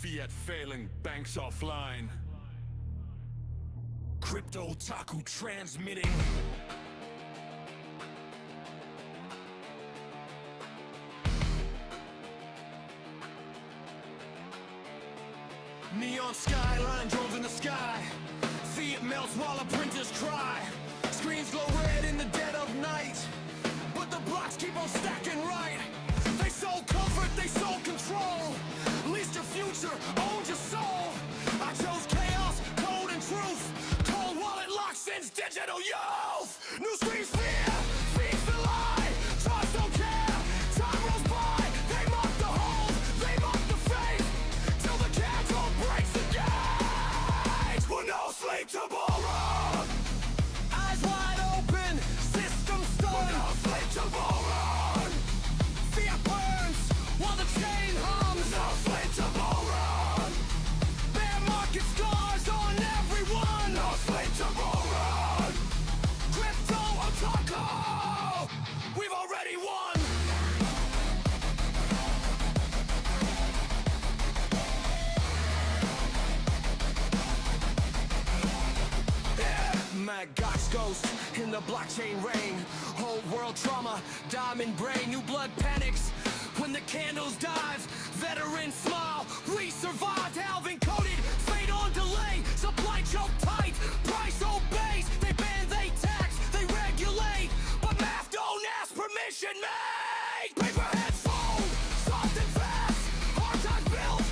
fiat failing, banks offline. Crypto Otaku transmitting. Neon skyline drove in the sky. Fiat melts while the printers cry. Screens glow red in the dead of night, but the blocks keep on stacking right. They sold comfort, they sold control. Leased your future, owned your soul. I chose chaos, code and truth. Cold wallet lock since digital youth. New screens fear, feeds the lie. Trust don't care, time rolls by. They mock the hold, they mock the faith, till the candle breaks the gate. With no sleep tomorrow. Eyes wide open, system stunned. With no sleep tomorrow. Fiat burns while the chain hums. No sleep tomorrow. Bear market scars on everyone. No sleep tomorrow. Crypto Otaku, we've already won. Magot's ghost in the blockchain rain. Whole world trauma, diamond brain. New blood panics when the candles dive. Veterans smile, we survived. Halving coded, fate on delay. Supply choke tight, price obeys. They ban, they tax, they regulate, but math don't ask permission made. Paperheads fold, soft and fast. Hard time built,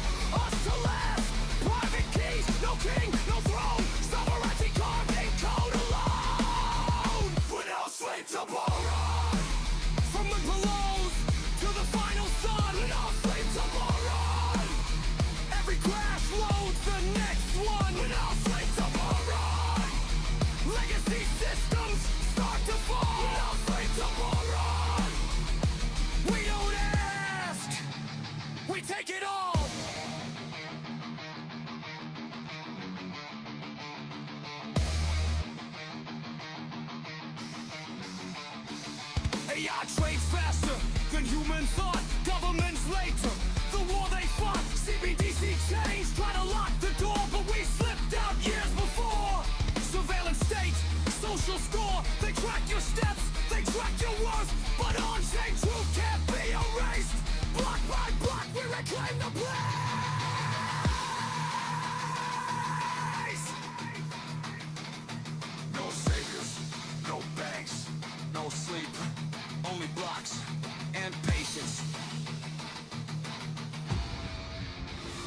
us to last. Private keys, no king, no throne. Sovereignty carving code alone. With no sleep tomorrow. From the pillows to the final sun. With no sleep tomorrow. Every crash loads the next one. With no sleep tomorrow. Legacy systems start to fall. With no sleep tomorrow. We don't ask, we take it all. AI trades faster than human thought. Governments later, the war they fought. CBDC chains try to lock the door, but we slipped out years before. Surveillance state, social score. They track your steps, they track your worth, but on-chain truth can't be erased. Block by block, we reclaim the place. No saviors, no banks, no sleep. Only blocks and patience.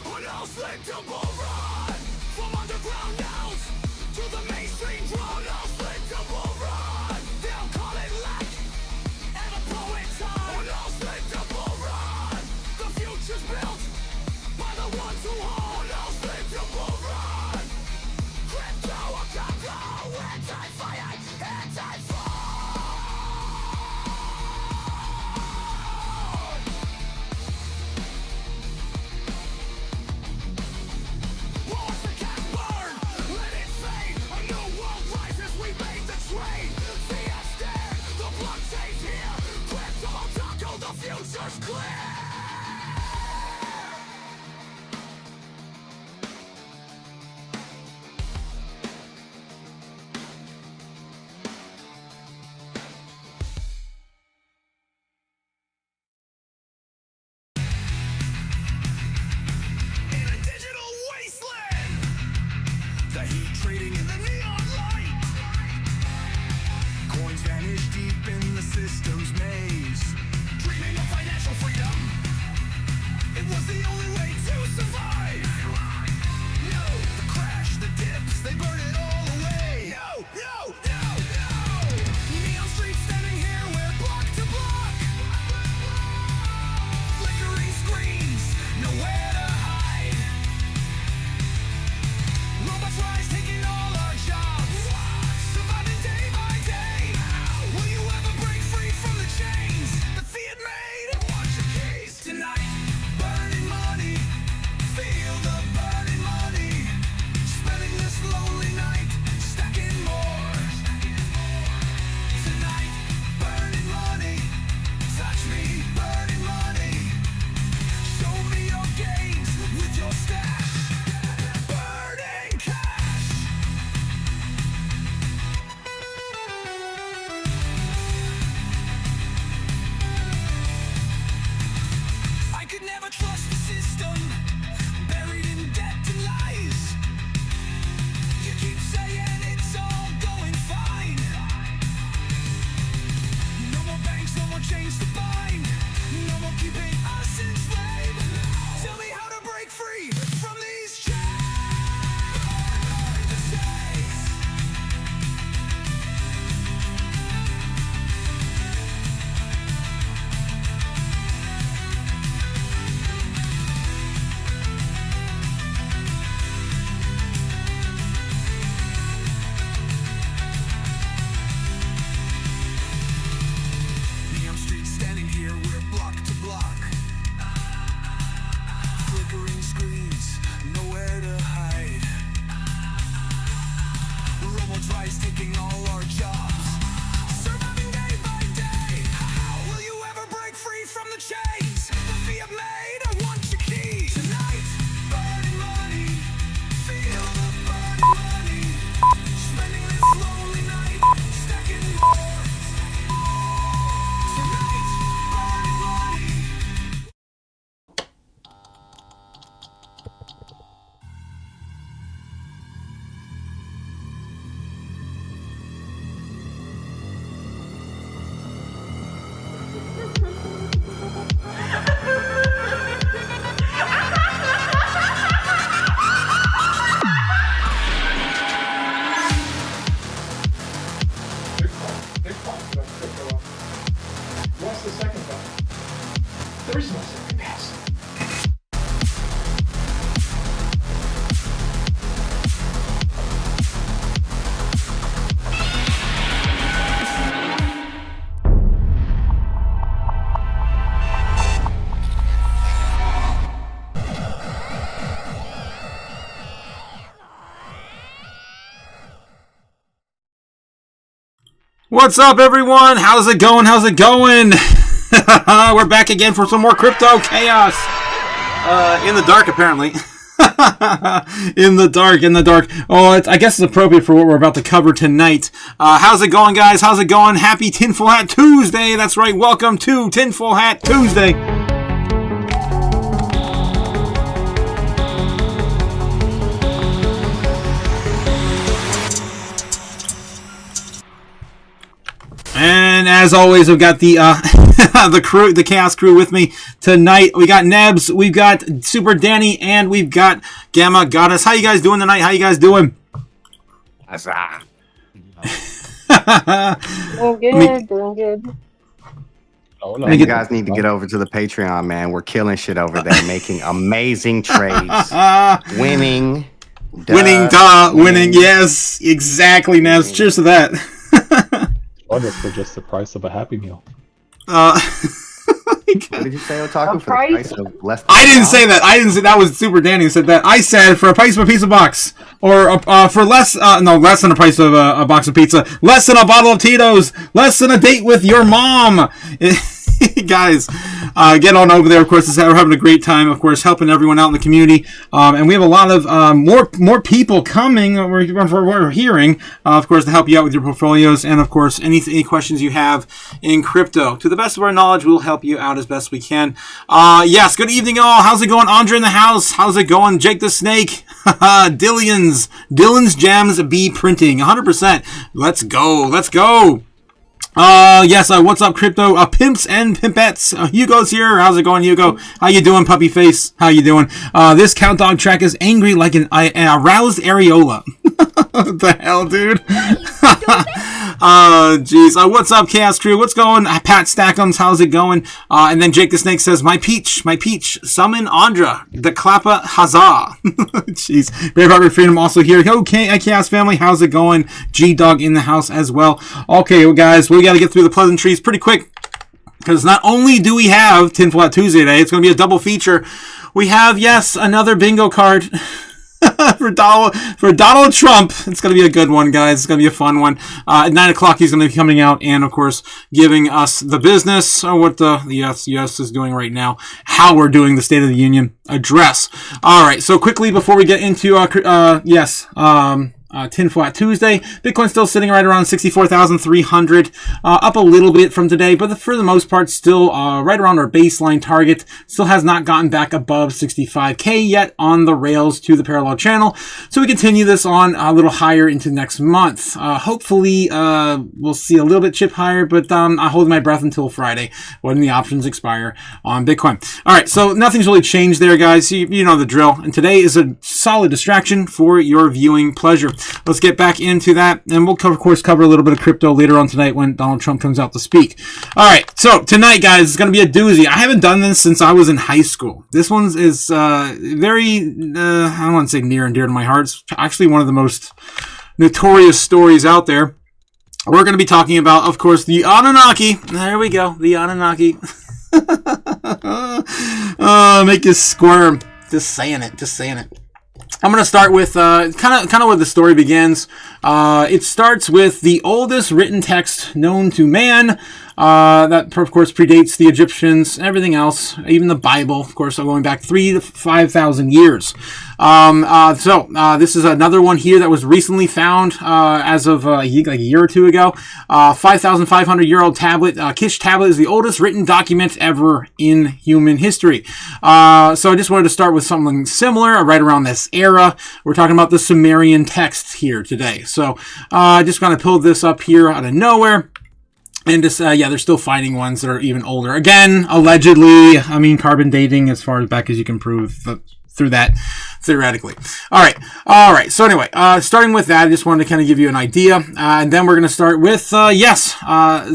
With no sleep to bull run. From underground notes to the mainstream drone. No sleep to bull run. They'll call it lack and a poet time. With no sleep to bull run. The future's built by the ones who hold. No sleep to bull run. Crypto Otaku, anti-fire, anti-fire. What's up, everyone? How's it going? How's it going? We're back again for some more Crypto Chaos. In the dark, apparently. In the dark. Oh, I guess it's appropriate for what we're about to cover tonight. How's it going, guys? How's it going? Happy Tinfoil Hat Tuesday. That's right. Welcome to Tinfoil Hat Tuesday. And as always, we've got the the Chaos crew with me tonight. We got Nebs, we've got Super Danny, and we've got Gamma Goddess. How you guys doing tonight? How you guys doing? Doing good. You guys need to get over to the Patreon, man. We're killing shit over there, making amazing trades, winning. Yes, exactly, Nebs. Cheers to that. Order for just the price of a Happy Meal. What did you say, Otaku? For the price of less than I didn't say that. That was Super Danny who said that. I said for a price of a pizza box, or for less than the price of a box of pizza, less than a bottle of Tito's, less than a date with your mom. Guys, get on over there. Of course, we're having a great time. Of course, helping everyone out in the community, and we have a lot of more people coming. We're hearing, of course, to help you out with your portfolios, and of course, any questions you have in crypto. To the best of our knowledge, we'll help you out as best we can. Yes, good evening, all. How's it going, Andre in the house? How's it going, Jake the Snake? Dylan's Gems B Printing, 100%. Let's go. Yes, what's up, crypto pimps and pimpettes? Hugo's here. How's it going, Hugo? How you doing, puppy face? How you doing? This count dog track is angry like an aroused areola. What the hell, dude? Jeez. What's up, Chaos Crew? What's going? Pat Stackums, how's it going? And then Jake the Snake says, my peach, summon Andra, the Klappa Huzzah. Jeez. Brave Heart Freedom also here. Okay, Chaos family, how's it going? G-Dog in the house as well. Okay, well, guys, we got to get through the pleasantries pretty quick, because not only do we have Tinfoil Hat Tuesday today, it's going to be a double feature. We have, yes, another bingo card. for Donald Trump. It's going to be a good one, guys. It's going to be a fun one. At 9 o'clock, he's going to be coming out and, of course, giving us the business, or what the US is doing right now, how we're doing the State of the Union address. All right, so quickly before we get into, Tinfoil Hat Tuesday, Bitcoin's still sitting right around 64,300, up a little bit from today, but for the most part, still right around our baseline target. Still has not gotten back above 65K yet on the rails to the parallel channel. So we continue this on a little higher into next month. Hopefully, we'll see a little bit chip higher, but I hold my breath until Friday when the options expire on Bitcoin. All right, so nothing's really changed there, guys. You know the drill. And today is a solid distraction for your viewing pleasure. Let's get back into that, and we'll, of course, cover a little bit of crypto later on tonight when Donald Trump comes out to speak. All right, so tonight, guys, is going to be a doozy. I haven't done this since I was in high school. This one is very, I don't want to say near and dear to my heart. It's actually one of the most notorious stories out there. We're going to be talking about, of course, the Anunnaki. There we go, the Anunnaki. Make you squirm. Just saying it. I'm going to start with kind of where the story begins. It starts with the oldest written text known to man. That, of course, predates the Egyptians and everything else, even the Bible, of course, going back 3,000 to 5,000 years. This is another one here that was recently found as of like a year or two ago. 5,500-year-old tablet. Kish tablet is the oldest written document ever in human history. So I just wanted to start with something similar right around this era. We're talking about the Sumerian texts here today. So I just kind of pulled this up here out of nowhere. And just, they're still finding ones that are even older. Again, allegedly, carbon dating as far back as you can prove through that, theoretically. All right. So anyway, starting with that, I just wanted to kind of give you an idea. And then we're going to start with, Zachariah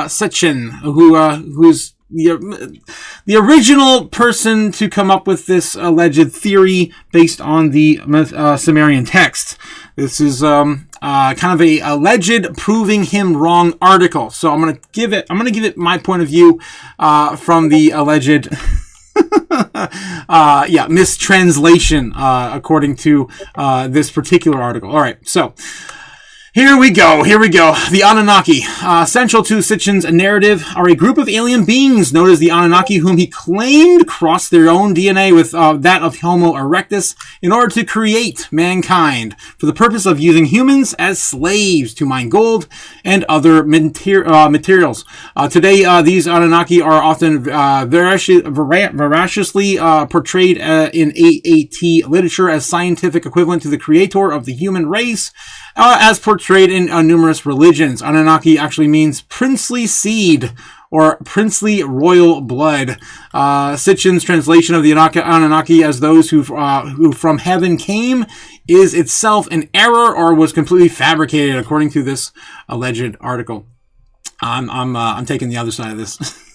Sitchin, who's the original person to come up with this alleged theory based on the Sumerian text. This is kind of a alleged proving him wrong article. So I'm gonna give it my point of view from the alleged mistranslation according to this particular article. All right, so Here we go. The Anunnaki. Central to Sitchin's narrative are a group of alien beings known as the Anunnaki, whom he claimed crossed their own DNA with that of Homo erectus in order to create mankind for the purpose of using humans as slaves to mine gold and other materials. Today, these Anunnaki are often veraciously portrayed in AAT literature as scientific equivalent to the creator of the human race, as portrayed in numerous religions. Anunnaki actually means princely seed or princely royal blood. Sitchin's translation of the Anunnaki as those who from heaven came is itself an error or was completely fabricated, according to this alleged article. I'm taking the other side of this.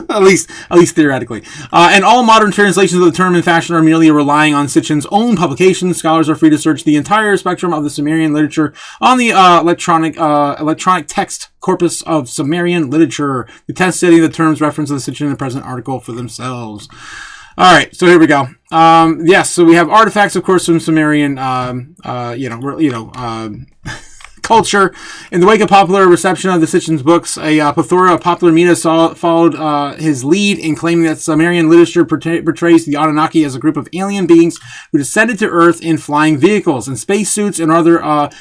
at least theoretically. And all modern translations of the term in fashion are merely relying on Sitchin's own publications. Scholars are free to search the entire spectrum of the Sumerian literature on the electronic text corpus of Sumerian literature. The test study the terms reference to the Sitchin in the present article for themselves. All right, so here we go. Yes, so we have artifacts, of course, from Sumerian, culture. In the wake of popular reception of the Sitchin's books, a plethora of popular media followed his lead in claiming that Sumerian literature portrays the Anunnaki as a group of alien beings who descended to Earth in flying vehicles and spacesuits and other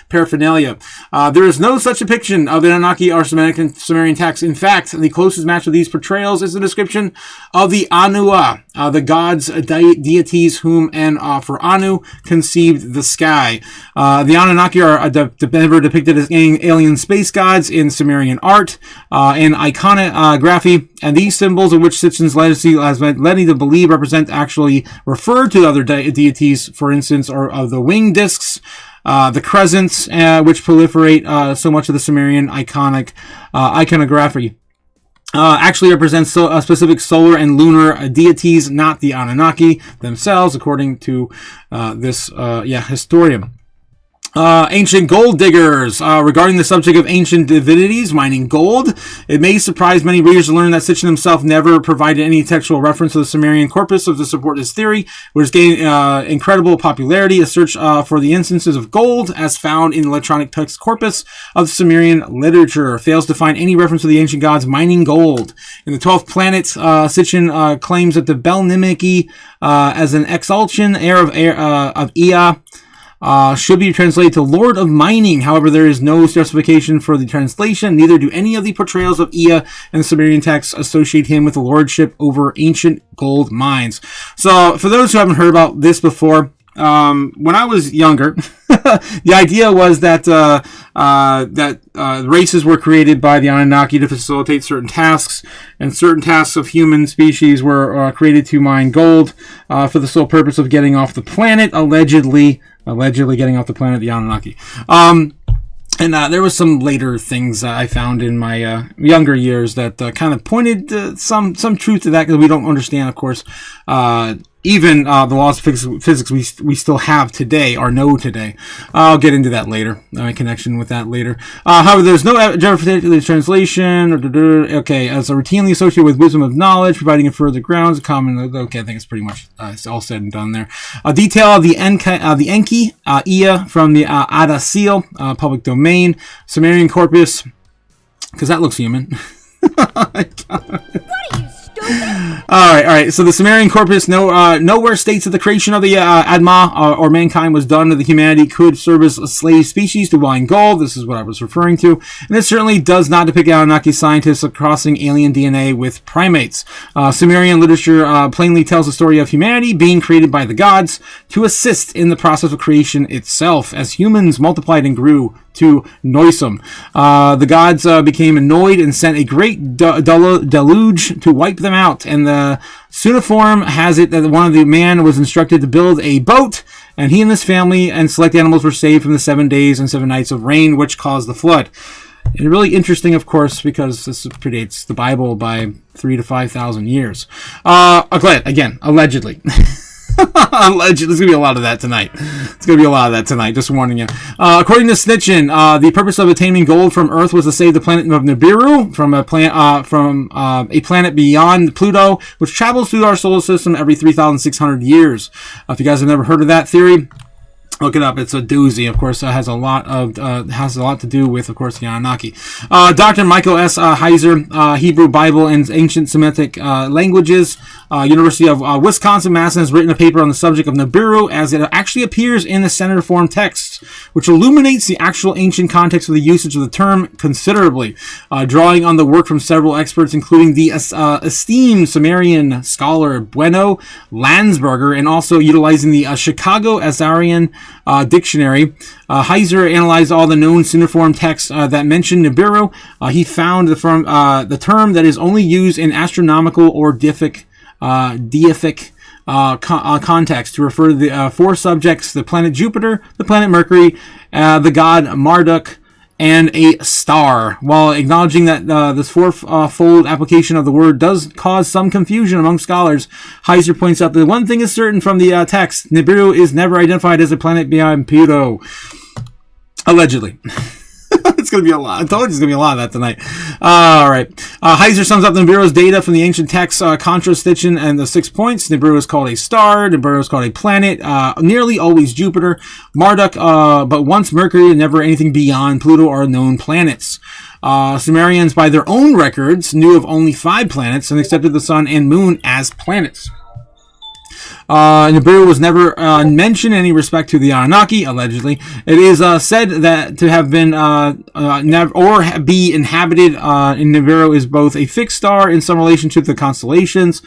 paraphernalia. There is no such depiction of the Anunnaki or Sumerian texts. In fact, the closest match of these portrayals is the description of the Anua, the gods, deities whom and for Anu conceived the sky. The Anunnaki are depicted as alien space gods in Sumerian art and iconography, and these symbols, of which Sitchin's legacy has led me to believe represent actually refer to other deities, for instance, or of the wing discs, the crescents, which proliferate so much of the Sumerian iconography. Actually represents specific solar and lunar deities, not the Anunnaki themselves, according to this historian. Ancient gold diggers. Regarding the subject of ancient divinities mining gold, it may surprise many readers to learn that Sitchin himself never provided any textual reference to the Sumerian corpus to support his theory, which gained incredible popularity. A search for the instances of gold, as found in the electronic text corpus of Sumerian literature, fails to find any reference to the ancient gods mining gold. In the 12th planet, Sitchin claims that the Belnimiki, as an exaltation heir of Ea, should be translated to Lord of Mining. However, there is no justification for the translation. Neither do any of the portrayals of Ea in the Sumerian texts associate him with the lordship over ancient gold mines. So, for those who haven't heard about this before, when I was younger, the idea was that races were created by the Anunnaki to facilitate certain tasks, and certain tasks of human species were created to mine gold for the sole purpose of getting off the planet, allegedly getting off the planet, the Anunnaki. And there was some later things I found in my younger years that kind of pointed some truth to that, because we don't understand, of course, even the laws of physics we still have today, or know today. I'll get into that later, my connection with that later. However, there's no translation. Okay, as a routinely associated with wisdom of knowledge, providing a further grounds, common. Okay, I think it's pretty much it's all said and done there. A detail of the Enki, Ea from the Ada seal, public domain, Sumerian corpus, because that looks human. All right. So the Sumerian corpus nowhere states that the creation of the Adma or mankind was done, that the humanity could serve as a slave species to mine gold. This is what I was referring to. And it certainly does not depict Anunnaki scientists crossing alien DNA with primates. Sumerian literature plainly tells the story of humanity being created by the gods to assist in the process of creation itself, as humans multiplied and grew to noisome. The gods became annoyed and sent a great deluge to wipe them out, and the Suniform has it that one of the man was instructed to build a boat, and he and his family and select animals were saved from the 7 days and 7 nights of rain which caused the flood. And really interesting, of course, because this predates the Bible by 3,000 to 5,000 years. Again, allegedly. There's going to be a lot of that tonight. Just warning you. According to Sitchin, the purpose of attaining gold from Earth was to save the planet of Nibiru from a planet beyond Pluto, which travels through our solar system every 3,600 years. If you guys have never heard of that theory, Look it up. It's a doozy. Of course, has a lot to do with, of course, the Anunnaki. Dr. Michael S. Heiser, Hebrew Bible and Ancient Semitic Languages, University of Wisconsin-Madison, has written a paper on the subject of Nibiru as it actually appears in the Center Form text, which illuminates the actual ancient context of the usage of the term considerably, drawing on the work from several experts, including the esteemed Sumerian scholar Bueno Landsberger, and also utilizing the Chicago Azarian dictionary. Heiser analyzed all the known cuneiform texts that mention Nibiru. He found the term that is only used in astronomical or deific context to refer to the four subjects: the planet Jupiter, the planet Mercury, the god Marduk, and a star. While acknowledging that this fourfold application of the word does cause some confusion among scholars, Heiser points out that one thing is certain from the text: Nibiru is never identified as a planet beyond Pluto. Allegedly. It's going to be a lot. I told you it's going to be a lot of that tonight. All right. Heiser sums up Nibiru's data from the ancient texts, Contra, Stitchin, and the 6 points. Nibiru is called a star. Nibiru is called a planet. Nearly always Jupiter. Marduk, but once Mercury, and never anything beyond Pluto, are known planets. Sumerians, by their own records, knew of only 5 planets and accepted the sun and moon as planets. Nibiru was never mentioned in any respect to the Anunnaki, allegedly. It is said that to have been be inhabited in Nibiru is both a fixed star in some relation to the constellations.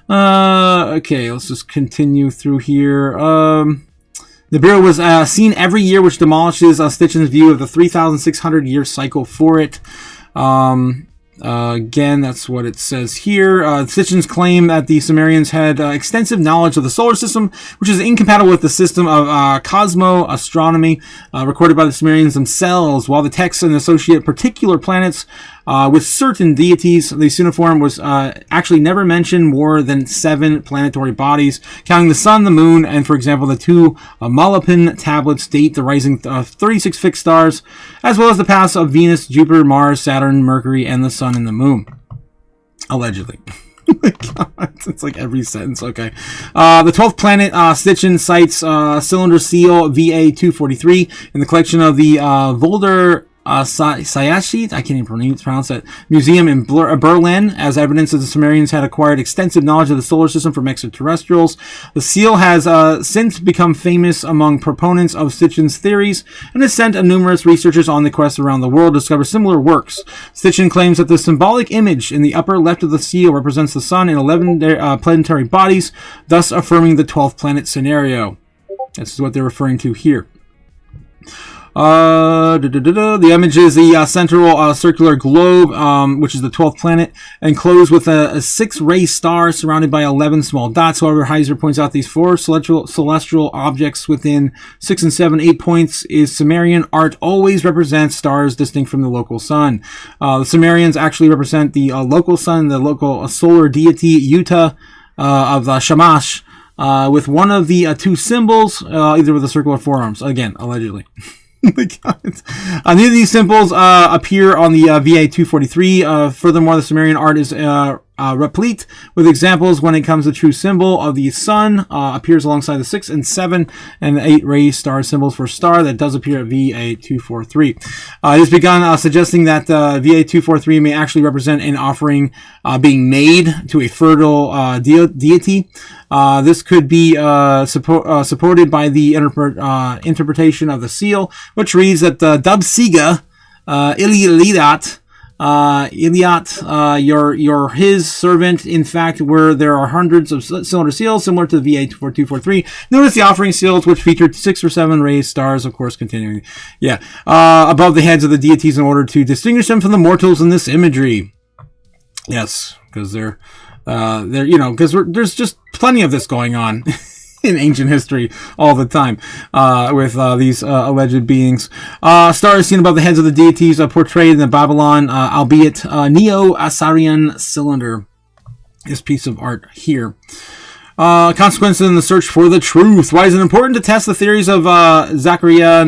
Okay, let's just continue through here. Nibiru was seen every year, which demolishes Stitchin's view of the 3,600 year cycle for it. Again, that's what it says here. Stitchin's claim that the Sumerians had extensive knowledge of the solar system, which is incompatible with the system of cosmo-astronomy recorded by the Sumerians themselves. While the texts and associate particular planets with certain deities, the cuneiform was actually never mentioned more than 7 planetary bodies, counting the sun, the moon, and, for example, the 2 Malapin tablets date the rising 36 fixed stars, as well as the paths of Venus, Jupiter, Mars, Saturn, Mercury, and the sun and the moon. Allegedly. Oh my God, it's like every sentence. Okay. The 12th planet, Stitchin cites cylinder seal VA243 in the collection of the Volder Sayashit, I can't even pronounce that, museum in Berlin, as evidence that the Sumerians had acquired extensive knowledge of the solar system from extraterrestrials. The seal has since become famous among proponents of Stitchin's theories and has sent numerous researchers on the quest around the world to discover similar works. Stitchin claims that the symbolic image in the upper left of the seal represents the sun and 11 planetary bodies, thus affirming the 12th planet scenario. This is what they're referring to here. The image is the central circular globe, which is the 12th planet, enclosed with a 6-ray star surrounded by 11 small dots. However, Heiser points out these 4 celestial objects within 6 and 7, 8 points is Sumerian art always represents stars distinct from the local sun. The Sumerians actually represent the local sun, the local solar deity Yuta of Shamash, with one of the 2 symbols, either with a circle or 4 arms. Again, allegedly. Neither of these symbols appear on the VA243. Furthermore, the Sumerian art is replete with examples when it comes to true symbol of the sun appears alongside the 6 and 7 and 8 ray star symbols for star that does appear at VA243. It has begun suggesting that VA243 may actually represent an offering being made to a fertile deity. This could be supported by the interpretation of the seal, which reads that the Dubsiga Iliat his servant, in fact, where there are hundreds of cylinder seals similar to the VA243. Notice the offering seals, which featured 6 or 7 raised stars, of course, continuing. Yeah. Above the heads of the deities in order to distinguish them from the mortals in this imagery. Yes, because because there's just plenty of this going on. In ancient history all the time with these alleged beings. Stars seen above the heads of the deities portrayed in the Babylon, albeit Neo-Assyrian cylinder. This piece of art here. Consequences in the search for the truth. Why is it important to test the theories of Zachariah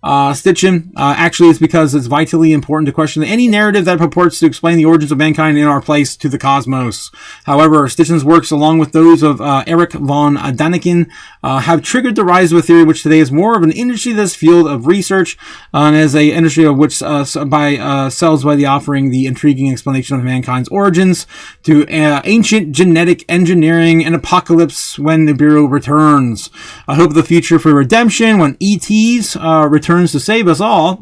Stitchin actually is because it's vitally important to question any narrative that purports to explain the origins of mankind and our place to the cosmos. However, Stitchin's works, along with those of Erich von Däniken, have triggered the rise of a theory which today is more of an industry-less field of research, and as a industry of which sells by the offering the intriguing explanation of mankind's origins to ancient genetic engineering and apocalypse when the Bureau returns. I hope the future for redemption when ETs returns to save us all,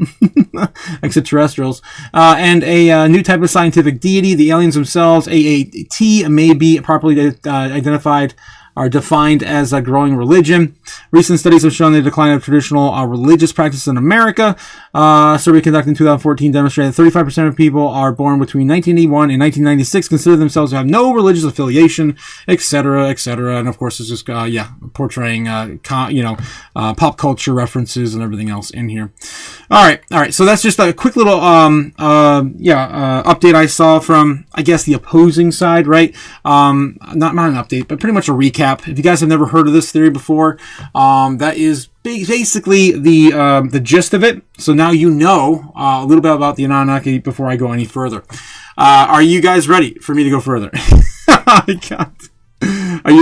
extraterrestrials, and a new type of scientific deity, the aliens themselves, AAT, may be properly identified are defined as a growing religion. Recent studies have shown the decline of traditional religious practice in America. A survey conducted in 2014 demonstrated that 35% of people are born between 1981 and 1996 consider themselves to have no religious affiliation, etc., etc. And of course, it's just portraying pop culture references and everything else in here. All right. So that's just a quick little update I saw from, I guess, the opposing side, right? Not an update, but pretty much a recap. If you guys have never heard of this theory before, that is basically the gist of it. So now you know a little bit about the Anunnaki before I go any further. Are you guys ready for me to go further? I can't. Are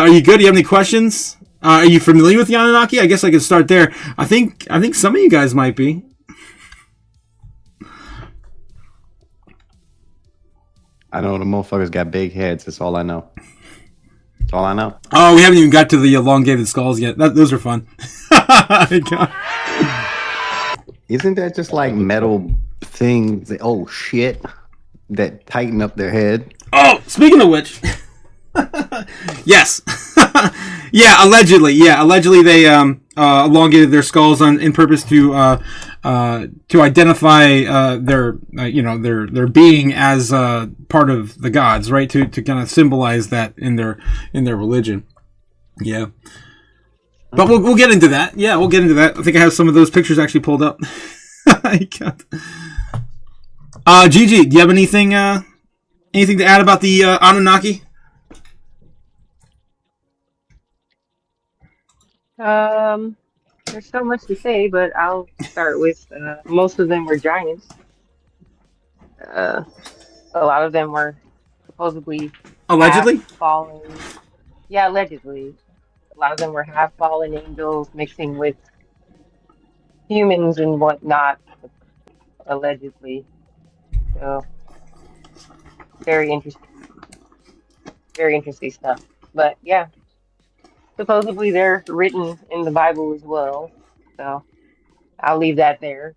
you good? Do you have any questions? Are you familiar with the Anunnaki? I guess I could start there. I think some of you guys might be. I know the motherfuckers got big heads. That's all I know. That's all I know. Oh, we haven't even got to the elongated skulls yet. Those are fun. Isn't that just like metal things? Oh shit! That tighten up their head. Oh, speaking of which, yes, allegedly, they elongated their skulls in purpose to identify their being as part of the gods, right? To kind of symbolize that in their religion. Yeah. But we'll get into that. Yeah, we'll get into that. I think I have some of those pictures actually pulled up. Gigi, do you have anything to add about the Anunnaki? There's so much to say, but I'll start with most of them were giants. A lot of them were supposedly Allegedly? fallen. Yeah, allegedly. A lot of them were half fallen angels mixing with humans and whatnot, allegedly. So, very interesting stuff. But yeah, supposedly they're written in the Bible as well. So, I'll leave that there.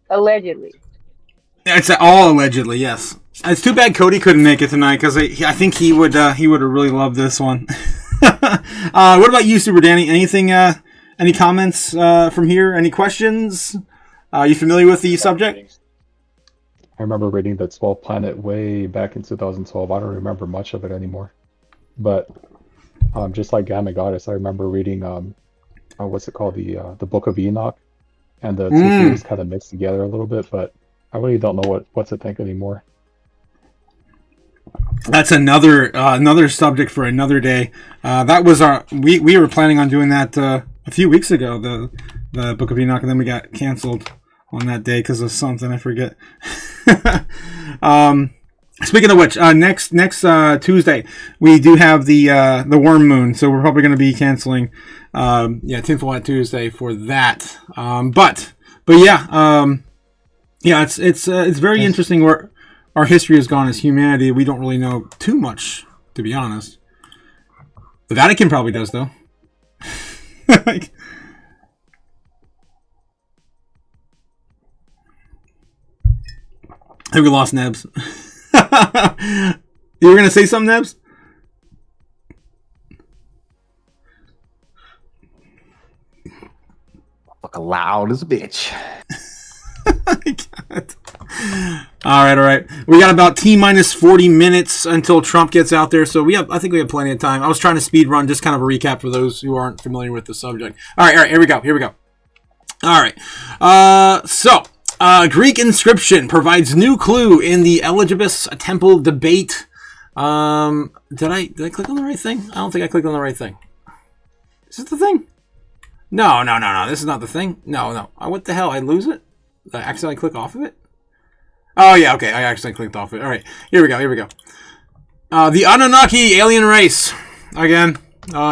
Allegedly. It's all allegedly, yes. It's too bad Cody couldn't make it tonight because I think he would have really loved this one. What about you, Super Danny? Anything? Any comments from here? Any questions? Are you familiar with the subject? I remember reading the 12 Planet way back in 2012. I don't remember much of it anymore. But just like Gamma Goddess, I remember reading what's it called, the Book of Enoch, and the two theories kind of mixed together a little bit. But I really don't know what to think anymore. That's another subject for another day. That was we were planning on doing that a few weeks ago, the Book of Enoch, and then we got canceled on that day because of something I forget. Speaking of which, next Tuesday we do have the worm moon, so we're probably going to be canceling Tinfoil Hat Tuesday for that. But yeah, it's very interesting where our history has gone as humanity. We don't really know too much, to be honest. The Vatican probably does, though. I think we lost Nebs. You were going to say something, Nebs? Fucking loud as a bitch. All right. We got about T-minus 40 minutes until Trump gets out there, so I think we have plenty of time. I was trying to speed run, just kind of a recap for those who aren't familiar with the subject. All right, here we go. All right. Greek inscription provides new clue in the Elagabus temple debate. Did I click on the right thing? I don't think I clicked on the right thing. Is this the thing? No. This is not the thing. No. What the hell? I lose it? Did I accidentally click off of it? Oh, yeah, okay. I accidentally clicked off of it. All right. Here we go. The Anunnaki alien race. Again,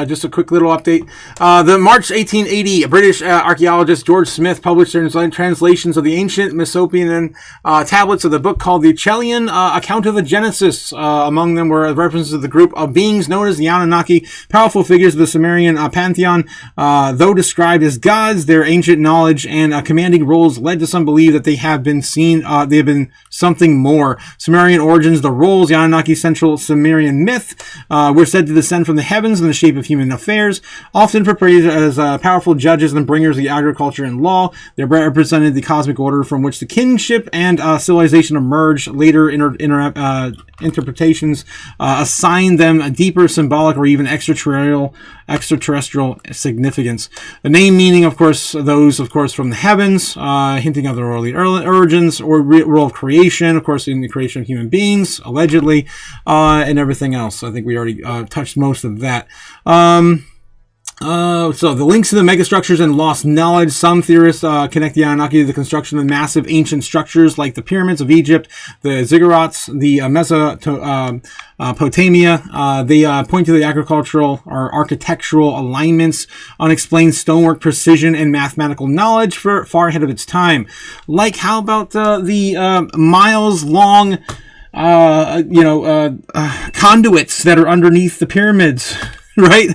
just a quick little update. The March 1880, British archaeologist George Smith published translations of the ancient Mesopotamian tablets of the book called the Chelian Account of the Genesis. Among them were references to the group of beings known as the Anunnaki, powerful figures of the Sumerian pantheon. Though described as gods, their ancient knowledge and commanding roles led to some believe that they have been something more. Sumerian origins, the roles, the Anunnaki central Sumerian myth, were said to descend from the heavens in the shape of human affairs, often portrayed as powerful judges and bringers of the agriculture and law. They represented the cosmic order from which the kinship and civilization emerged. Later interpretations assign them a deeper symbolic or even extraterrestrial significance. The name meaning, of course, those, from the heavens, hinting of their early origins or role of creation, of course, in the creation of human beings, allegedly, and everything else. I think we already touched most of that. So the links to the megastructures and lost knowledge. Some theorists connect the Anunnaki to the construction of massive ancient structures like the pyramids of Egypt, the ziggurats, the Mesopotamia. They point to the agricultural or architectural alignments, unexplained stonework precision, and mathematical knowledge for far ahead of its time. Like, how about the miles-long conduits that are underneath the pyramids? Right?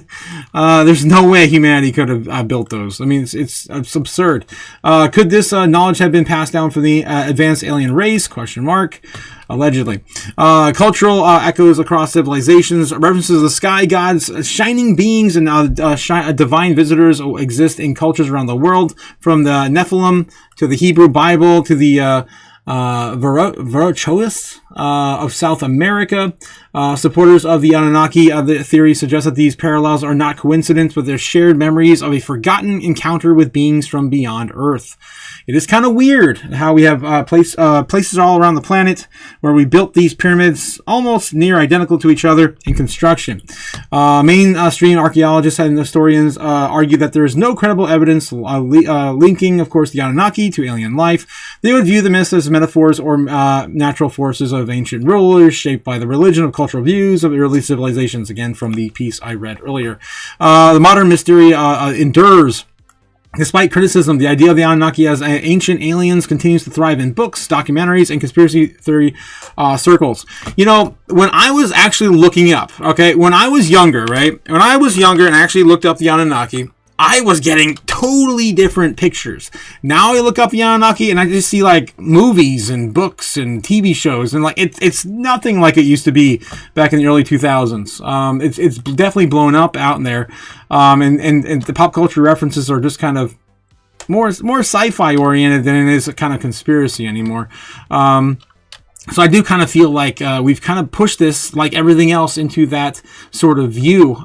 There's no way humanity could have built those. I mean, it's absurd. Could this knowledge have been passed down from the advanced alien race? ? Allegedly. Cultural echoes across civilizations. References to the sky gods, shining beings, and divine visitors exist in cultures around the world, from the Nephilim to the Hebrew Bible to the Vorochoists of South America. Supporters of the Anunnaki the theory suggest that these parallels are not coincidence, but they're shared memories of a forgotten encounter with beings from beyond Earth. It is kind of weird how we have places all around the planet where we built these pyramids almost near identical to each other in construction. Mainstream archaeologists and historians argue that there is no credible evidence linking, of course, the Anunnaki to alien life. They would view the myths as metaphors or natural forces of ancient rulers shaped by the religion of cultural views of early civilizations, again from the piece I read earlier. The modern mystery endures. Despite criticism, the idea of the Anunnaki as ancient aliens continues to thrive in books, documentaries, and conspiracy theory circles. You know, when I was actually looking up, when I was younger, right? When I was younger and I actually looked up the Anunnaki, I was getting totally different pictures. Now I look up the Anunnaki and I just see like movies and books and TV shows, and like it's nothing like it used to be back in the early 2000s. It's definitely blown up out in there, and the pop culture references are just kind of more sci-fi oriented than it is a kind of conspiracy anymore. So I do kind of feel like we've kind of pushed this, like everything else, into that sort of view.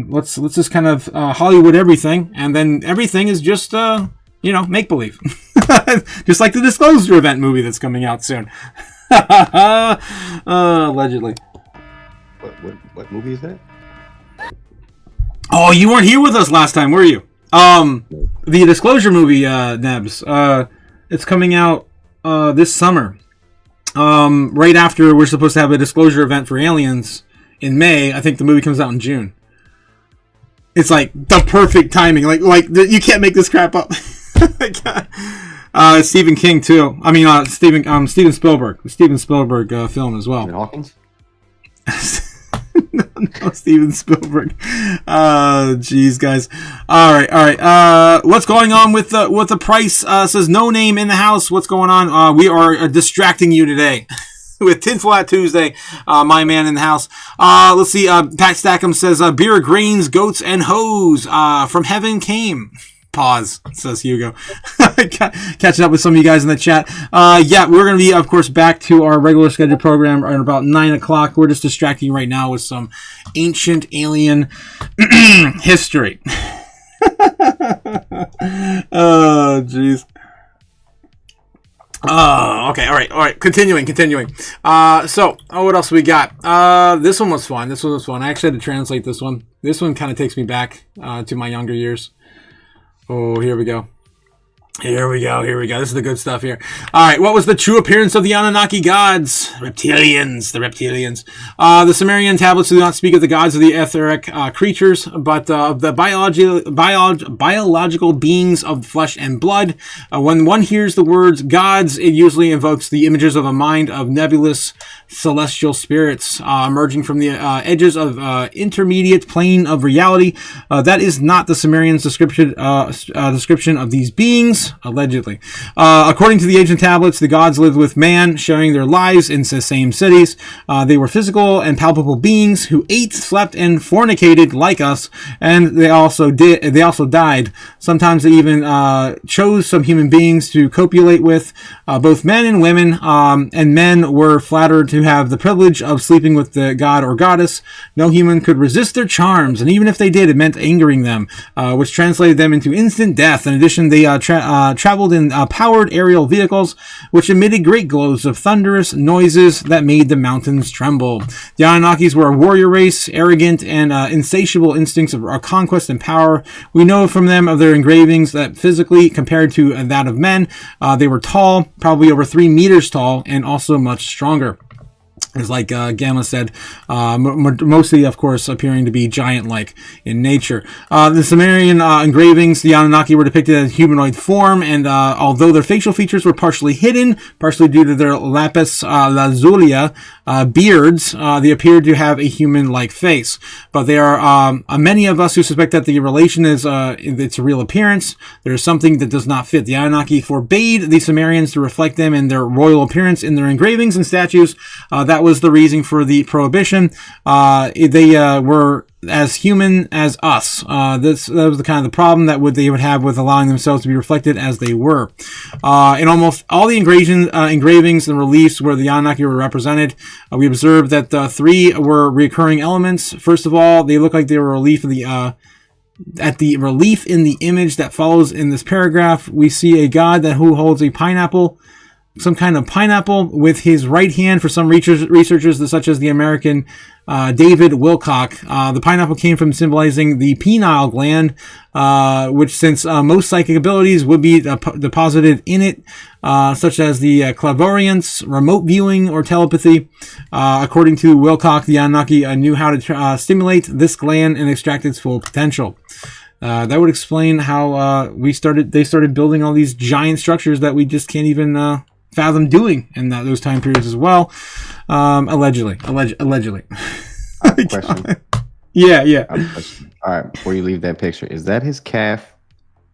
Let's just kind of Hollywood everything, and then everything is just make believe, just like the Disclosure Event movie that's coming out soon, allegedly. What movie is that? Oh, you weren't here with us last time, were you? The Disclosure movie, Nebs. It's coming out this summer. Right after we're supposed to have a disclosure event for aliens in May. I think the movie comes out in June. It's like the perfect timing. Like you can't make this crap up. Stephen King too. I mean, Steven Spielberg. The Steven Spielberg film as well. Hawkins? No, Steven Spielberg. Jeez, guys. All right. What's going on with the price? Says no name in the house. What's going on? We are distracting you today with Tinfoil Hat Tuesday. My man in the house. Let's see. Pat Stackham says beer, grains, goats, and hoes from heaven came. Pause, says Hugo. Catching up with some of you guys in the chat. Yeah, we're going to be, of course, back to our regular scheduled program at about 9 o'clock. We're just distracting right now with some ancient alien history. Oh, jeez. Okay, all right. Continuing. So, what else we got? This one was fun. I actually had to translate this one. This one kind of takes me back to my younger years. Oh, here we go. This is the good stuff here. All right. What was the true appearance of the Anunnaki gods? The reptilians. The Sumerian tablets do not speak of the gods of the etheric creatures, but of the biological beings of flesh and blood. When one hears the words gods, it usually invokes the images of a mind of nebulous celestial spirits emerging from the edges of intermediate plane of reality. That is not the Sumerians' description of these beings. Allegedly. According to the ancient tablets, the gods lived with man, sharing their lives in the same cities. They were physical and palpable beings who ate, slept, and fornicated like us, and they also died. Sometimes they even chose some human beings to copulate with, both men and women, and men were flattered to have the privilege of sleeping with the god or goddess. No human could resist their charms, and even if they did, it meant angering them, which translated them into instant death. In addition, they traveled in powered aerial vehicles, which emitted great glows of thunderous noises that made the mountains tremble. The Anunnakis were a warrior race, arrogant and insatiable instincts of conquest and power. We know from them of their engravings that physically, compared to that of men, they were tall, probably over 3 meters tall, and also much stronger. It's like Gamma said, mostly, of course, appearing to be giant-like in nature. The Sumerian engravings, the Anunnaki were depicted as humanoid form, and although their facial features were partially hidden, partially due to their lapis lazuli beards, they appeared to have a human-like face. But there are many of us who suspect that the relation is its real appearance. There is something that does not fit. The Anunnaki forbade the Sumerians to reflect them in their royal appearance in their engravings and statues. That was the reason for the prohibition. They were as human as us. That was the kind of the problem that they would have with allowing themselves to be reflected as they were. In almost all the engravings and reliefs where the Anunnaki were represented, we observed that 3 were recurring elements. First of all, they look like they were relief of at the relief in the image that follows in this paragraph. We see a god who holds a pineapple, some kind of pineapple, with his right hand. For some researchers, such as the American David Wilcock, the pineapple came from symbolizing the pineal gland, which, since most psychic abilities would be deposited in it, such as the clairvoyance, remote viewing, or telepathy. According to Wilcock, the Anunnaki knew how to stimulate this gland and extract its full potential. That would explain how they started building all these giant structures that we just can't even fathom doing in those time periods as well. Allegedly. I have a question. Yeah. All right, before you leave that picture, is that his calf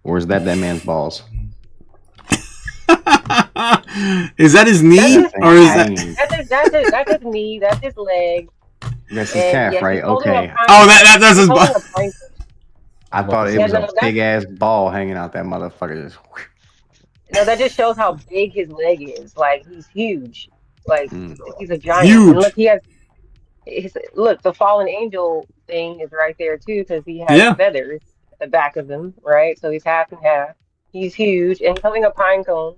or is that man's balls? Is that his knee? Or is that's his knee, that's his leg. That's his calf, right? Okay. That's his ball. I thought it was a big ass ball hanging out that motherfucker. No, that just shows how big his leg is. Like, he's huge. Like, he's a giant. Huge. And look, the fallen angel thing is right there too, because he has feathers at the back of him, right? So he's half and half. He's huge, and holding a pine cone,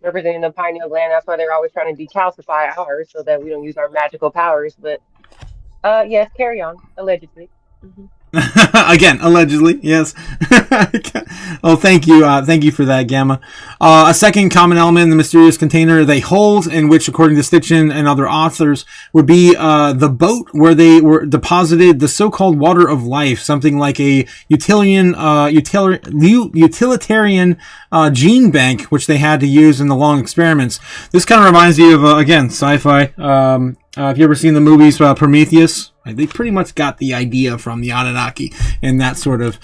representing the pineal gland. That's why they're always trying to decalcify ours, so that we don't use our magical powers. But yes, carry on. Allegedly. Mm-hmm. Again, allegedly, yes. Oh, thank you for that, Gamma. A second common element in the mysterious container they hold, in which, according to Stitchin and other authors, would be the boat where they were deposited the so-called water of life, something like a utilitarian gene bank, which they had to use in the long experiments. This kind of reminds me of again, sci-fi. Have you ever seen the movies Prometheus? They pretty much got the idea from the Anunnaki in that sort of,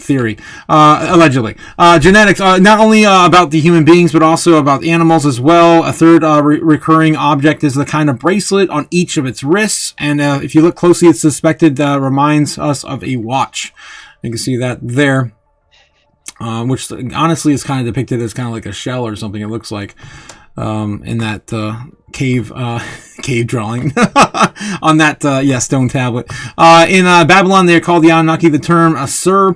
theory. Allegedly, genetics, not only about the human beings but also about animals as well. A third recurring object is the kind of bracelet on each of its wrists, and if you look closely, it's suspected reminds us of a watch. You can see that there. Which honestly is kind of depicted as kind of like a shell or something, it looks like. in that cave drawing on that stone tablet. In Babylon, they're called the Anunnaki. The term Asur,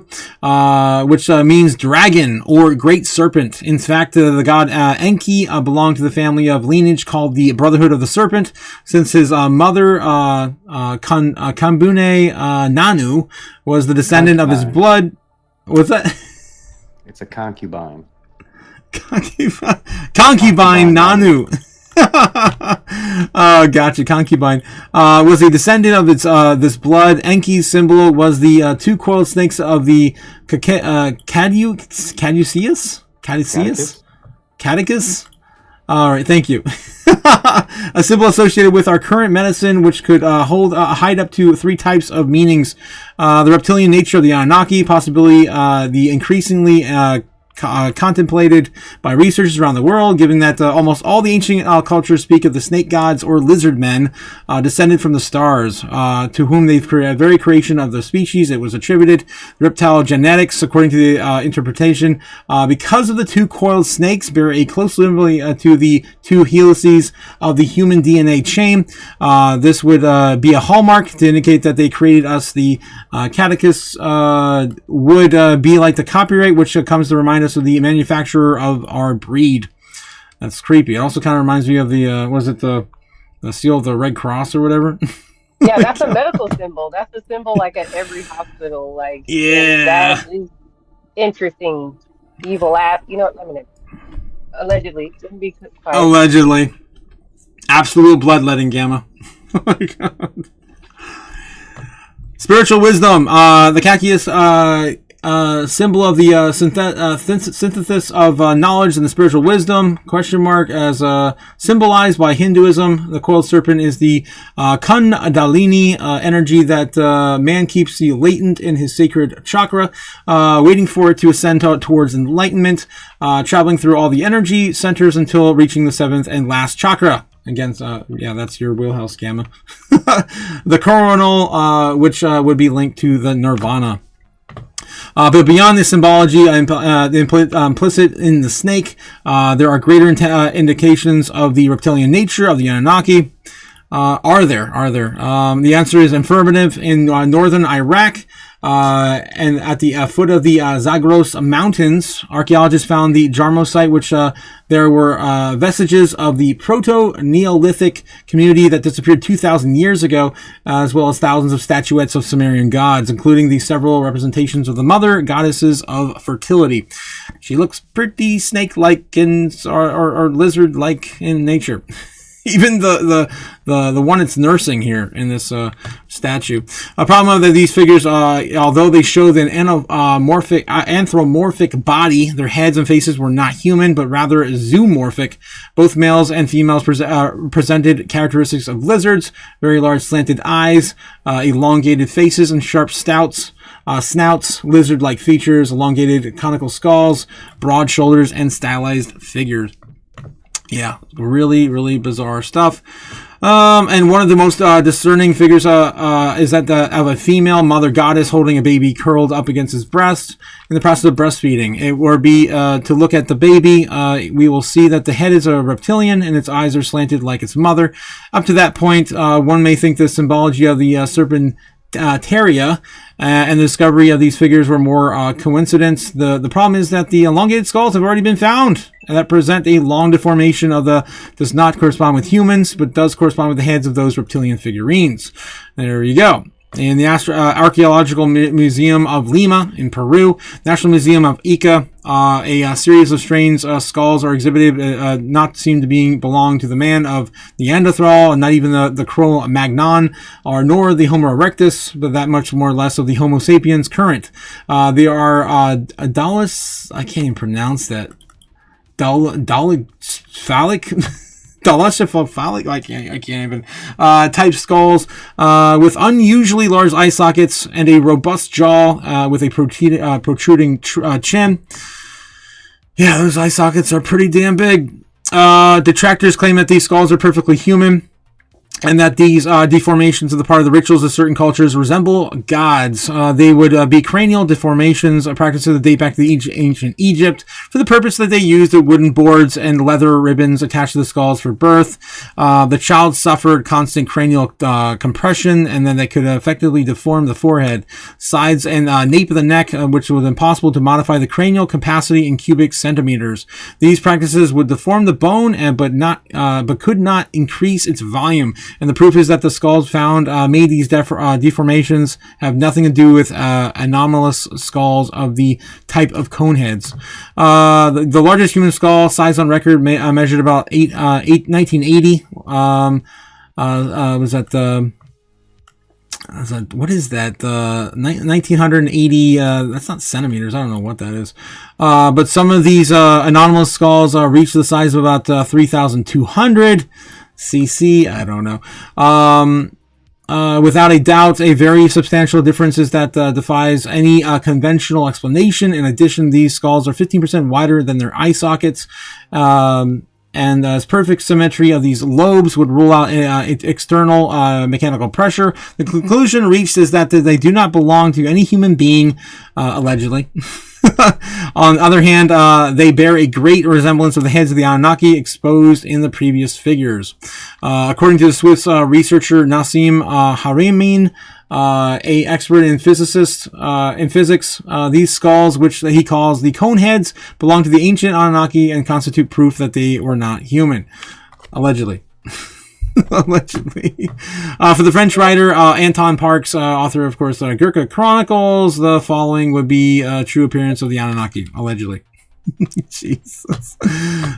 which means dragon or great serpent. In fact, the god Enki belonged to the family of lineage called the Brotherhood of the Serpent, since his mother Kambune Nanu was the descendant of his blood. What's that? It's a concubine. Concubine Nanu. Oh, gotcha. Concubine was a descendant of its this blood. Enki's symbol was the two coiled snakes of the Catechus. All right, thank you. A symbol associated with our current medicine, which could hide up to 3 types of meanings: the reptilian nature of the Anunnaki, possibly the increasingly contemplated by researchers around the world, given that almost all the ancient cultures speak of the snake gods or lizard men descended from the stars, to whom the very creation of the species it was attributed. Reptile genetics, according to the interpretation, because of the 2 coiled snakes, bear a close resemblance to the 2 helices of the human DNA chain. This would be a hallmark to indicate that they created us. The catechus would be like the copyright, which comes to remind us of the manufacturer of our breed. That's creepy. It also kind of reminds me of the was it the seal of the Red Cross or whatever? Yeah, that's a medical symbol. That's a symbol like at every hospital. Like, yeah, that is interesting. Evil ass. You know, I mean, allegedly. Allegedly. Absolute bloodletting, Gamma. Oh my god. Spiritual wisdom. The Cacius symbol of the synthesis of knowledge and the spiritual wisdom, as symbolized by Hinduism. The coiled serpent is the Kundalini energy that man keeps latent in his sacred chakra, waiting for it to ascend towards enlightenment, traveling through all the energy centers until reaching the 7th and last chakra. Again, that's your wheelhouse, Gamma. The coronal, which would be linked to the nirvana. But beyond the symbology implicit in the snake, there are greater indications of the reptilian nature of the Anunnaki. Are there? The answer is affirmative. In northern Iraq, and at the foot of the Zagros Mountains, archaeologists found the Jarmo site, which there were vestiges of the Proto-Neolithic community that disappeared 2,000 years ago, as well as thousands of statuettes of Sumerian gods, including the several representations of the mother goddesses of fertility. She looks pretty snake-like or lizard-like in nature. Even the one it's nursing here in this statue. A problem of these figures, although they show the anthropomorphic body, their heads and faces were not human, but rather zoomorphic. Both males and females presented characteristics of lizards: very large slanted eyes, elongated faces, and sharp snouts, lizard-like features, elongated conical skulls, broad shoulders, and stylized figures. Yeah, really, really bizarre stuff. And one of the most discerning figures is that of a female mother goddess holding a baby curled up against his breast in the process of breastfeeding. It would be to look at the baby, we will see that the head is a reptilian and its eyes are slanted like its mother. Up to that point, one may think the symbology of the serpent Teria and the discovery of these figures were more coincidence. The problem is that the elongated skulls have already been found that present a long deformation does not correspond with humans, but does correspond with the heads of those reptilian figurines. There you go. In the Archaeological Museum of Lima in Peru, National Museum of Ica, a series of strange skulls are exhibited, not seem to belong to the man of Neanderthal, and not even the Cro-Magnon, nor the Homo erectus, but that much more or less of the Homo sapiens current. They are Dallas, I can't even pronounce that. Phallic? Dolichocephalic, I can't even, type skulls, with unusually large eye sockets and a robust jaw, with a protruding chin. Yeah, those eye sockets are pretty damn big. Detractors claim that these skulls are perfectly human. and that these deformations of the part of the rituals of certain cultures resemble gods. They would be cranial deformations, practices that date back to the ancient Egypt, for the purpose that they used the wooden boards and leather ribbons attached to the skulls for birth. The child suffered constant cranial compression, and then they could effectively deform the forehead, sides, and nape of the neck, which was impossible to modify the cranial capacity in cubic centimeters. These practices would deform the bone, but could not increase its volume. And the proof is that the skulls found made these deformations have nothing to do with anomalous skulls of the type of cone heads. The largest human skull size on record measured about 1980. What is that? 1980, that's not centimeters. I don't know what that is. But some of these anomalous skulls reach the size of about 3,200 cc. I don't know. Without a doubt, a very substantial difference is that defies any conventional explanation. In addition, these skulls are 15% wider than their eye sockets. And as perfect symmetry of these lobes would rule out external mechanical pressure. The conclusion reached is that they do not belong to any human being, allegedly. On the other hand, they bear a great resemblance of the heads of the Anunnaki exposed in the previous figures. According to the Swiss researcher Nassim Haramein, a expert in physics, these skulls, which he calls the cone heads, belong to the ancient Anunnaki and constitute proof that they were not human. Allegedly. Allegedly. For the French writer Anton Parks, author of course Gurkha Chronicles, the following would be a true appearance of the Anunnaki, allegedly. Jesus.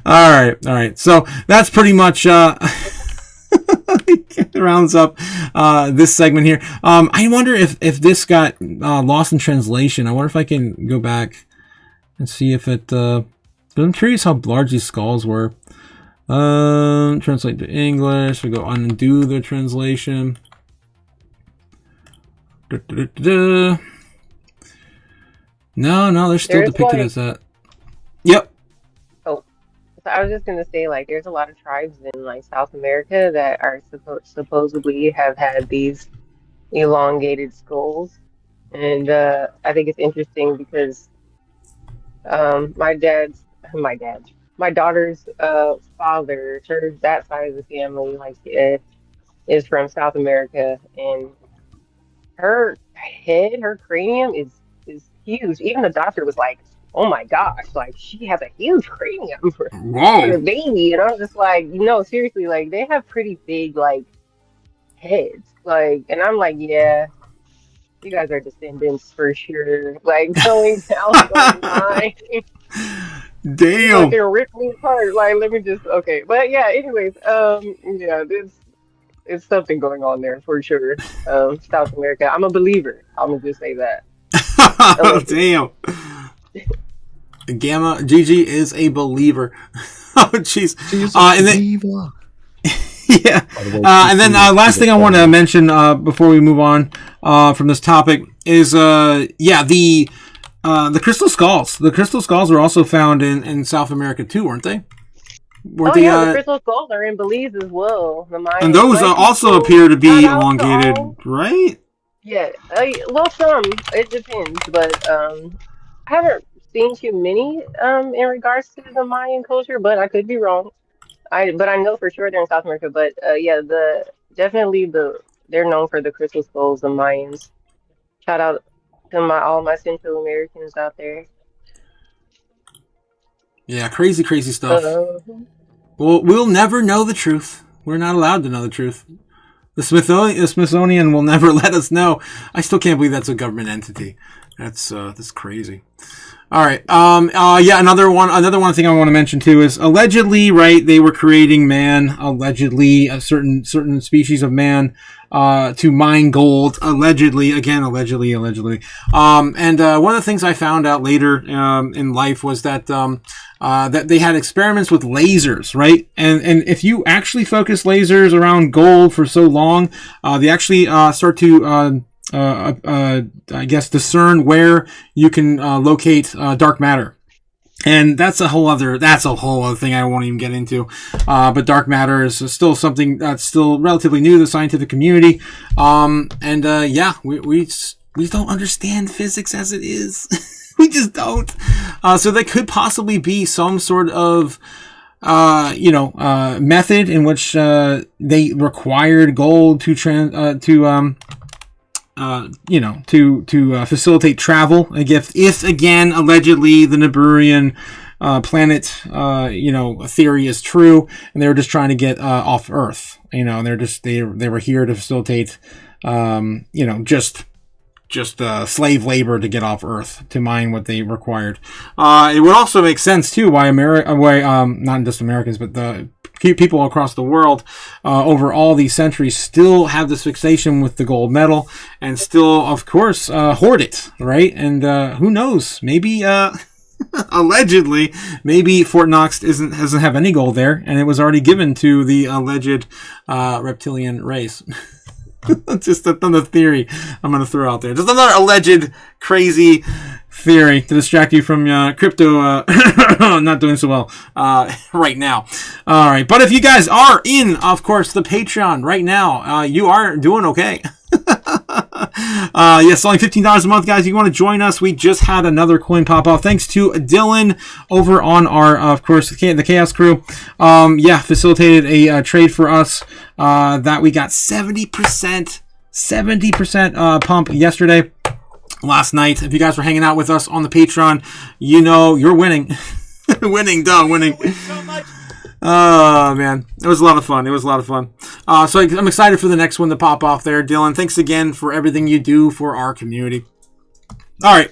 All right. So that's pretty much rounds up this segment here. I wonder if this got lost in translation. I wonder if I can go back and see if it. But I'm curious how large these skulls were. Translate to English. We go undo the translation. No, they're still depicted as that. Yep. Oh, so I was just gonna say, like, there's a lot of tribes in like South America that are supposedly have had these elongated skulls, and I think it's interesting because my daughter's father, that side of the family, like, is from South America, and her cranium is huge. Even the doctor was like, "Oh my gosh, like she has a huge cranium for a baby," and I was just like, "No, seriously, like they have pretty big like heads, like," and I'm like, "Yeah, you guys are descendants for sure, like going down the line." Damn. Like they're ripping me apart. Like, let me just okay. But yeah, anyways, yeah, it's something going on there for sure. South America. I'm a believer. I'm gonna just say that. Oh, damn. Gamma Gigi is a believer. Oh jeez. And then yeah. And then last thing I want to mention before we move on from this topic is the crystal skulls. The crystal skulls were also found in South America too, weren't they? The crystal skulls are in Belize as well. And those also appear to be elongated, right? Yeah, well, some. It depends, but I haven't seen too many in regards to the Mayan culture, but I could be wrong. But I know for sure they're in South America. But yeah, they're known for the crystal skulls, the Mayans. Shout out to all my Central Americans out there. Yeah, crazy stuff. Well, we'll never know the truth. We're not allowed to know the truth. The Smithsonian will never let us know. I still can't believe that's a government entity. That's crazy. All right. Another one thing I want to mention too is allegedly, right? They were creating man, allegedly, a certain species of man, to mine gold, allegedly. And one of the things I found out later in life was that that they had experiments with lasers, right? And if you actually focus lasers around gold for so long, they actually start to I guess discern where you can locate dark matter. And that's a whole other thing I won't even get into. But dark matter is still something that's still relatively new to the scientific community. We don't understand physics as it is. We just don't. So there could possibly be some sort of method in which they required gold to facilitate travel. If again, allegedly, the Niburian planet, theory is true, and they were just trying to get off Earth. And they were here to facilitate, just slave labor to get off Earth to mine what they required. It would also make sense too why not just Americans, but the people across the world over all these centuries still have this fixation with the gold medal and still, of course, hoard it, right? And who knows? Maybe allegedly, maybe Fort Knox doesn't have any gold there, and it was already given to the alleged reptilian race. Just another theory I'm going to throw out there. Just another alleged crazy theory to distract you from crypto not doing so well right now. All right. But if you guys are in, of course, the Patreon right now, you are doing okay. Yes, only $15 a month, guys. If you want to join us, we just had another coin pop off. Thanks to Dylan over on our, of course, the Chaos crew. Facilitated a trade for us that we got 70% pump yesterday. Last night. If you guys were hanging out with us on the Patreon, you're winning. winning. Oh, man. It was a lot of fun. So I'm excited for the next one to pop off there. Dylan, thanks again for everything you do for our community. All right,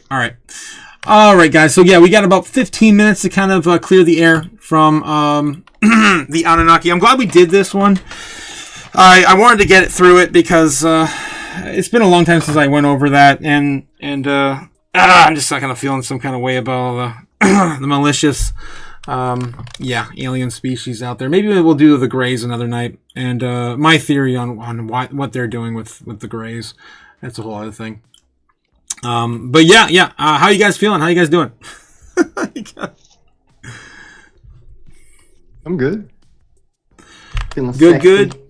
guys. So, we got about 15 minutes to kind of clear the air from the Anunnaki. I'm glad we did this one. I wanted to get it through it because it's been a long time since I went over that, and I'm just kind of feeling some kind of way about the malicious alien species out there. Maybe we'll do the Greys another night, and my theory on what they're doing with the Greys. That's a whole other thing. How you guys feeling? How you guys doing? I'm good. Feeling good.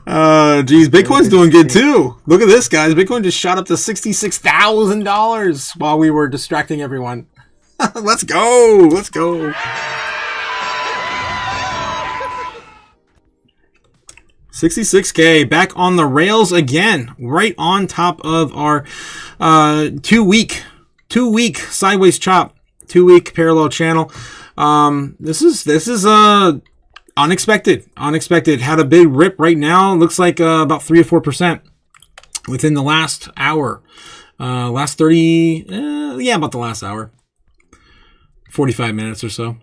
Bitcoin's doing good too. Look at this, guys. Bitcoin just shot up to $66,000 while we were distracting everyone. Let's go. 66K back on the rails again, right on top of our 2 week sideways chop, 2 week parallel channel. This is unexpected. Had a big rip right now. Looks like about 3 or 4% within the last hour. About the last hour. 45 minutes or so.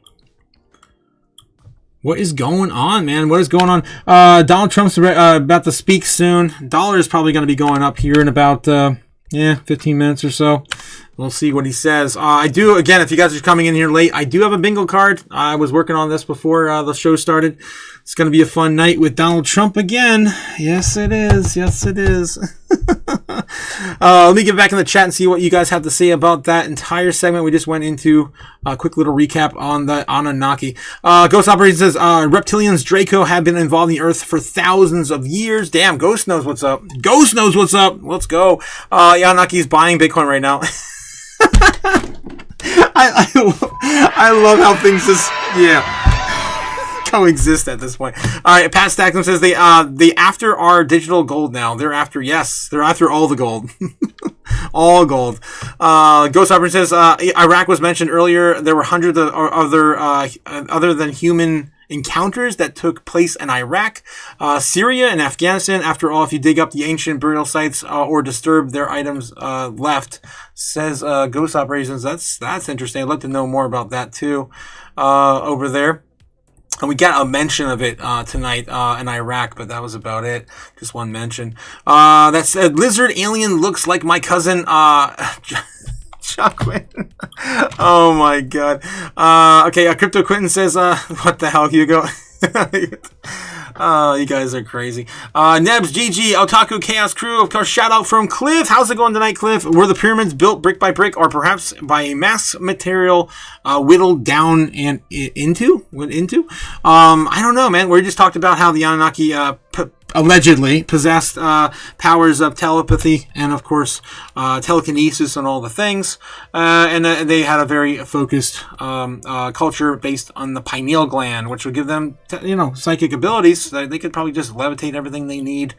What is going on, man? What is going on? Donald Trump's about to speak soon. Dollar is probably going to be going up here in about 15 minutes or so. We'll see what he says. I do, again, if you guys are coming in here late, I do have a bingo card. I was working on this before the show started. It's going to be a fun night with Donald Trump again. Yes, it is. Let me get back in the chat and see what you guys have to say about that entire segment. We just went into a quick little recap on the Anunnaki. Ghost Operation says, reptilians Draco have been involved in the Earth for thousands of years. Damn, Ghost knows what's up. Let's go. Anunnaki buying Bitcoin right now. I love how things just coexist at this point. All right, Pat Stackman says they after our digital gold now. They're after all the gold. All gold. Ghost Operator says Iraq was mentioned earlier. There were hundreds of other than human encounters that took place in Iraq, Syria, and Afghanistan. After all, if you dig up the ancient burial sites or disturb their items left, says Ghost Operations. That's interesting. I'd love to know more about that too over there. And we got a mention of it tonight in Iraq, but that was about it. Just one mention. That said, lizard alien looks like my cousin Chuck Quinn. Oh my god. Okay, Crypto Quentin says, what the hell, Hugo? You guys are crazy. Nebs, GG, Otaku Chaos Crew, of course, shout out from Cliff. How's it going tonight, Cliff? Were the pyramids built brick by brick or perhaps by a mass material whittled down and into? I don't know, man. We just talked about how the Anunnaki allegedly possessed powers of telepathy and, of course, telekinesis and all the things. And they had a very focused culture based on the pineal gland, which would give them, psychic abilities. They could probably just levitate everything they need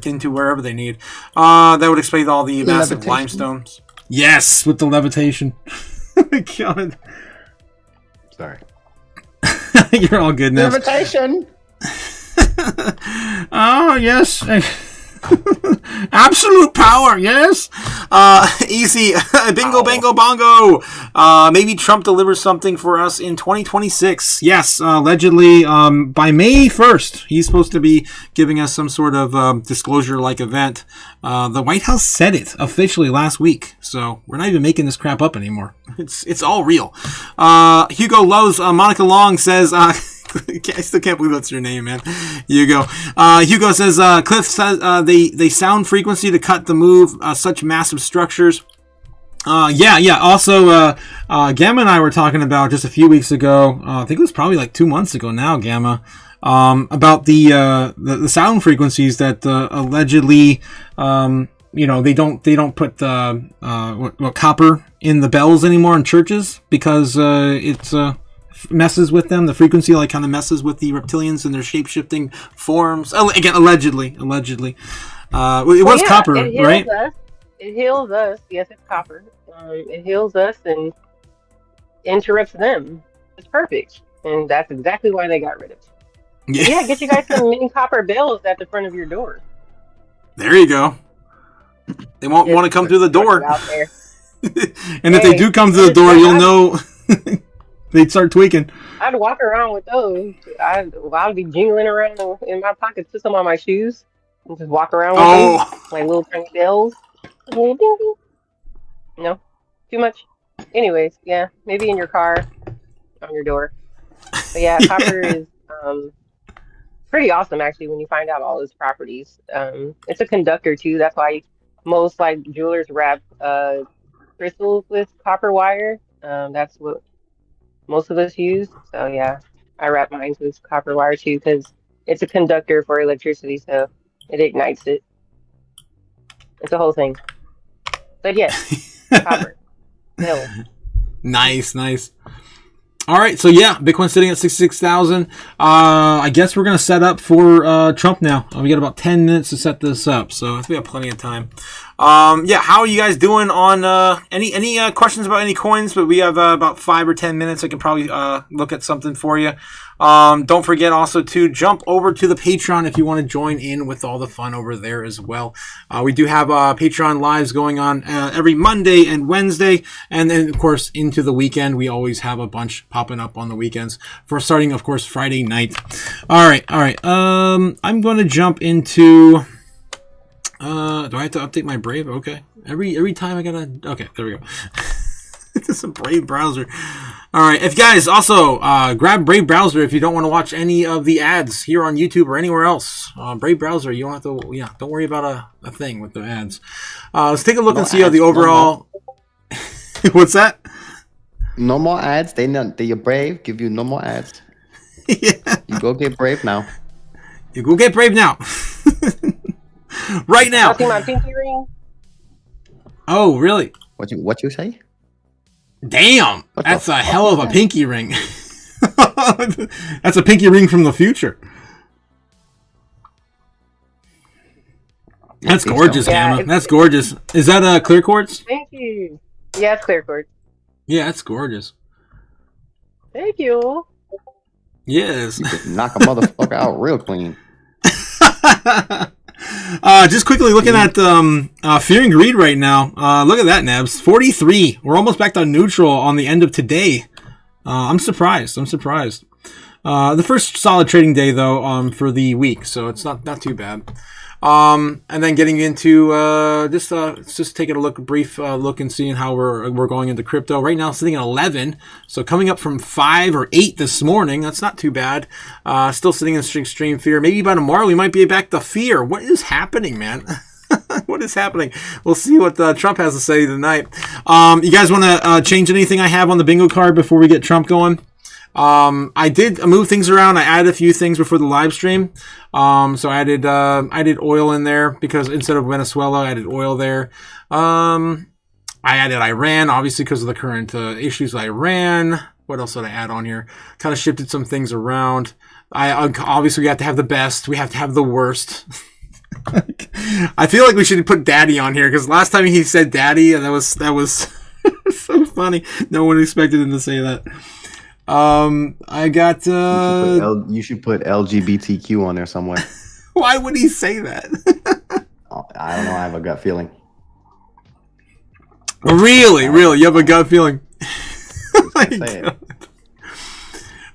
into wherever they need. That would explain all the massive limestones. Yes, with the levitation. God. Sorry. You're all good now. Levitation. Oh, yes. Absolute power, yes. Easy. Bingo, bango, bongo. Maybe Trump delivers something for us in 2026. Yes, allegedly by May 1st. He's supposed to be giving us some sort of disclosure-like event. The White House said it officially last week, so we're not even making this crap up anymore. It's all real. Hugo Lowe's Monica Long says... I still can't believe that's your name, man. Hugo. Hugo says, Cliff says they sound frequency to cut the move such massive structures. Yeah. Also, Gamma and I were talking about just a few weeks ago. I think it was probably like 2 months ago now, Gamma. About the sound frequencies that allegedly, they don't put copper in the bells anymore in churches because it's messes with them. The frequency kind of messes with the reptilians and their shape-shifting forms. Again, allegedly. It was copper, right? It heals us. Yes, it's copper. It heals us and interrupts them. It's perfect, and that's exactly why they got rid of it. Yeah, get you guys some mini copper bells at the front of your door. There you go. They won't want to come through the door. Out there. And if they do come through the door, you'll know. They'd start tweaking. I'd walk around with those. I'd be jingling around in my pockets, put some on my shoes, and just walk around with them, like little tiny bells. No, too much. Anyways, yeah, maybe in your car, on your door. But yeah, copper is pretty awesome actually when you find out all its properties. It's a conductor too. That's why most jewelers wrap crystals with copper wire. That's what most of us use. So yeah, I wrap mine with copper wire too because it's a conductor for electricity, so it ignites it. It's a whole thing. But yes, copper. No. Nice. All right, so yeah, Bitcoin sitting at 66,000. I guess we're gonna set up for Trump now. We got about 10 minutes to set this up, so I think we have plenty of time. Yeah, how are you guys doing on any questions about any coins? But we have about 5 or 10 minutes. I can probably look at something for you. Don't forget also to jump over to the Patreon if you want to join in with all the fun over there as well. We do have Patreon lives going on every Monday and Wednesday, and then of course into the weekend we always have a bunch popping up on the weekends for starting of course Friday night. All right. I'm going to jump into. Do I have to update my Brave? Okay. Every time I gotta. Okay, there we go. It's a Brave browser. All right. If you guys also grab Brave browser if you don't want to watch any of the ads here on YouTube or anywhere else. Brave browser, you don't have to. Yeah, don't worry about a thing with the ads. Let's take a look and see how the overall. What's that? No more ads. They Brave give you no more ads. Yeah. You go get Brave now. Right now. You see my pinky ring? Oh, really? What you say? Damn, that's a hell of a pinky ring. That's a pinky ring from the future. That's gorgeous, Gamma. That's gorgeous. Is that clear quartz? Thank you. Yeah, it's clear quartz. Yeah, that's gorgeous. Thank you. Yes. You could knock a motherfucker out real clean. Just quickly looking at Fear and Greed right now. Look at that, Nebs. 43. We're almost back to neutral on the end of today. I'm surprised. The first solid trading day, though, for the week, so it's not too bad. And then getting into just taking a brief look and seeing how we're going into crypto. Right now, sitting at 11, so coming up from 5 or 8 this morning. That's not too bad. Still sitting in extreme fear. Maybe by tomorrow we might be back to fear. What is happening, man? What is happening? We'll see what Trump has to say tonight. You guys want to change anything I have on the bingo card before we get Trump going? I did move things around. I added a few things before the live stream. So I added oil in there because instead of Venezuela, I added oil there. I added Iran, obviously, because of the current issues with Iran. What else did I add on here? Kind of shifted some things around. Obviously, we have to have the best. We have to have the worst. I feel like we should put Daddy on here because last time he said Daddy, and that was so funny. No one expected him to say that. I got. You should put LGBTQ on there somewhere. Why would he say that? I don't know. I have a gut feeling. Really, you have a gut feeling.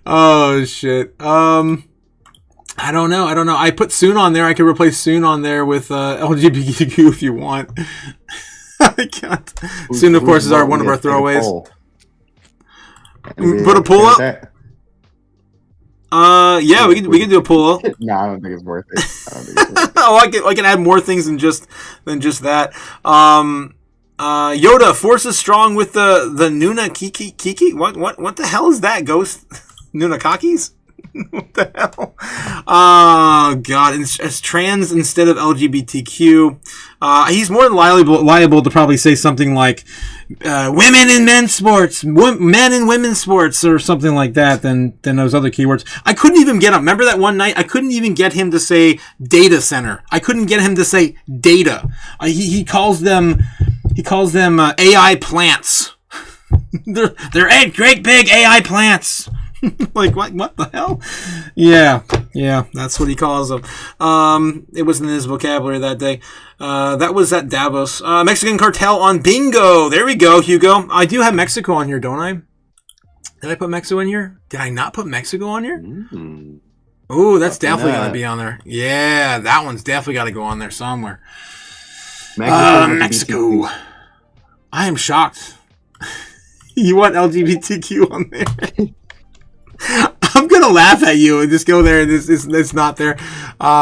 Oh shit. I don't know. I put soon on there. I could replace soon on there with LGBTQ if you want. I can't. Soon, of course, is one of our throwaways. Put a pull up. Yeah, we can do a pull up. No, I don't think it's worth it. Oh, I can add more things than just that. Yoda, force is strong with the Nuna Kiki. What the hell is that? Ghost Nuna Kakis? What the hell? Oh god! As trans instead of LGBTQ, he's more liable to probably say something like women in men's sports, men in women's sports, or something like that than those other keywords. I couldn't even get him. Remember that one night? I couldn't even get him to say data center. I couldn't get him to say data. He calls them AI plants. they're great big AI plants. Like what the hell? Yeah, that's what he calls them. It wasn't in his vocabulary that day. That was at Davos. Mexican cartel on bingo. There we go, Hugo. I do have Mexico on here, don't I? Did I put Mexico in here? Did I not put Mexico on here? Mm-hmm. Oh, that's definitely gonna be on there. Yeah, that one's definitely got to go on there somewhere. Mexico. I am shocked. You want LGBTQ on there? I'm gonna laugh at you and just go there and it's not there.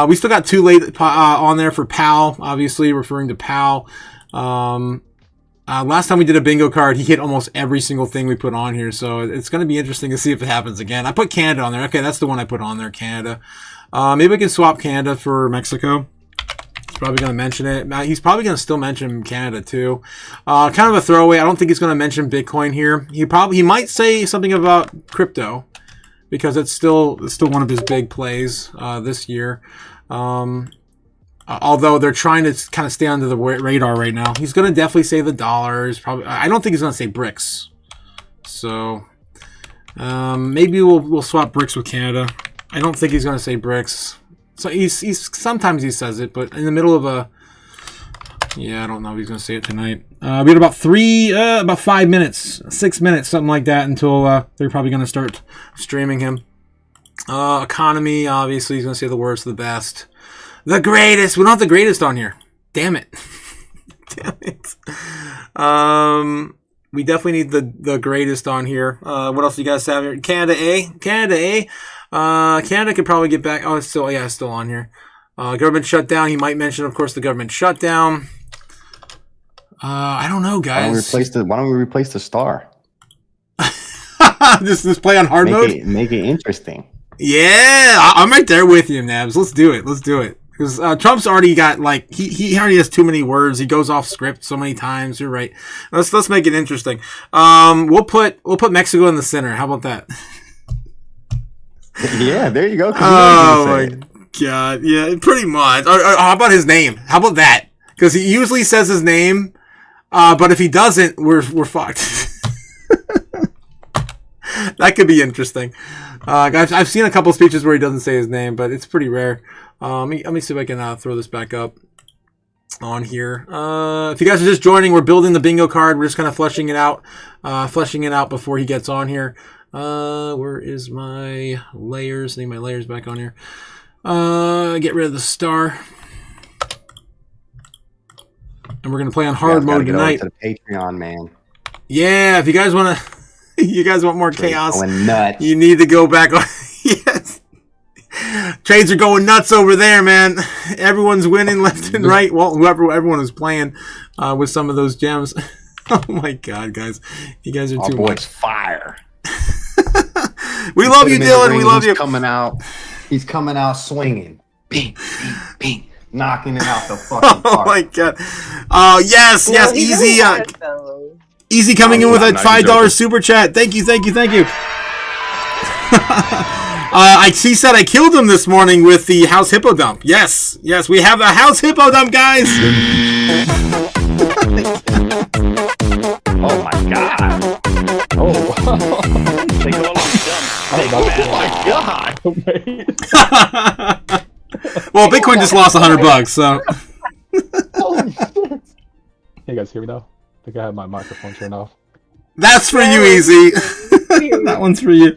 We still got too late on there for PAL, obviously referring to PAL. Last time we did a bingo card, he hit almost every single thing we put on here, so it's gonna be interesting to see if it happens again. I put Canada on there. Okay, that's the one I put on there, Canada. Maybe we can swap Canada for Mexico. He's probably going to mention it. He's probably going to still mention Canada too. Kind of a throwaway. I don't think he's going to mention Bitcoin here. He might say something about crypto because it's still one of his big plays this year. Although they're trying to kind of stay under the radar right now. He's going to definitely say the dollars. Probably. I don't think he's going to say BRICS. So maybe we'll swap BRICS with Canada. I don't think he's going to say BRICS. So he's sometimes he says it, but in the middle of I don't know if he's going to say it tonight. We had about 5 minutes, 6 minutes, something like that, until they're probably going to start streaming him. Economy, obviously, he's going to say the worst, the best. The greatest. We don't have the greatest on here. Damn it. Damn it. We definitely need the greatest on here. What else do you guys have here? Canada A. Canada could probably get back. Oh, it's still on here. Government shutdown. He might mention, of course, the government shutdown. I don't know, guys. Why don't we replace the star? This play on hard mode. Make it interesting. Yeah, I'm right there with you, Nabs. Let's do it. Because Trump's already got he already has too many words. He goes off script so many times. You're right. Let's make it interesting. We'll put Mexico in the center. How about that? Yeah, there you go. Oh my god. Yeah, pretty much. Or how about his name? How about that? Because he usually says his name, but if he doesn't, we're fucked. That could be interesting. I've seen a couple speeches where he doesn't say his name, but it's pretty rare. Let me see if I can throw this back up on here. If you guys are just joining, we're building the bingo card. We're just kind of fleshing it out before he gets on here. Where is my layers? I need my layers back on here. Get rid of the star. and we're gonna play on hard mode tonight. To the Patreon, man. Yeah, if you guys want to, you guys want more chaos, going nuts. You need to go back on. Yes, trades are going nuts over there, man. Everyone's winning left and right. Well, everyone is playing with some of those gems. Oh my God, guys, you guys are too much fire. We love you, Dylan. We love you. He's coming out swinging. Bing, bing, bing. Knocking it out the fucking park. Oh my God. Oh, yes, easy. Easy coming in with a $5 super chat. Thank you. He said I killed him this morning with the house hippo dump. Yes, we have a house hippo dump, guys. Oh my God. Oh. Oh my God. Well, Bitcoin just lost $100, so. Hey guys, hear me now? I think I have my microphone turned off. That's for you, Easy. That one's for you.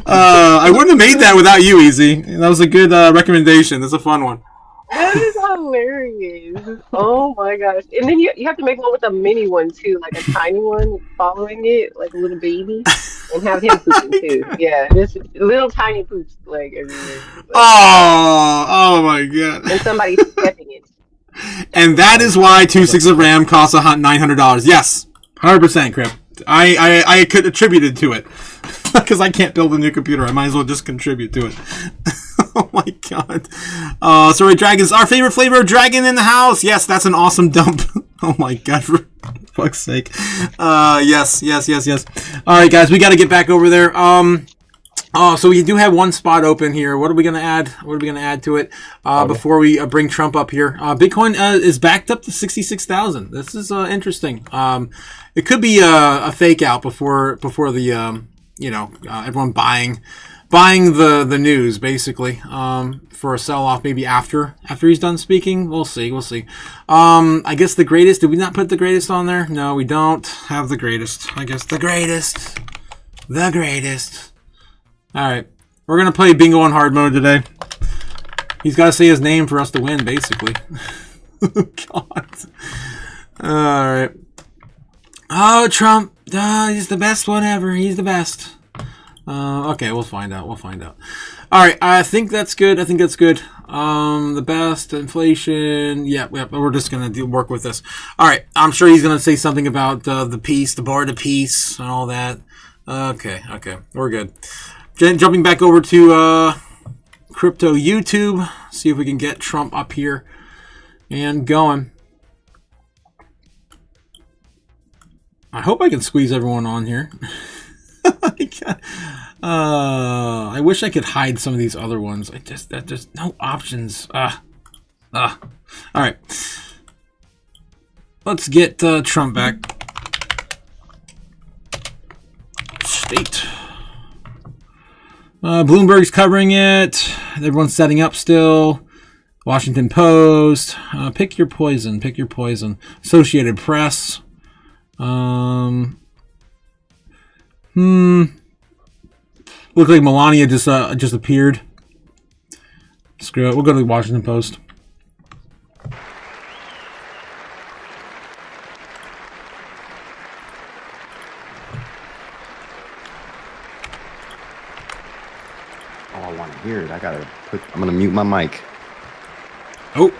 I wouldn't have made that without you, Easy. That was a good recommendation. That's a fun one. That is hilarious. Oh my gosh. And then you have to make one with a mini one too, like a tiny one following it, like a little baby. And have him pooping too. Yeah, just little tiny poops like everywhere. Oh my God. And somebody stepping it. And that is why 2 6 of RAM costs $900. Yes, 100%, Crip. I could attribute it to it because I can't build a new computer. I might as well just contribute to it. Oh my God. Sorry, dragons. Our favorite flavor of dragon in the house. Yes, that's an awesome dump. Oh my God, for fuck's sake. Yes. All right, guys, we got to get back over there. So we do have one spot open here. What are we going to add? What are we going to add to it before we bring Trump up here? Bitcoin is backed up to 66,000. This is interesting. It could be a fake out before the everyone buying the news basically for a sell off maybe after he's done speaking. We'll see. I guess the greatest. Did we not put the greatest on there? No, we don't have the greatest. I guess the greatest. All right, we're gonna play bingo on hard mode today. He's got to say his name for us to win, basically. God. All right. Oh, Trump. He's the best one ever. He's the best. Okay, we'll find out. All right, I think that's good. The best inflation. Yeah, we're just gonna work with this. All right, I'm sure he's gonna say something about the peace, the bar to peace, and all that. Okay, we're good. Jumping back over to Crypto YouTube, see if we can get Trump up here and going. I hope I can squeeze everyone on here. I wish I could hide some of these other ones. There's no options. All right, let's get Trump back. State. Bloomberg's covering it. Everyone's setting up still. Washington Post. Pick your poison. Associated Press. Look like Melania just appeared. Screw it. We'll go to the Washington Post. I want to hear it. I'm gonna mute my mic. Oh.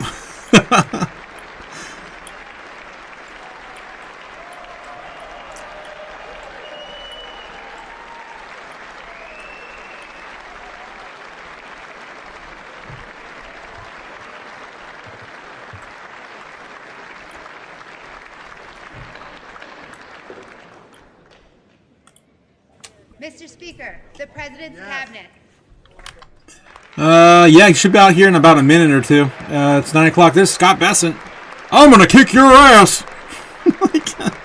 Mr. Speaker, the President's Cabinet. Yeah, he should be out here in about a minute or two. It's 9 o'clock. This is Scott Bessent. I'm gonna kick your ass. Oh my God.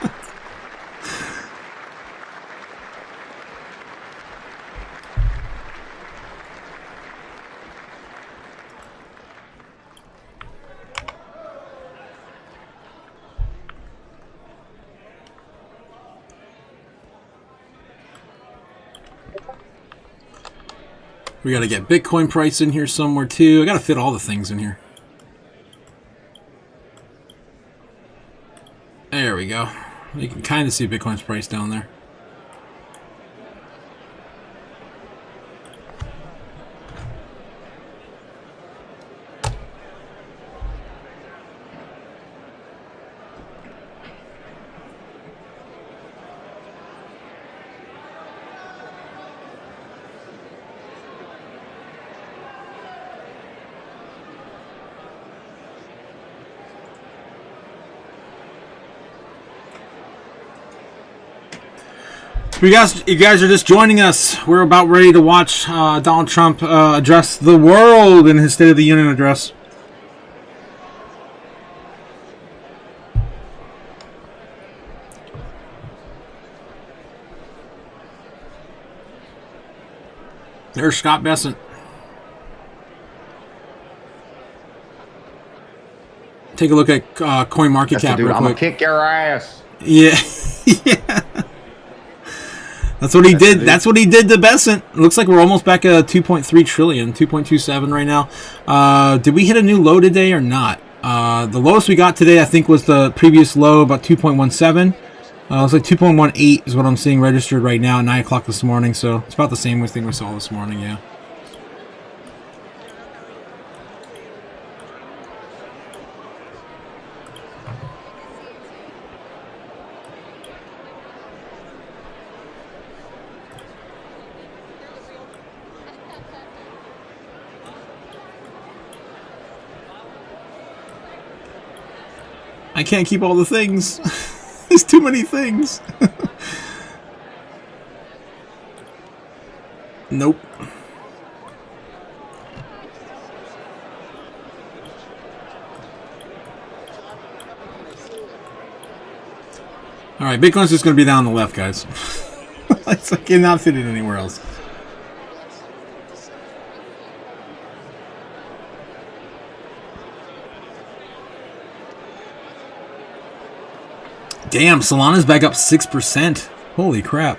We got to get Bitcoin price in here somewhere too. I got to fit all the things in here. go. You can kind of see Bitcoin's price down there. If you guys are just joining us, we're about ready to watch Donald Trump address the world in his State of the Union address. There's Scott Bessent. Take a look at CoinMarketCap real quick. I'm gonna kick your ass. Yeah. Yeah. That's what he did. That's what he did to Bessent. Looks like we're almost back at 2.3 trillion, 2.27 right now. Did we hit a new low today or not? The lowest we got today, I think, was the previous low, about 2.17. It's like 2.18 is what I'm seeing registered right now at 9 o'clock this morning. So it's about the same thing we saw this morning, yeah. I can't keep all the things. There's too many things. Nope. Alright, Bitcoin's just going to be down on the left, guys. It's like you're not fitting anywhere else. Damn, Solana's back up 6%. Holy crap.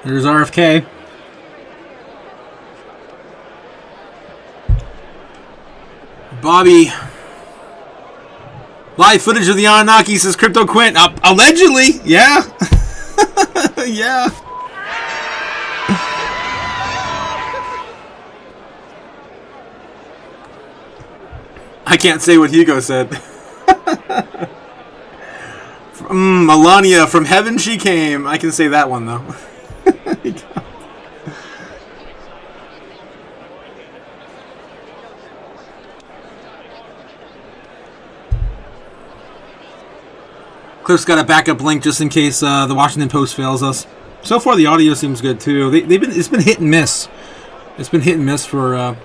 There's RFK. Bobby. Live footage of the Anunnaki, says Crypto Quint. Allegedly, yeah. Yeah. I can't say what Hugo said. Melania, from heaven she came. I can say that one, though. Cliff's got a backup link just in case the Washington Post fails us. So far, the audio seems good, too. It's been hit and miss. It's been hit and miss for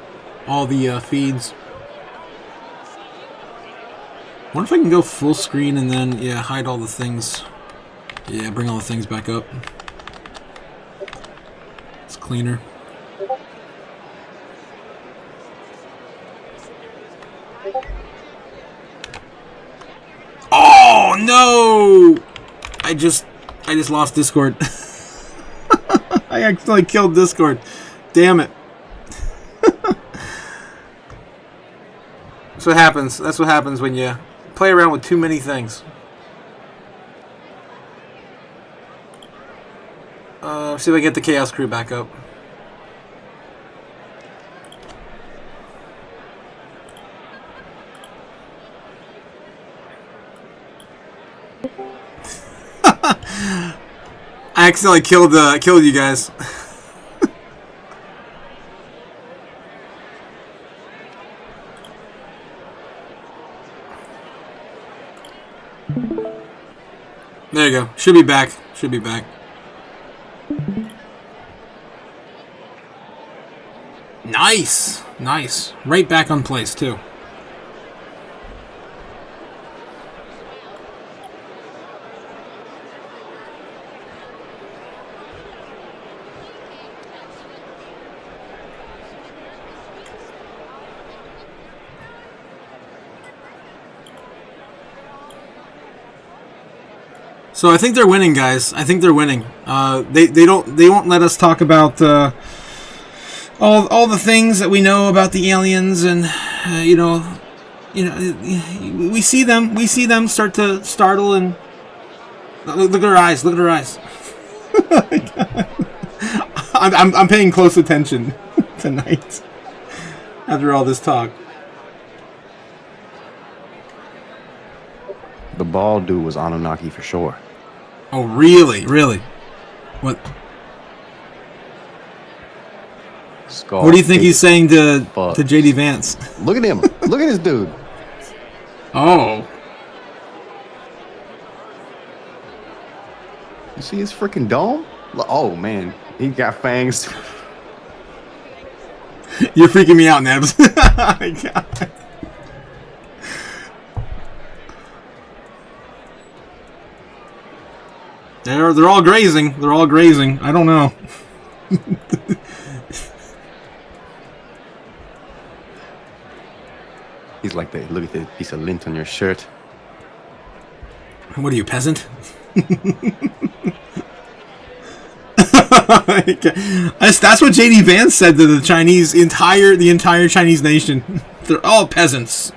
all the feeds. I wonder if I can go full screen and then, yeah, hide all the things. Yeah, bring all the things back up. It's cleaner. Oh, no! I just lost Discord. I accidentally killed Discord. Damn it. That's what happens. That's what happens when you play around with too many things. See if I get the Chaos Crew back up. I accidentally killed you guys. There you go. Should be back. Should be back. Nice. Nice. Right back on place, too. So I think they're winning, guys. I think they're winning. They won't let us talk about all the things that we know about the aliens, and we see them start to startle, and look at her eyes. Look at her eyes. I'm paying close attention tonight after all this talk. The bald dude was Anunnaki for sure. Oh, really? Really? What? Skull What do you think he's saying to fuck. JD Vance? Look at him. Look at this dude. Oh. You see his freaking dome? Oh, man. He got fangs. You're freaking me out, Nebs. Oh my God. They're all grazing. They're all grazing. I don't know. He's like, look at this piece of lint on your shirt. What are you, peasant? That's what JD Vance said to the entire Chinese nation. They're all peasants.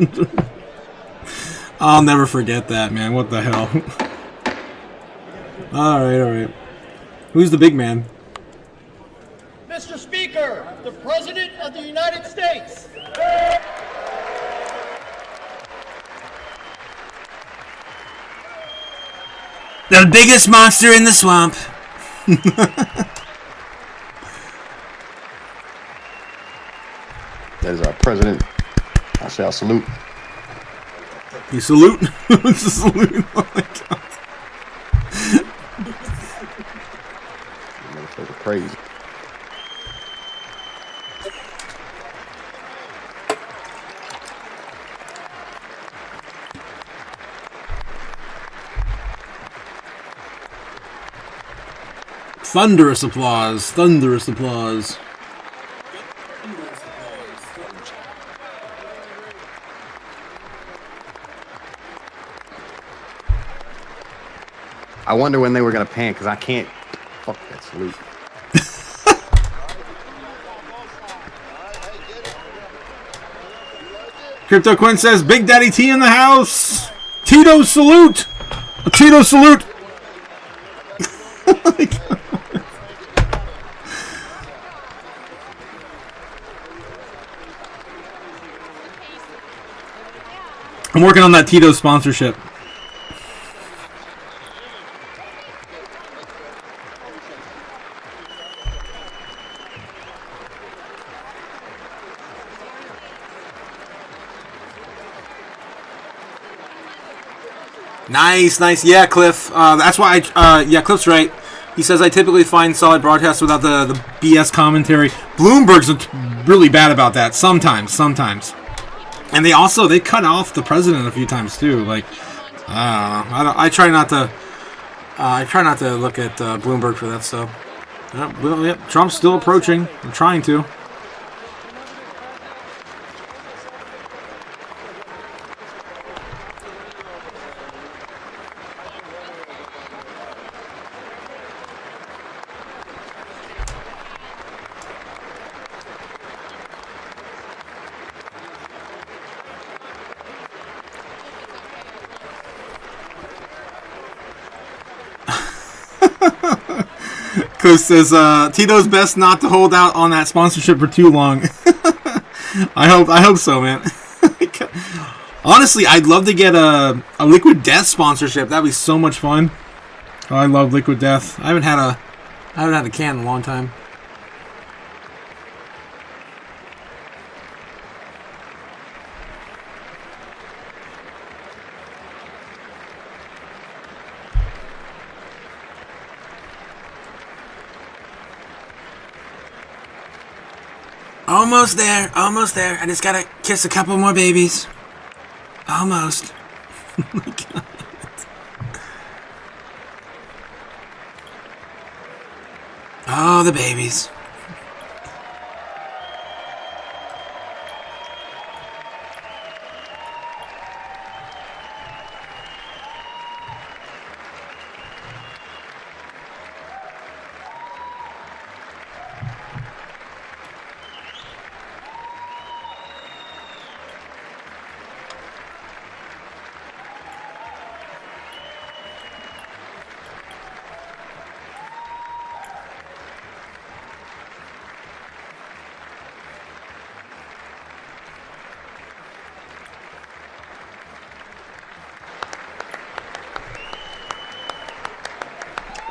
I'll never forget that, man. What the hell? All right. Who's the big man? Mr. Speaker, the President of the United States. The biggest monster in the swamp. That is our president. I shall salute. You salute? It's a salute. Oh my God. Motherfucker crazy. Thunderous applause. Thunderous applause. I wonder when they were going to pan, because I can't. Fuck that salute. Crypto Quinn says, Big Daddy T in the house. Tito salute. A Tito salute. Oh my God. I'm working on that Tito sponsorship. Nice. Yeah, Cliff. That's why yeah, Cliff's right. He says, I typically find solid broadcasts without the BS commentary. Bloomberg's really bad about that sometimes. And they cut off the president a few times too. Like, I try not to look at Bloomberg for that stuff. Yep, Trump's still approaching. I'm trying to. Chris says, Tito's best not to hold out on that sponsorship for too long. I hope so, man. Honestly, I'd love to get a Liquid Death sponsorship. That'd be so much fun. Oh, I love Liquid Death. I haven't had a can in a long time. Almost there. I just gotta kiss a couple more babies. Almost. Oh my God. Oh, the babies.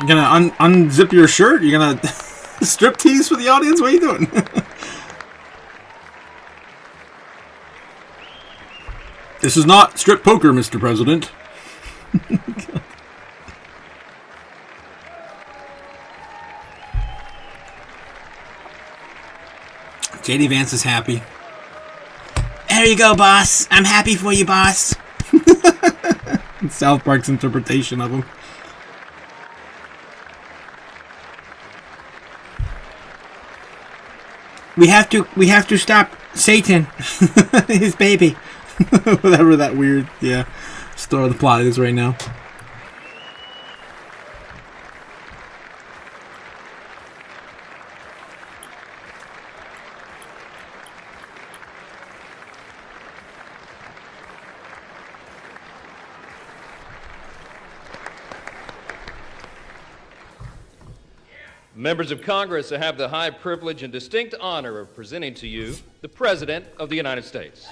You gonna unzip your shirt? You gonna strip tease for the audience? What are you doing? This is not strip poker, Mr. President. JD Vance is happy. There you go, boss. I'm happy for you, boss. South Park's interpretation of him. We have to stop Satan, his baby. Whatever that weird, story of the plot is right now. Members of Congress, I have the high privilege and distinct honor of presenting to you the President of the United States.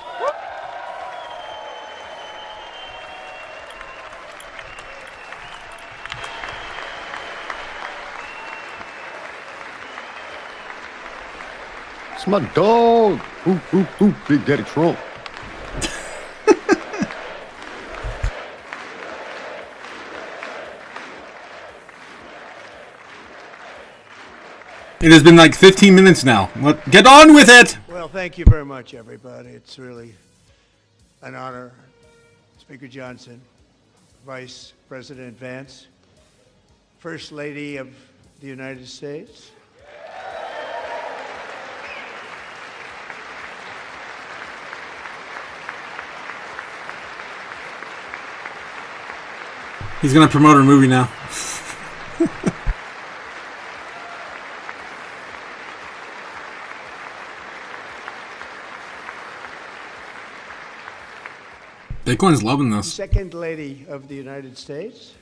It's my dog. Ooh, ooh, ooh, Big Daddy Trump. It has been like 15 minutes now. Get on with it! Well, thank you very much, everybody. It's really an honor. Speaker Johnson, Vice President Vance, First Lady of the United States. He's gonna promote her movie now. Bitcoin's loving this. Second Lady of the United States.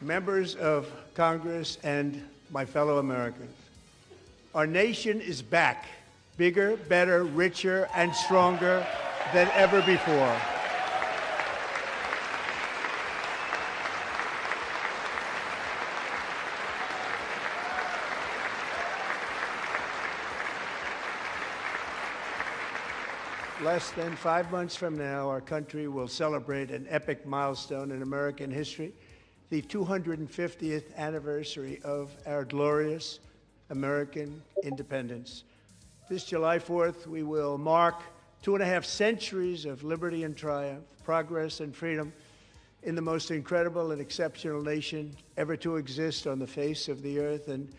Members of Congress and my fellow Americans, our nation is back, bigger, better, richer, and stronger than ever before. Less than 5 months from now, our country will celebrate an epic milestone in American history, the 250th anniversary of our glorious American independence. This July 4th, we will mark 2.5 centuries of liberty and triumph, progress and freedom in the most incredible and exceptional nation ever to exist on the face of the earth. And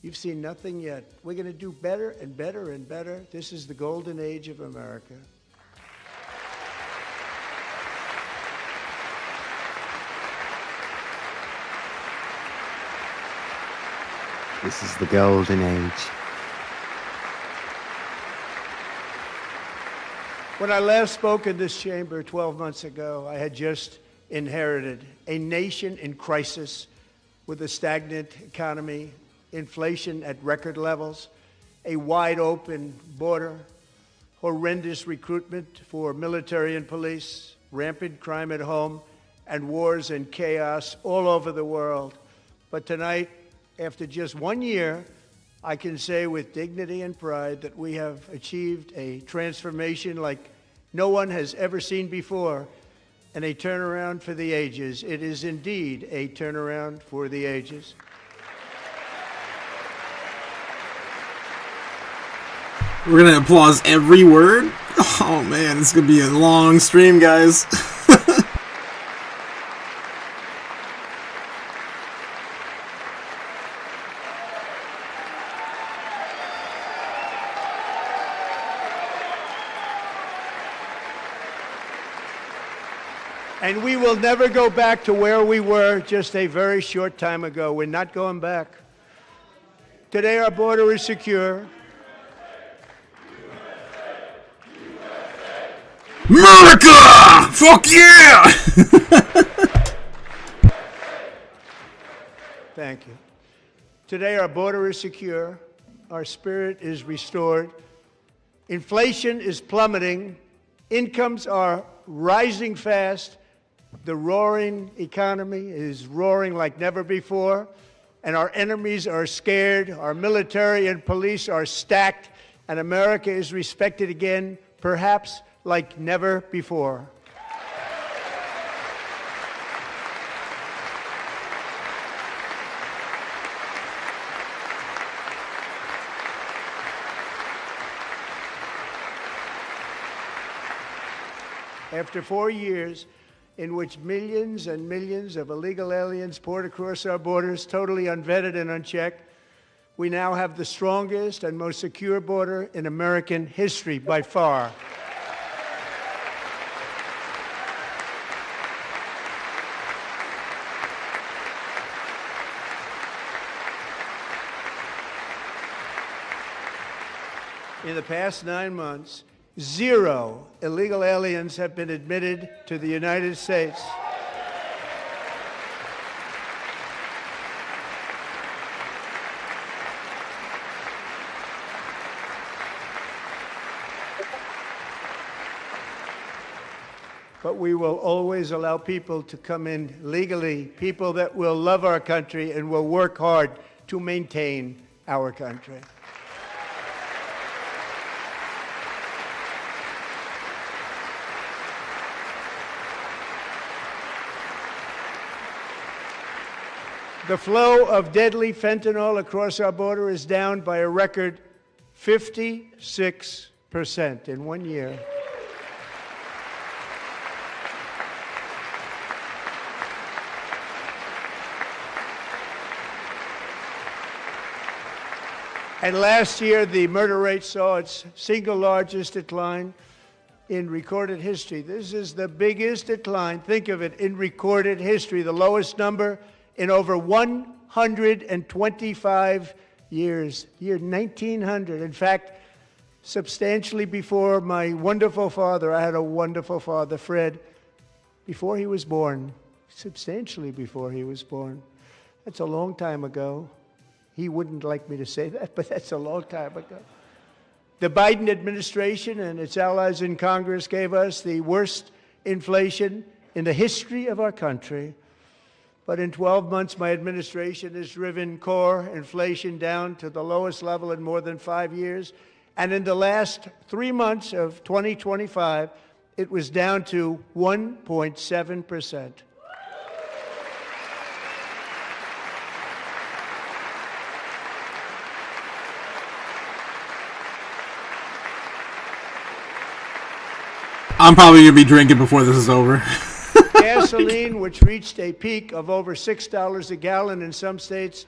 you've seen nothing yet. We're going to do better and better and better. This is the golden age of America. This is the golden age. When I last spoke in this chamber 12 months ago, I had just inherited a nation in crisis with a stagnant economy, inflation at record levels, a wide open border, horrendous recruitment for military and police, rampant crime at home, and wars and chaos all over the world. But tonight, after just 1 year, I can say with dignity and pride that we have achieved a transformation like no one has ever seen before, and a turnaround for the ages. It is indeed a turnaround for the ages. We're gonna applause every word? Oh man, it's gonna be a long stream, guys. And we will never go back to where we were just a very short time ago. We're not going back. Today our border is secure. America! Fuck yeah! Thank you. Today, our border is secure. Our spirit is restored. Inflation is plummeting. Incomes are rising fast. The roaring economy is roaring like never before. And our enemies are scared. Our military and police are stacked. And America is respected again, perhaps like never before. After 4 years in which millions and millions of illegal aliens poured across our borders, totally unvetted and unchecked, we now have the strongest and most secure border in American history by far. In the past 9 months, 0 illegal aliens have been admitted to the United States. But we will always allow people to come in legally, people that will love our country and will work hard to maintain our country. The flow of deadly fentanyl across our border is down by a record 56% in 1 year. And last year, the murder rate saw its single largest decline in recorded history. This is the biggest decline, think of it, in recorded history, the lowest number in over 125 years, year 1900. In fact, substantially before my wonderful father, I had a wonderful father, Fred, before he was born, substantially before he was born. That's a long time ago. He wouldn't like me to say that, but that's a long time ago. The Biden administration and its allies in Congress gave us the worst inflation in the history of our country. But in 12 months, my administration has driven core inflation down to the lowest level in more than 5 years. And in the last 3 months of 2025, it was down to 1.7%. I'm probably going to be drinking before this is over. Gasoline, which reached a peak of over $6 a gallon in some states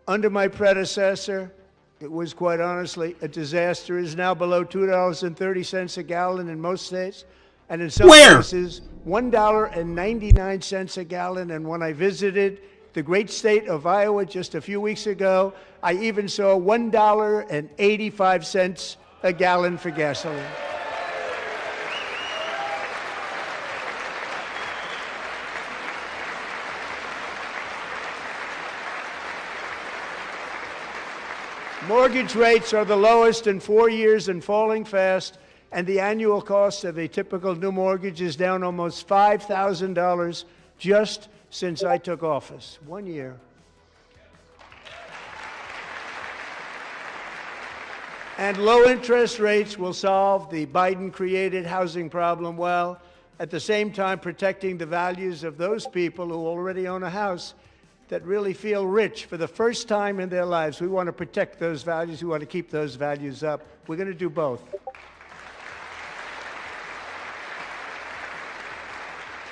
under my predecessor, it was quite honestly a disaster, is now below $2.30 a gallon in most states. And in some places, $1.99 a gallon. And when I visited the great state of Iowa just a few weeks ago, I even saw $1.85 a gallon for gasoline. Mortgage rates are the lowest in 4 years and falling fast, and the annual cost of a typical new mortgage is down almost $5,000 just since I took office. 1 year. And low interest rates will solve the Biden-created housing problem while at the same time protecting the values of those people who already own a house that really feel rich for the first time in their lives. We want to protect those values. We want to keep those values up. We're going to do both.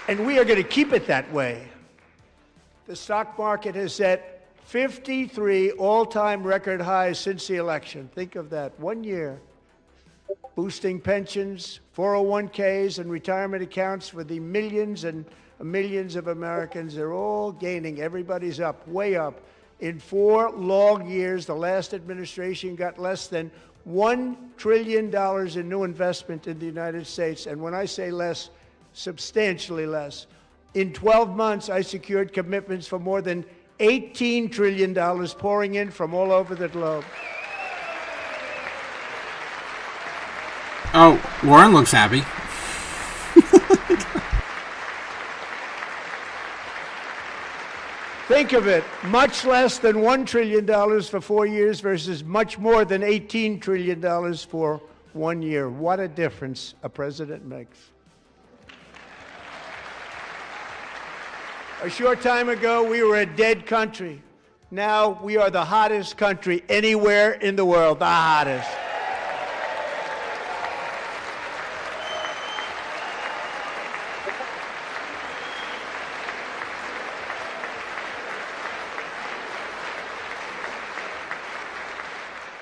And we are going to keep it that way. The stock market has set 53 all-time record highs since the election. Think of that. 1 year. Boosting pensions, 401ks, and retirement accounts for the millions and millions of Americans. They're all gaining. Everybody's up, way up. In 4 long years, the last administration got less than $1 trillion in new investment in the United States. And when I say less, substantially less. In 12 months, I secured commitments for more than $18 trillion pouring in from all over the globe. Oh, Warren looks happy. Think of it, much less than $1 trillion for 4 years versus much more than $18 trillion for 1 year. What a difference a president makes. A short time ago, we were a dead country. Now we are the hottest country anywhere in the world, the hottest.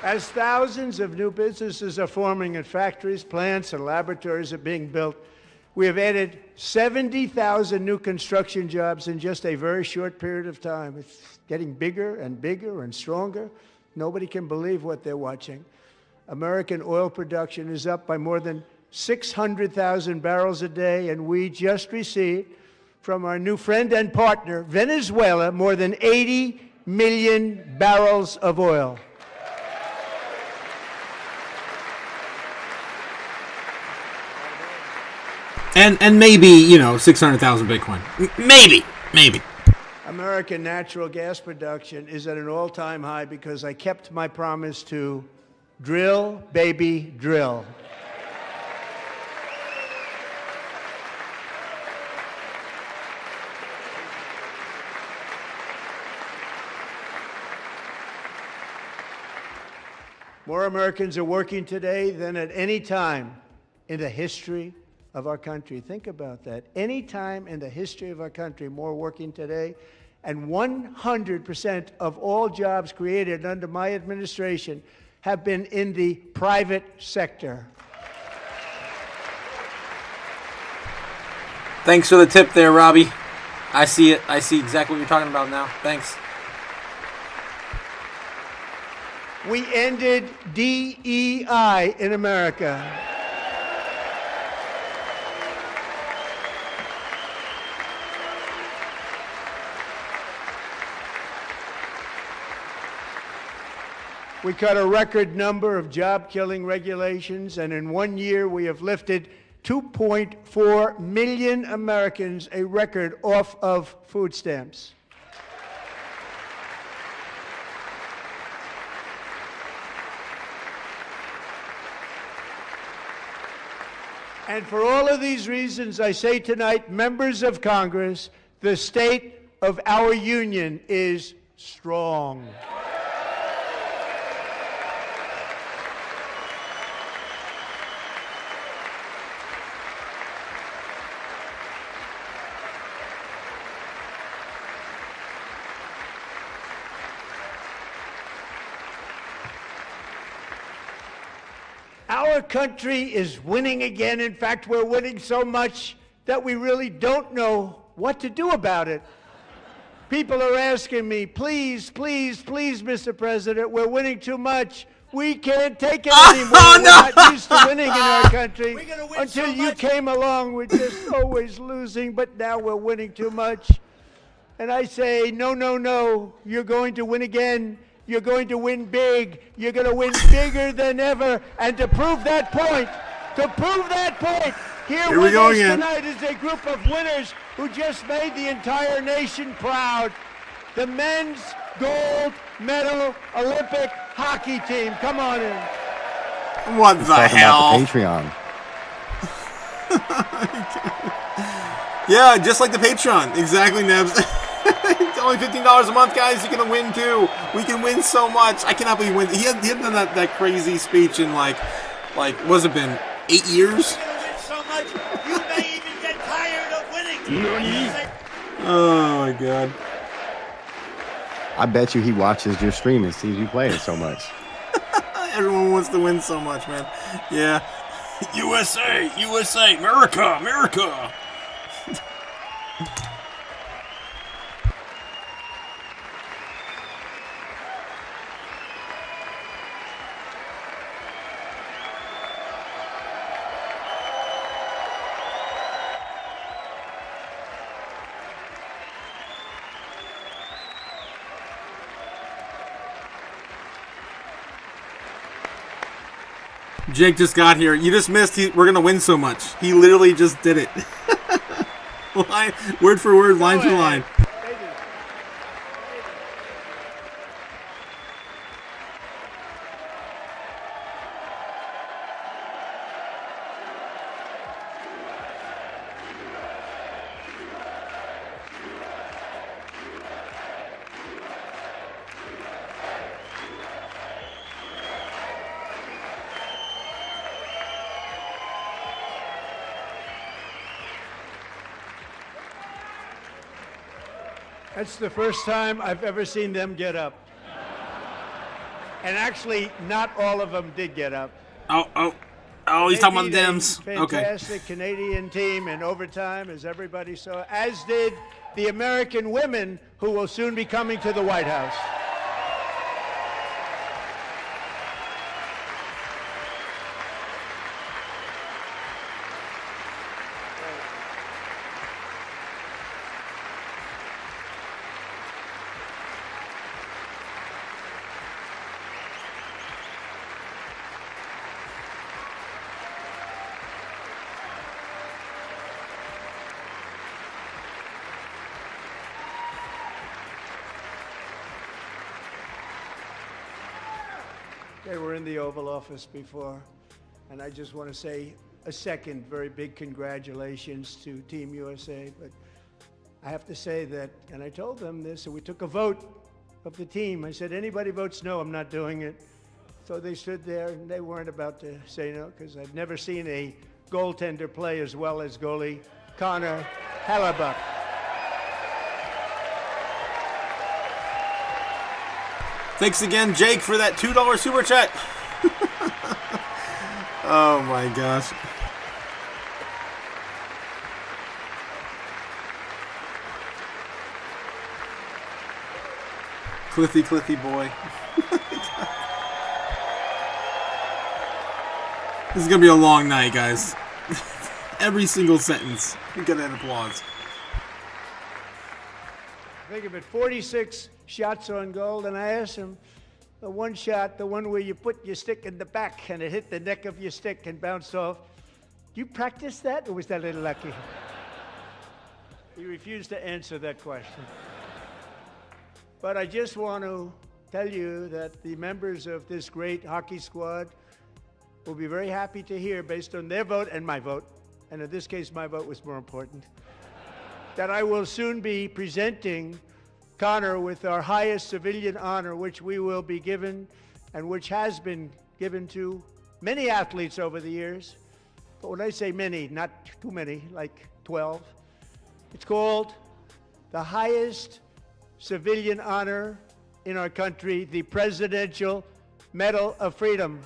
As thousands of new businesses are forming and factories, plants, and laboratories are being built, we have added 70,000 new construction jobs in just a very short period of time. It's getting bigger and bigger and stronger. Nobody can believe what they're watching. American oil production is up by more than 600,000 barrels a day, and we just received from our new friend and partner, Venezuela, more than 80 million barrels of oil. And maybe, 600,000 Bitcoin. Maybe. American natural gas production is at an all-time high because I kept my promise to drill, baby, drill. More Americans are working today than at any time in the history of our country. Think about that. Any time in the history of our country, more working today, and 100% of all jobs created under my administration have been in the private sector. Thanks for the tip there, Robbie. I see it. I see exactly what you're talking about now. Thanks. We ended DEI in America. We cut a record number of job-killing regulations, and in 1 year we have lifted 2.4 million Americans, a record, off of food stamps. And for all of these reasons, I say tonight, members of Congress, the state of our union is strong. Our country is winning again. In fact, we're winning so much that we really don't know what to do about it. People are asking me, please, please, please, Mr. President, we're winning too much. We can't take it anymore. We're not used to winning in our country. Until you came along, we're just always losing, but now we're winning too much. And I say, no, no, no, you're going to win again. You're going to win big. You're going to win bigger than ever. And to prove that point, here with us tonight is a group of winners who just made the entire nation proud. The men's gold medal Olympic hockey team. Come on in. What the hell? About the Patreon. Yeah, just like the Patreon. Exactly, Nebs. It's only $15 a month, guys. You're gonna win too. We can win so much. I cannot believe he had done that crazy speech in like what's it been, 8 years? You're gonna win so much, you may even get tired of winning. Oh my god. I bet you he watches your stream and sees you playing so much. Everyone wants to win so much, man. Yeah. USA, USA, America, America. Jake just got here. You just missed. We're going to win so much. He literally just did it. Word for word, line for line. That's the first time I've ever seen them get up. And actually, not all of them did get up. Oh, he's talking about Dems. Fantastic Canadian team in overtime, as everybody saw, as did the American women who will soon be coming to the White House. They were in the Oval Office before, and I just want to say a second very big congratulations to Team USA. But I have to say that, and I told them this, and we took a vote of the team. I said, anybody votes no, I'm not doing it. So they stood there, and they weren't about to say no, because I've never seen a goaltender play as well as goalie Connor Hellebuck. Thanks again, Jake, for that $2 super chat. Oh my gosh. Cliffy boy. This is gonna be a long night, guys. Every single sentence. You get an applause. Think of it, 46 shots on goal, and I asked him, the one shot, the one where you put your stick in the back and it hit the neck of your stick and bounced off, do you practice that, or was that a little lucky? He refused to answer that question. But I just want to tell you that the members of this great hockey squad will be very happy to hear, based on their vote and my vote, and in this case my vote was more important, that I will soon be presenting Connor with our highest civilian honor, which we will be given, and which has been given to many athletes over the years. But when I say many, not too many, like 12, it's called the highest civilian honor in our country, the Presidential Medal of Freedom.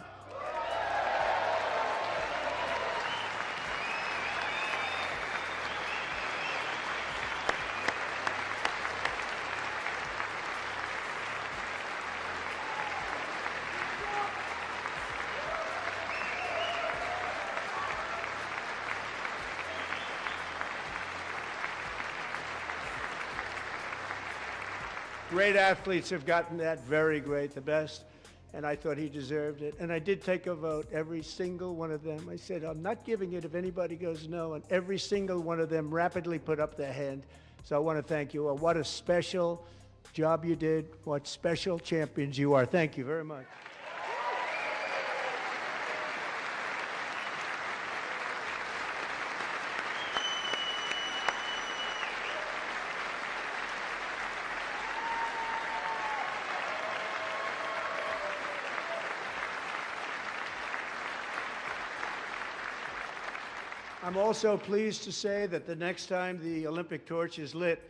Great athletes have gotten that, very great, the best, and I thought he deserved it. And I did take a vote, every single one of them. I said, I'm not giving it if anybody goes no, and every single one of them rapidly put up their hand. So I want to thank you. What a special job you did. What special champions you are. Thank you very much. I'm also pleased to say that the next time the Olympic torch is lit,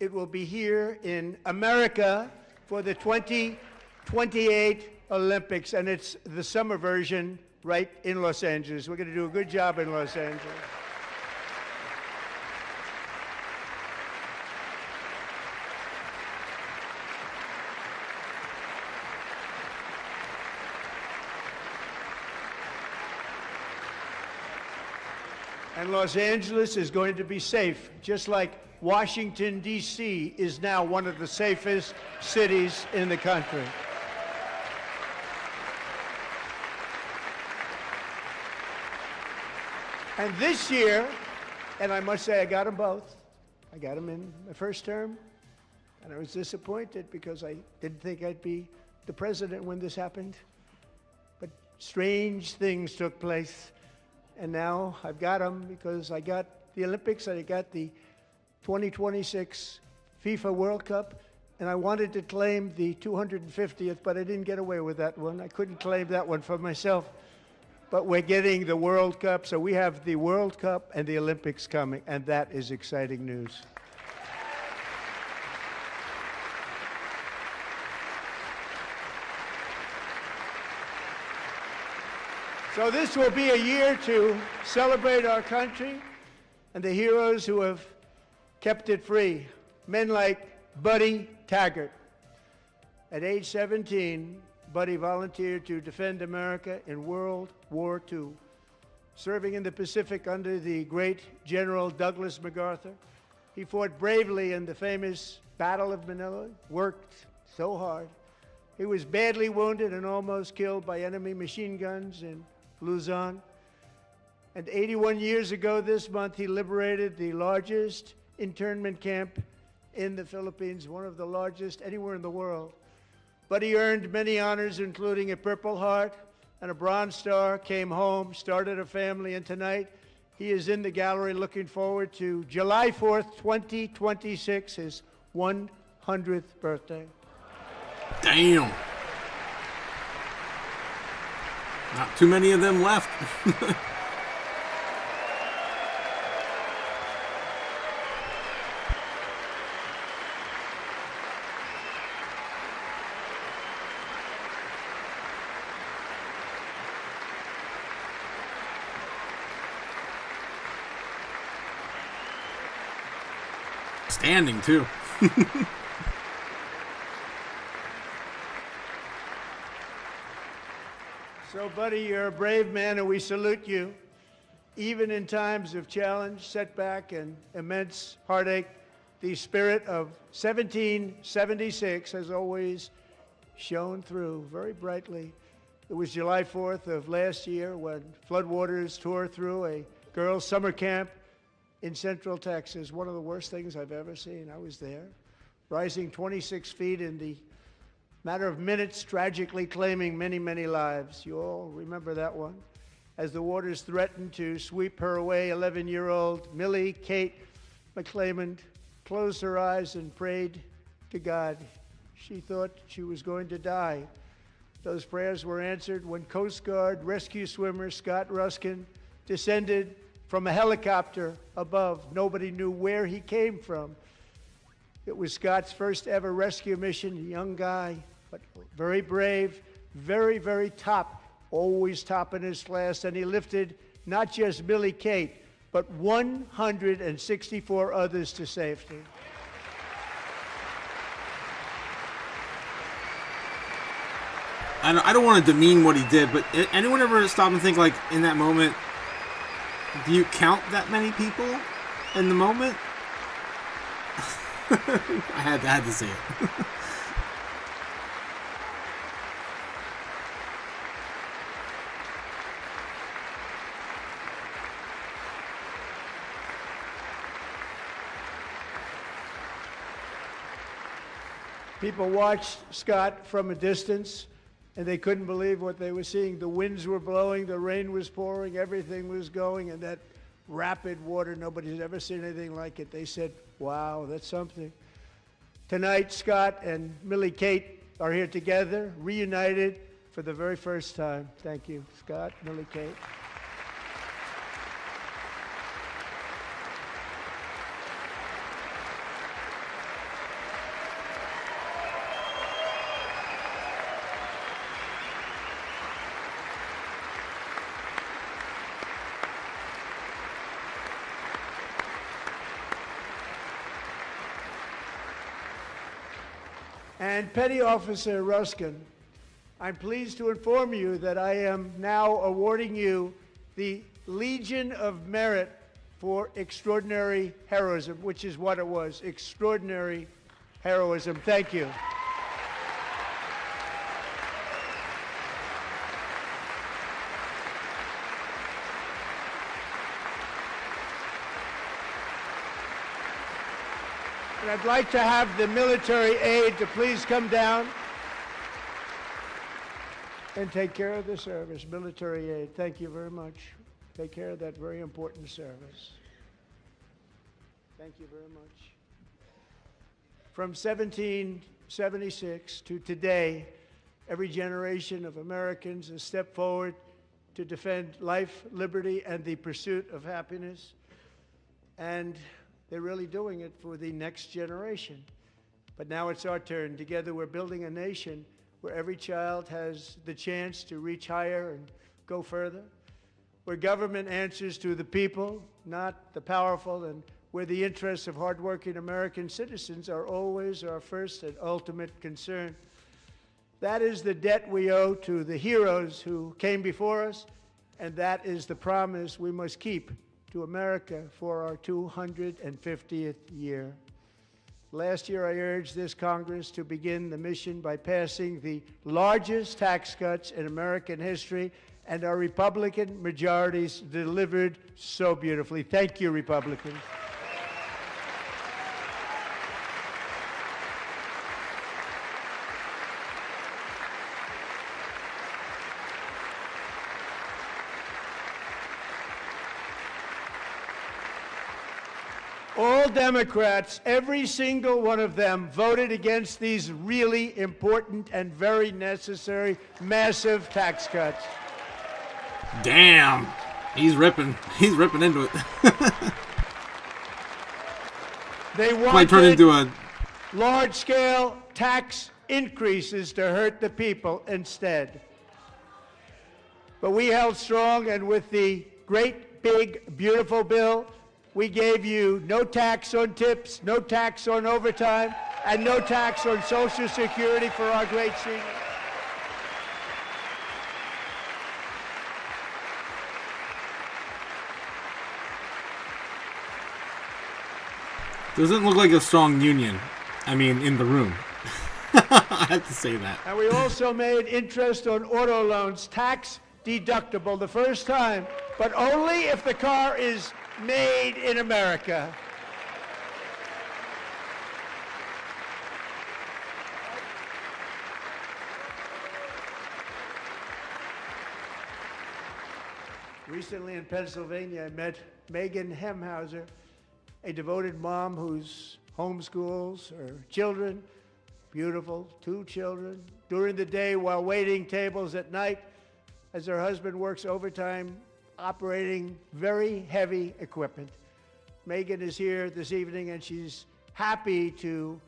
it will be here in America for the 2028 Olympics, and it's the summer version right in Los Angeles. We're going to do a good job in Los Angeles. And Los Angeles is going to be safe, just like Washington, D.C. is now one of the safest cities in the country. And this year, and I must say I got them both. I got them in my first term, and I was disappointed because I didn't think I'd be the president when this happened. But strange things took place, and now I've got them because I got the Olympics, and I got the 2026 FIFA World Cup, and I wanted to claim the 250th, but I didn't get away with that one. I couldn't claim that one for myself. But we're getting the World Cup, so we have the World Cup and the Olympics coming, and that is exciting news. So this will be a year to celebrate our country and the heroes who have kept it free. Men like Buddy Taggart. At age 17, Buddy volunteered to defend America in World War II, serving in the Pacific under the great General Douglas MacArthur. He fought bravely in the famous Battle of Manila, worked so hard. He was badly wounded and almost killed by enemy machine guns in Luzon. And 81 years ago this month, he liberated the largest internment camp in the Philippines, one of the largest anywhere in the world. But he earned many honors, including a Purple Heart and a Bronze Star, came home, started a family, and tonight he is in the gallery looking forward to July 4th, 2026, his 100th birthday. Damn. Not too many of them left. Standing too. So, Buddy, you're a brave man, and we salute you. Even in times of challenge, setback, and immense heartache, the spirit of 1776 has always shone through very brightly. It was July 4th of last year when floodwaters tore through a girls' summer camp in Central Texas, one of the worst things I've ever seen. I was there, rising 26 feet in the matter of minutes, tragically claiming many, many lives. You all remember that one. As the waters threatened to sweep her away, 11-year-old Millie Kate McClelland closed her eyes and prayed to God. She thought she was going to die. Those prayers were answered when Coast Guard rescue swimmer Scott Ruskin descended from a helicopter above. Nobody knew where he came from. It was Scott's first ever rescue mission, a young guy, but very brave, very, very top, always top in his class, and he lifted not just Millie Kate, but 164 others to safety. I don't want to demean what he did, but anyone ever stop and think, like, in that moment, do you count that many people in the moment? I had to say it. People watched Scott from a distance, and they couldn't believe what they were seeing. The winds were blowing, the rain was pouring, everything was going, and that rapid water, nobody's ever seen anything like it. They said, wow, that's something. Tonight, Scott and Millie Kate are here together, reunited for the very first time. Thank you, Scott, Millie Kate. And Petty Officer Ruskin, I'm pleased to inform you that I am now awarding you the Legion of Merit for extraordinary heroism, which is what it was, extraordinary heroism. Thank you. And I'd like to have the military aide to please come down and take care of the service. Military aid, thank you very much. Take care of that very important service. Thank you very much. From 1776 to today, every generation of Americans has stepped forward to defend life, liberty, and the pursuit of happiness. And they're really doing it for the next generation. But now it's our turn. Together we're building a nation where every child has the chance to reach higher and go further, where government answers to the people, not the powerful, and where the interests of hardworking American citizens are always our first and ultimate concern. That is the debt we owe to the heroes who came before us, and that is the promise we must keep to America for our 250th year. Last year, I urged this Congress to begin the mission by passing the largest tax cuts in American history, and our Republican majorities delivered so beautifully. Thank you, Republicans. All Democrats, every single one of them, voted against these really important and very necessary massive tax cuts. Damn. He's ripping into it. They Might turn into a large-scale tax increases to hurt the people instead. But we held strong, and with the great, big, beautiful bill, we gave you no tax on tips, no tax on overtime, and no tax on Social Security for our great seniors. Doesn't look like a strong union. I mean, in the room. I have to say that. And we also made interest on auto loans tax deductible the first time, but only if the car is made in America. Recently in Pennsylvania, I met Megan Hemhauser, a devoted mom who's homeschools her children, beautiful, 2 children, during the day while waiting tables at night as her husband works overtime operating very heavy equipment. Megan is here this evening, and she's happy to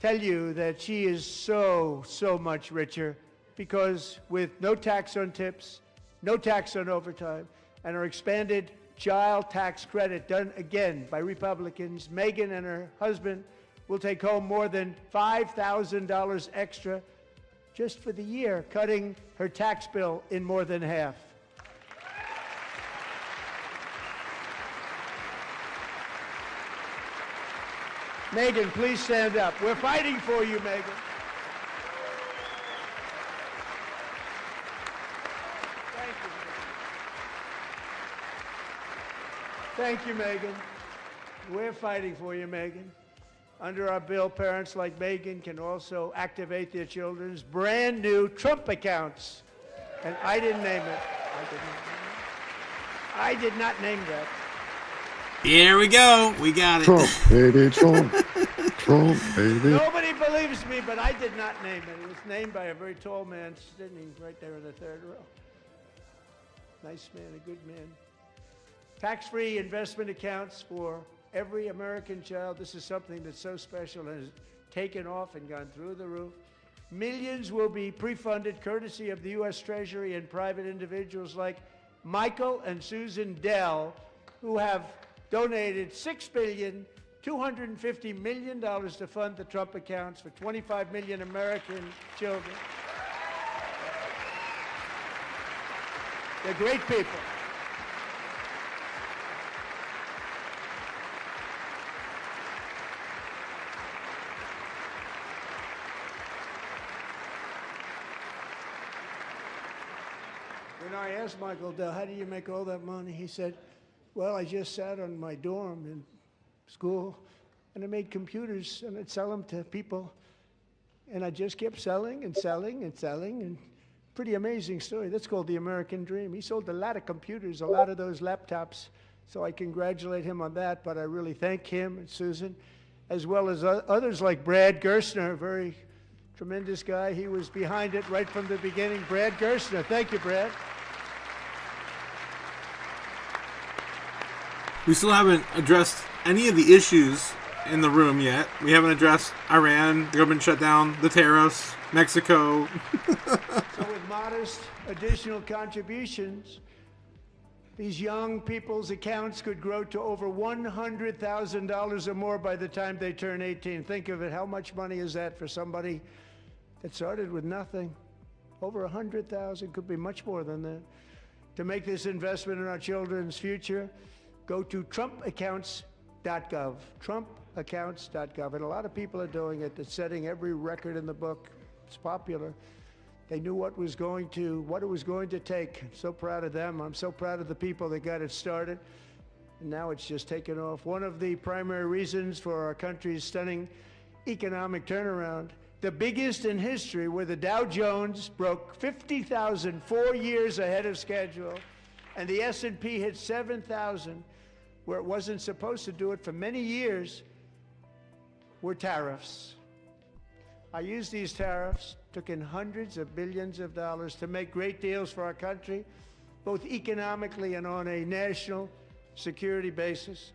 tell you that she is so much richer because with no tax on tips, no tax on overtime, and our expanded child tax credit done again by Republicans, Megan and her husband will take home more than $5,000 extra just for the year, cutting her tax bill in more than half. Megan, please stand up. We're fighting for you, Megan. Thank you. Thank you, Megan. We're fighting for you, Megan. Under our bill, parents like Megan can also activate their children's brand new Trump accounts. And I didn't name it. I did not name that. Here we go. We got it. Trump, baby, Trump. Trump, baby. Nobody believes me, but I did not name it. It was named by a very tall man sitting right there in the third row. Nice man, a good man. Tax-free investment accounts for every American child. This is something that's so special and has taken off and gone through the roof. Millions will be pre-funded courtesy of the U.S. Treasury and private individuals like Michael and Susan Dell, who have donated $6.25 billion to fund the Trump accounts for 25 million American children. They're great people. When I asked Michael Dell, how do you make all that money? He said, well, I just sat on my dorm in school and I made computers, and I'd sell them to people. And I just kept selling and selling and selling, and pretty amazing story. That's called the American dream. He sold a lot of computers, a lot of those laptops, so I congratulate him on that, but I really thank him and Susan, as well as others like Brad Gerstner, a very tremendous guy. He was behind it right from the beginning. Brad Gerstner. Thank you, Brad. We still haven't addressed any of the issues in the room yet. We haven't addressed Iran, the government shutdown, the tariffs, Mexico. So with modest additional contributions, these young people's accounts could grow to over $100,000 or more by the time they turn 18. Think of it. How much money is that for somebody that started with nothing? Over 100,000, could be much more than that. To make this investment in our children's future, go to trumpaccounts.gov. Trumpaccounts.gov. And a lot of people are doing it. They're setting every record in the book. It's popular. They knew what it was going to take. I'm so proud of them. I'm so proud of the people that got it started. And now it's just taken off. One of the primary reasons for our country's stunning economic turnaround, the biggest in history, where the Dow Jones broke 50,000 4 years ahead of schedule, and the S&P hit 7,000, where it wasn't supposed to do it for many years, were tariffs. I used these tariffs, took in hundreds of billions of dollars to make great deals for our country, both economically and on a national security basis.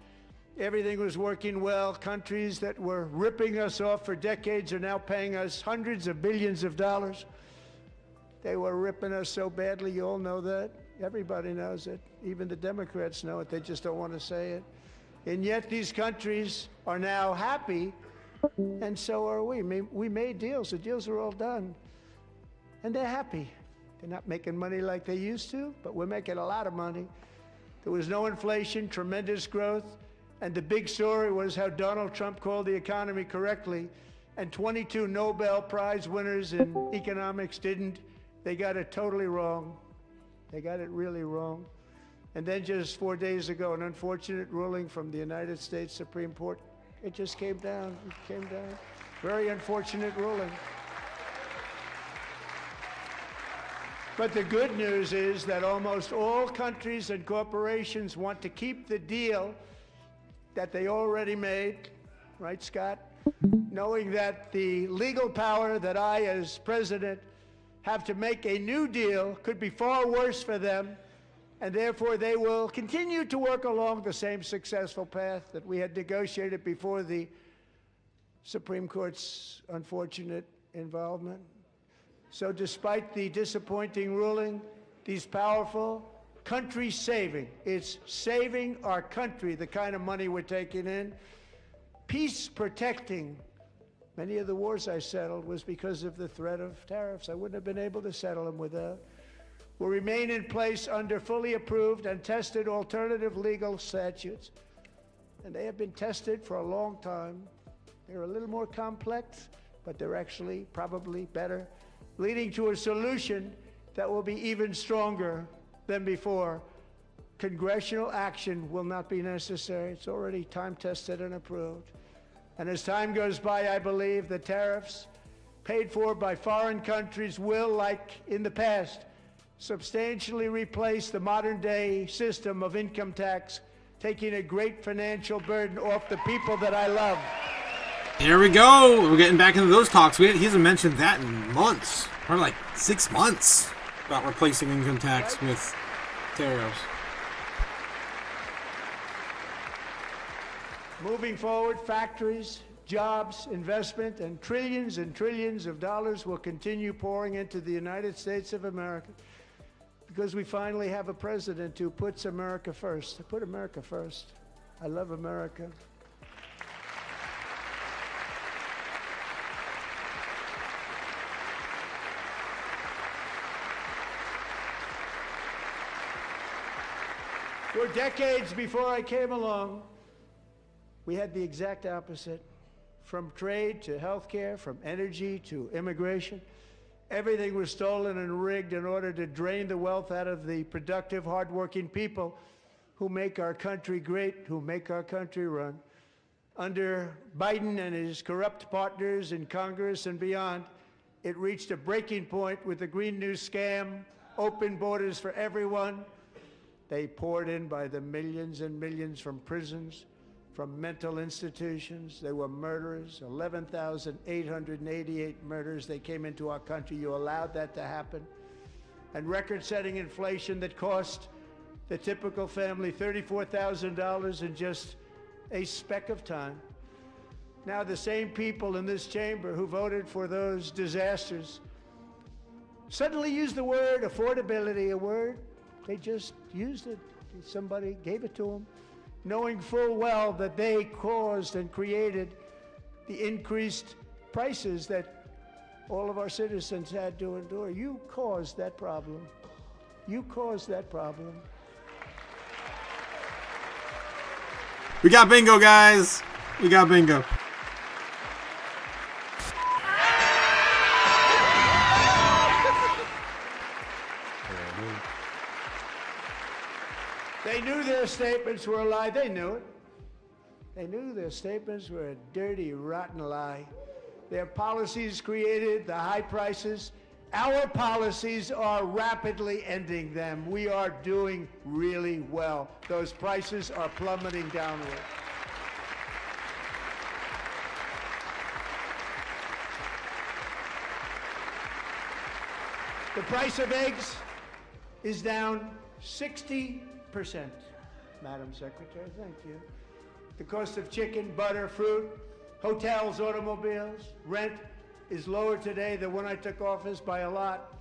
Everything was working well. Countries that were ripping us off for decades are now paying us hundreds of billions of dollars. They were ripping us so badly, you all know that. Everybody knows it. Even the Democrats know it. They just don't want to say it. And yet these countries are now happy, and so are we. We made deals. The deals are all done. And they're happy. They're not making money like they used to, but we're making a lot of money. There was no inflation, tremendous growth, and the big story was how Donald Trump called the economy correctly, and 22 Nobel Prize winners in economics didn't. They got it totally wrong. They got it really wrong. And then just 4 days ago, an unfortunate ruling from the United States Supreme Court. It just came down. It came down. Very unfortunate ruling. But the good news is that almost all countries and corporations want to keep the deal that they already made, right, Scott? Knowing that the legal power that I, as president, have to make a new deal could be far worse for them, and therefore they will continue to work along the same successful path that we had negotiated before the Supreme Court's unfortunate involvement. So despite the disappointing ruling, these powerful country-saving, it's saving our country, the kind of money we're taking in, peace-protecting. Many of the wars I settled was because of the threat of tariffs. I wouldn't have been able to settle them without. Will remain in place under fully approved and tested alternative legal statutes. And they have been tested for a long time. They're a little more complex, but they're actually probably better, leading to a solution that will be even stronger than before. Congressional action will not be necessary. It's already time-tested and approved. And as time goes by, I believe the tariffs paid for by foreign countries will, like in the past, substantially replace the modern-day system of income tax, taking a great financial burden off the people that I love. Here we go. We're getting back into those talks. He hasn't mentioned that in months, or like 6 months, about replacing income tax with tariffs. Moving forward, factories, jobs, investment, and trillions of dollars will continue pouring into the United States of America because we finally have a president who puts America first. I put America first. I love America. For decades before I came along, we had the exact opposite. From trade to healthcare, from energy to immigration, everything was stolen and rigged in order to drain the wealth out of the productive, hardworking people who make our country great, who make our country run. Under Biden and his corrupt partners in Congress and beyond, it reached a breaking point with the Green New scam, open borders for everyone. They poured in by the millions and millions from prisons, from mental institutions. They were murderers, 11,888 murders. They came into our country. You allowed that to happen. And record-setting inflation that cost the typical family $34,000 in just a speck of time. Now the same people in this chamber who voted for those disasters suddenly used the word affordability, a word, they just used it. Somebody gave it to them, knowing full well that they caused and created the increased prices that all of our citizens had to endure. You caused that problem. You caused that problem. We got bingo, guys. We got bingo. They knew their statements were a lie. They knew it. They knew their statements were a dirty, rotten lie. Their policies created the high prices. Our policies are rapidly ending them. We are doing really well. Those prices are plummeting downward. The price of eggs is down 60%, Madam Secretary, thank you. The cost of chicken, butter, fruit, hotels, automobiles, rent is lower today than when I took office by a lot.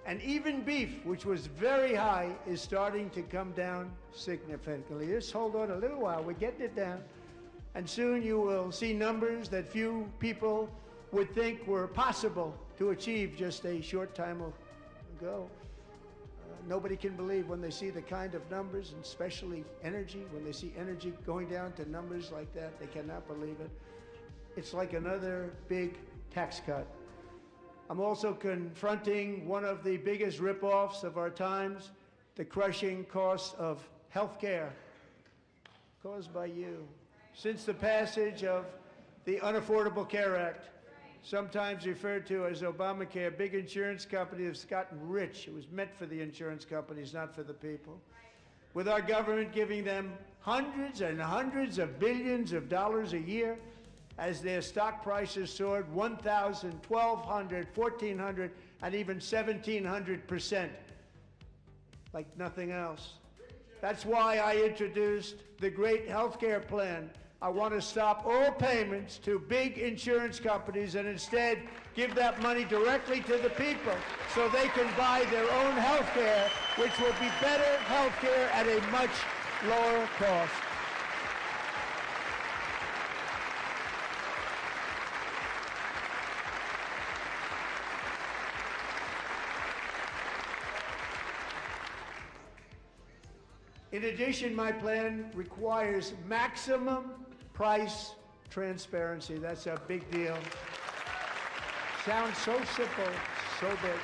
And even beef, which was very high, is starting to come down significantly. Just hold on a little while, we're getting it down. And soon you will see numbers that few people would think were possible to achieve just a short time ago. Nobody can believe when they see the kind of numbers, and especially energy, when they see energy going down to numbers like that, they cannot believe it. It's like another big tax cut. I'm also confronting one of the biggest ripoffs of our times, the crushing cost of health care caused by you. Since the passage of the Unaffordable Care Act, sometimes referred to as Obamacare, big insurance companies have gotten rich. It was meant for the insurance companies, not for the people. With our government giving them hundreds and hundreds of billions of dollars a year as their stock prices soared 1,000, 1,200, 1,400, and even 1,700%, like nothing else. That's why I introduced the great health care plan. I want to stop all payments to big insurance companies and instead give that money directly to the people so they can buy their own health care, which will be better health care at a much lower cost. In addition, my plan requires maximum price transparency. That's a big deal. Sounds so simple, so big.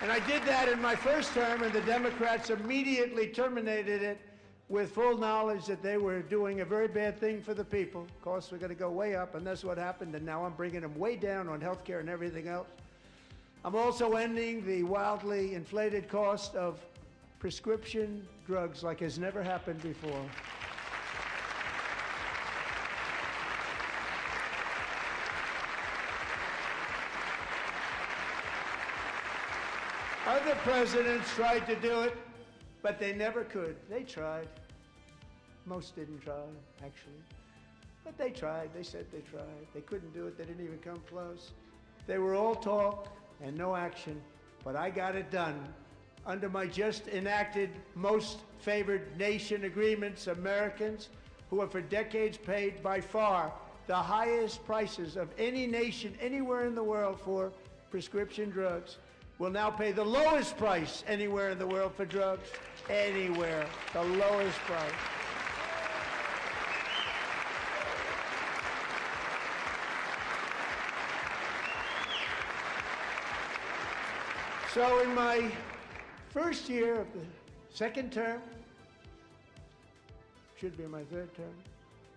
And I did that in my first term, and the Democrats immediately terminated it with full knowledge that they were doing a very bad thing for the people. Costs were going to go way up, and that's what happened, and now I'm bringing them way down on health care and everything else. I'm also ending the wildly inflated cost of prescription drugs like has never happened before. Other presidents tried to do it, but they never could. They tried. Most didn't try, actually. But they tried. They said they tried. They couldn't do it. They didn't even come close. They were all talk and no action, but I got it done. Under my just enacted most favored nation agreements, Americans who have for decades paid by far the highest prices of any nation anywhere in the world for prescription drugs will now pay the lowest price anywhere in the world for drugs. Anywhere, the lowest price. So in my first year of the second term, Should be my third term.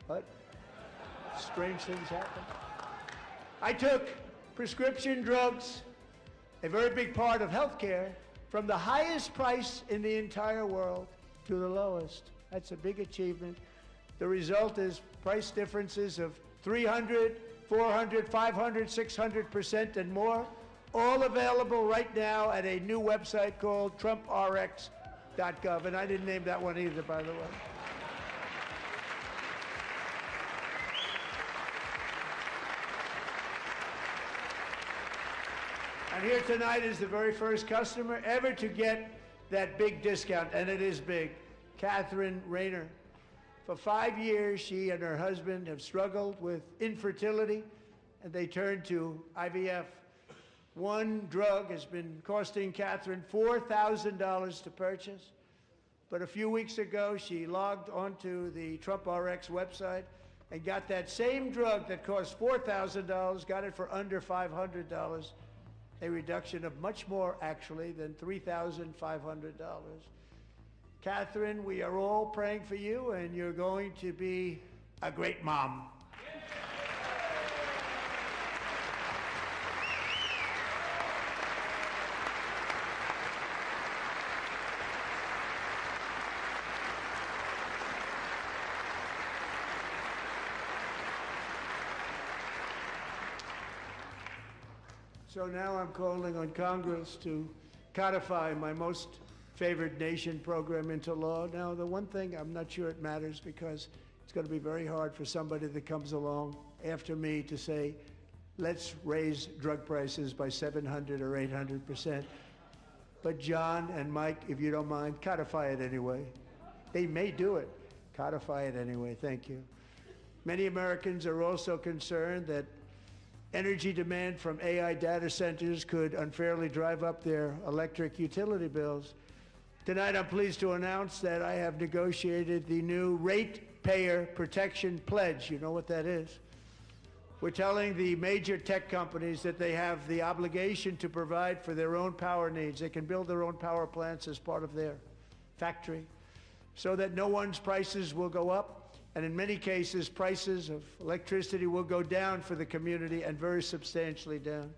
But strange things happen. I took prescription drugs, a very big part of healthcare, from the highest price in the entire world to the lowest. That's a big achievement. The result is price differences of 300, 400, 500, 600% and more, all available right now at a new website called trumprx.gov. And I didn't name that one either, by the way. And here tonight is the very first customer ever to get that big discount, and it is big. Catherine Rayner. For 5 years, she and her husband have struggled with infertility, and they turned to IVF. One drug has been costing Catherine $4,000 to purchase. But a few weeks ago, she logged onto the Trump RX website and got that same drug that cost $4,000, got it for under $500. A reduction of much more, actually, than $3,500. Catherine, we are all praying for you, and you're going to be a great mom. So now I'm calling on Congress to codify my most favored nation program into law. Now, the one thing, I'm not sure it matters because it's going to be very hard for somebody that comes along after me to say, let's raise drug prices by 700 or 800%. But John and Mike, if you don't mind, codify it anyway. They may do it. Codify it anyway. Thank you. Many Americans are also concerned that energy demand from AI data centers could unfairly drive up their electric utility bills. Tonight, I'm pleased to announce that I have negotiated the new Ratepayer Protection Pledge. You know what that is? We're telling the major tech companies that they have the obligation to provide for their own power needs. They can build their own power plants as part of their factory so that no one's prices will go up. And in many cases, prices of electricity will go down for the community, and very substantially down.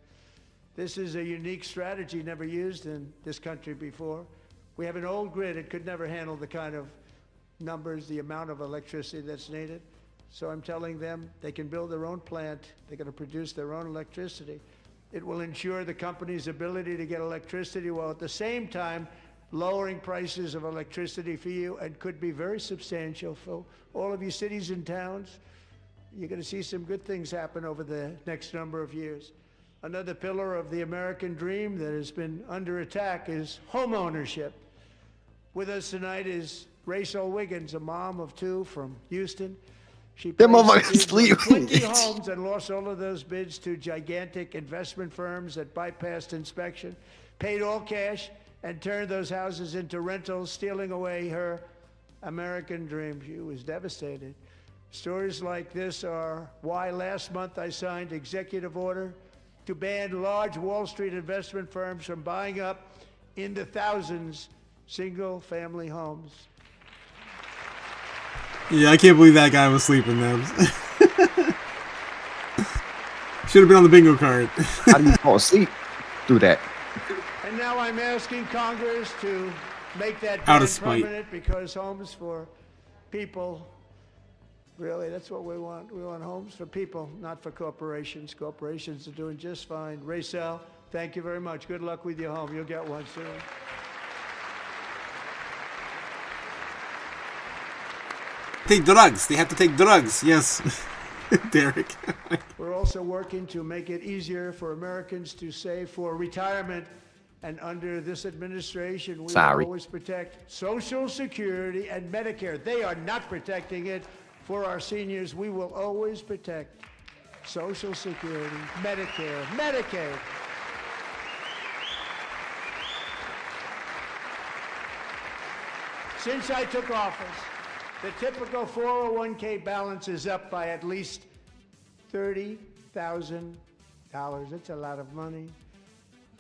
This is a unique strategy never used in this country before. We have an old grid. It could never handle the kind of numbers, the amount of electricity that's needed. So I'm telling them they can build their own plant. They're going to produce their own electricity. It will ensure the company's ability to get electricity while at the same time lowering prices of electricity for you, and could be very substantial for all of you cities and towns. You're going to see some good things happen over the next number of years. Another pillar of the American dream that has been under attack is home ownership. With us tonight is Rachel Wiggins, a mom of 2 from Houston. She placed 20 homes and lost all of those bids to gigantic investment firms that bypassed inspection, paid all cash, and turned those houses into rentals, stealing away her American dream. She was devastated. Stories like this are why last month I signed executive order to ban large Wall Street investment firms from buying up in the thousands single-family homes. Yeah, I can't believe that guy was sleeping there. Should have been on the bingo card. How do you fall asleep through that? And now I'm asking Congress to make that Out ban of spite. permanent, because homes for people, really, that's what we want. We want homes for people, not for corporations. Corporations are doing just fine. Racel, thank you very much. Good luck with your home. You'll get one soon. Take drugs. They have to take drugs. Yes. Derek. We're also working to make it easier for Americans to save for retirement. And under this administration, we will always protect Social Security and Medicare. They are not protecting it for our seniors. We will always protect Social Security, Medicare, Medicaid. Since I took office, the typical 401k balance is up by at least $30,000. That's a lot of money.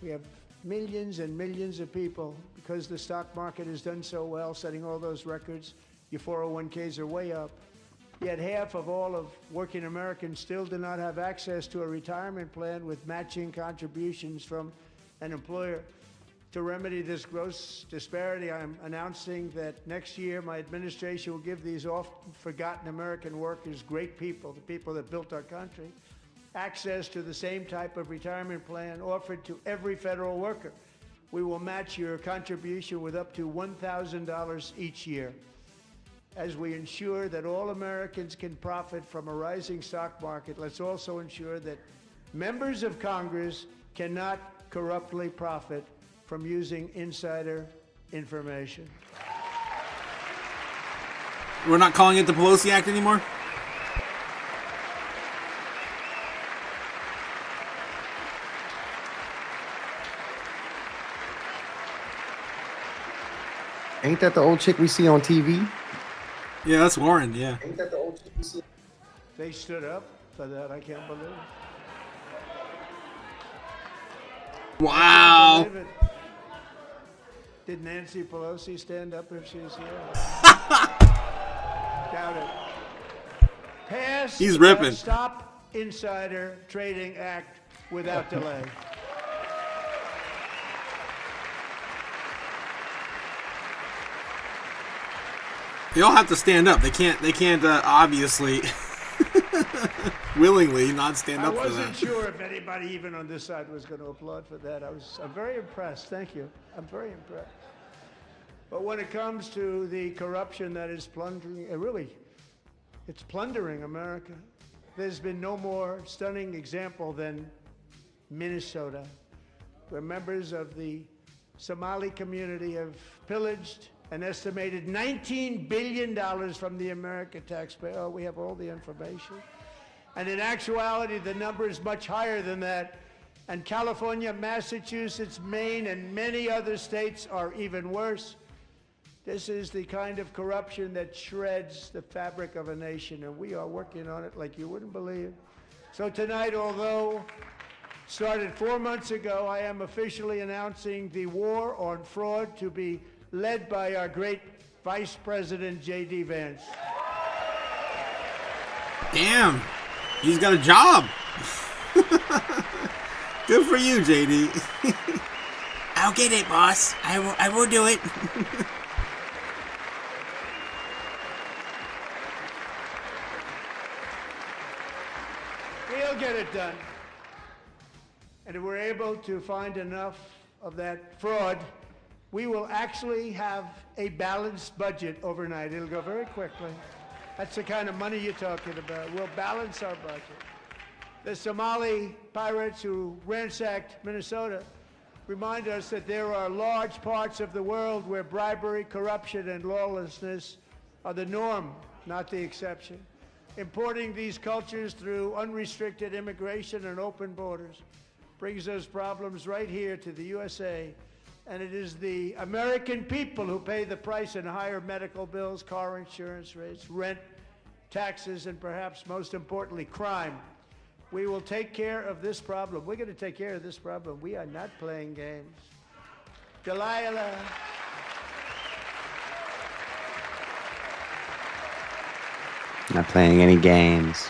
We have millions and millions of people, because the stock market has done so well, setting all those records. Your 401ks are way up. Yet half of all of working Americans still do not have access to a retirement plan with matching contributions from an employer. To remedy this gross disparity, I'm announcing that next year my administration will give these oft-forgotten American workers, great people, the people that built our country, access to the same type of retirement plan offered to every federal worker. We will match your contribution with up to $1,000 each year. As we ensure that all Americans can profit from a rising stock market, let's also ensure that members of Congress cannot corruptly profit from using insider information. We're not calling it the Pelosi Act anymore? Ain't that the old chick we see on TV? Yeah, that's Warren, yeah. Ain't that the old chick we see? They stood up for that, I can't believe it. Wow. I can't believe it. Did Nancy Pelosi stand up if she was here? Doubt it. Pass He's ripping. the Stop Insider Trading Act without delay. They all have to stand up. They can't obviously willingly not stand up for that. I wasn't sure if anybody even on this side was going to applaud for that. I'm very impressed. Thank you. I'm very impressed. But when it comes to the corruption that is plundering, it's plundering America. There's been no more stunning example than Minnesota, where members of the Somali community have pillaged an estimated $19 billion from the American taxpayer. Oh, we have all the information. And in actuality, the number is much higher than that. And California, Massachusetts, Maine, and many other states are even worse. This is the kind of corruption that shreds the fabric of a nation, and we are working on it like you wouldn't believe. So tonight, although started 4 months ago, I am officially announcing the war on fraud to be led by our great Vice President J.D. Vance. Damn, he's got a job. Good for you, J.D. I'll get it, boss. I will do it. We'll get it done. And if we're able to find enough of that fraud, we will actually have a balanced budget overnight. It'll go very quickly. That's the kind of money you're talking about. We'll balance our budget. The Somali pirates who ransacked Minnesota remind us that there are large parts of the world where bribery, corruption, and lawlessness are the norm, not the exception. Importing these cultures through unrestricted immigration and open borders brings those problems right here to the USA. And it is the American people who pay the price in higher medical bills, car insurance rates, rent, taxes, and perhaps most importantly, crime. We will take care of this problem. We're going to take care of this problem. We are not playing games. Delilah. Not playing any games.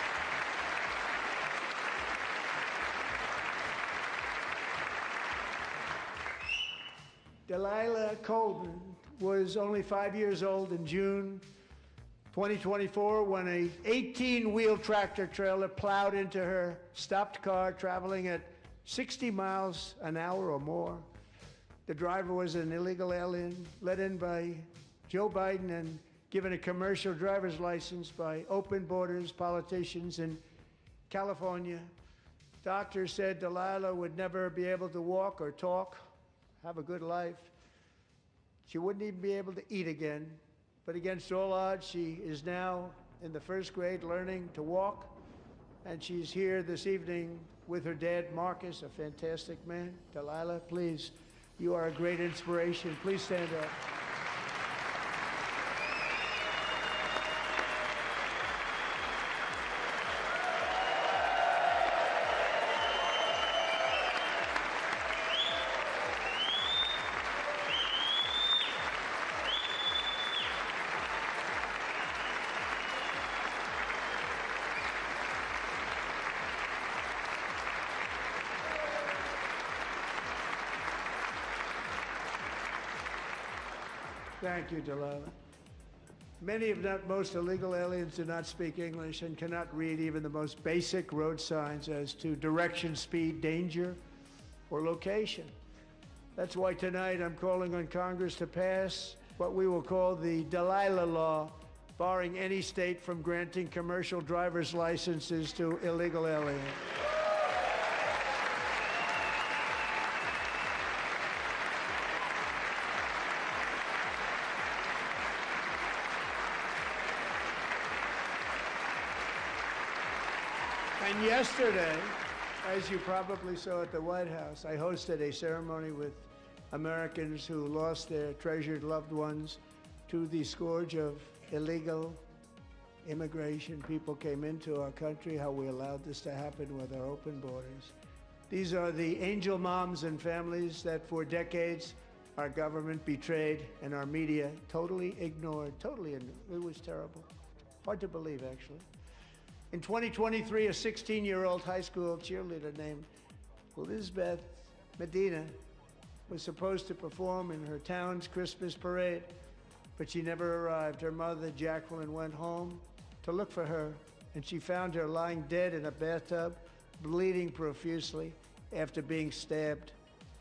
Delilah Colvin was only 5 years old in June 2024 when a 18-wheel tractor trailer plowed into her stopped car traveling at 60 miles an hour or more. The driver was an illegal alien let in by Joe Biden and given a commercial driver's license by open borders politicians in California. Doctors said Delilah would never be able to walk or talk, have a good life. She wouldn't even be able to eat again. But against all odds, she is now in the first grade learning to walk. And she's here this evening with her dad, Marcus, a fantastic man. Delilah, please, you are a great inspiration. Please stand up. Thank you, Delilah. Many, if not most, illegal aliens do not speak English and cannot read even the most basic road signs as to direction, speed, danger, or location. That's why tonight I'm calling on Congress to pass what we will call the Delilah Law, barring any state from granting commercial driver's licenses to illegal aliens. And yesterday, as you probably saw at the White House, I hosted a ceremony with Americans who lost their treasured loved ones to the scourge of illegal immigration. People came into our country, how we allowed this to happen with our open borders. These are the angel moms and families that for decades our government betrayed and our media totally ignored. It was terrible. Hard to believe, actually. In 2023, a 16-year-old high school cheerleader named Elizabeth Medina was supposed to perform in her town's Christmas parade, but she never arrived. Her mother, Jacqueline, went home to look for her, and she found her lying dead in a bathtub, bleeding profusely after being stabbed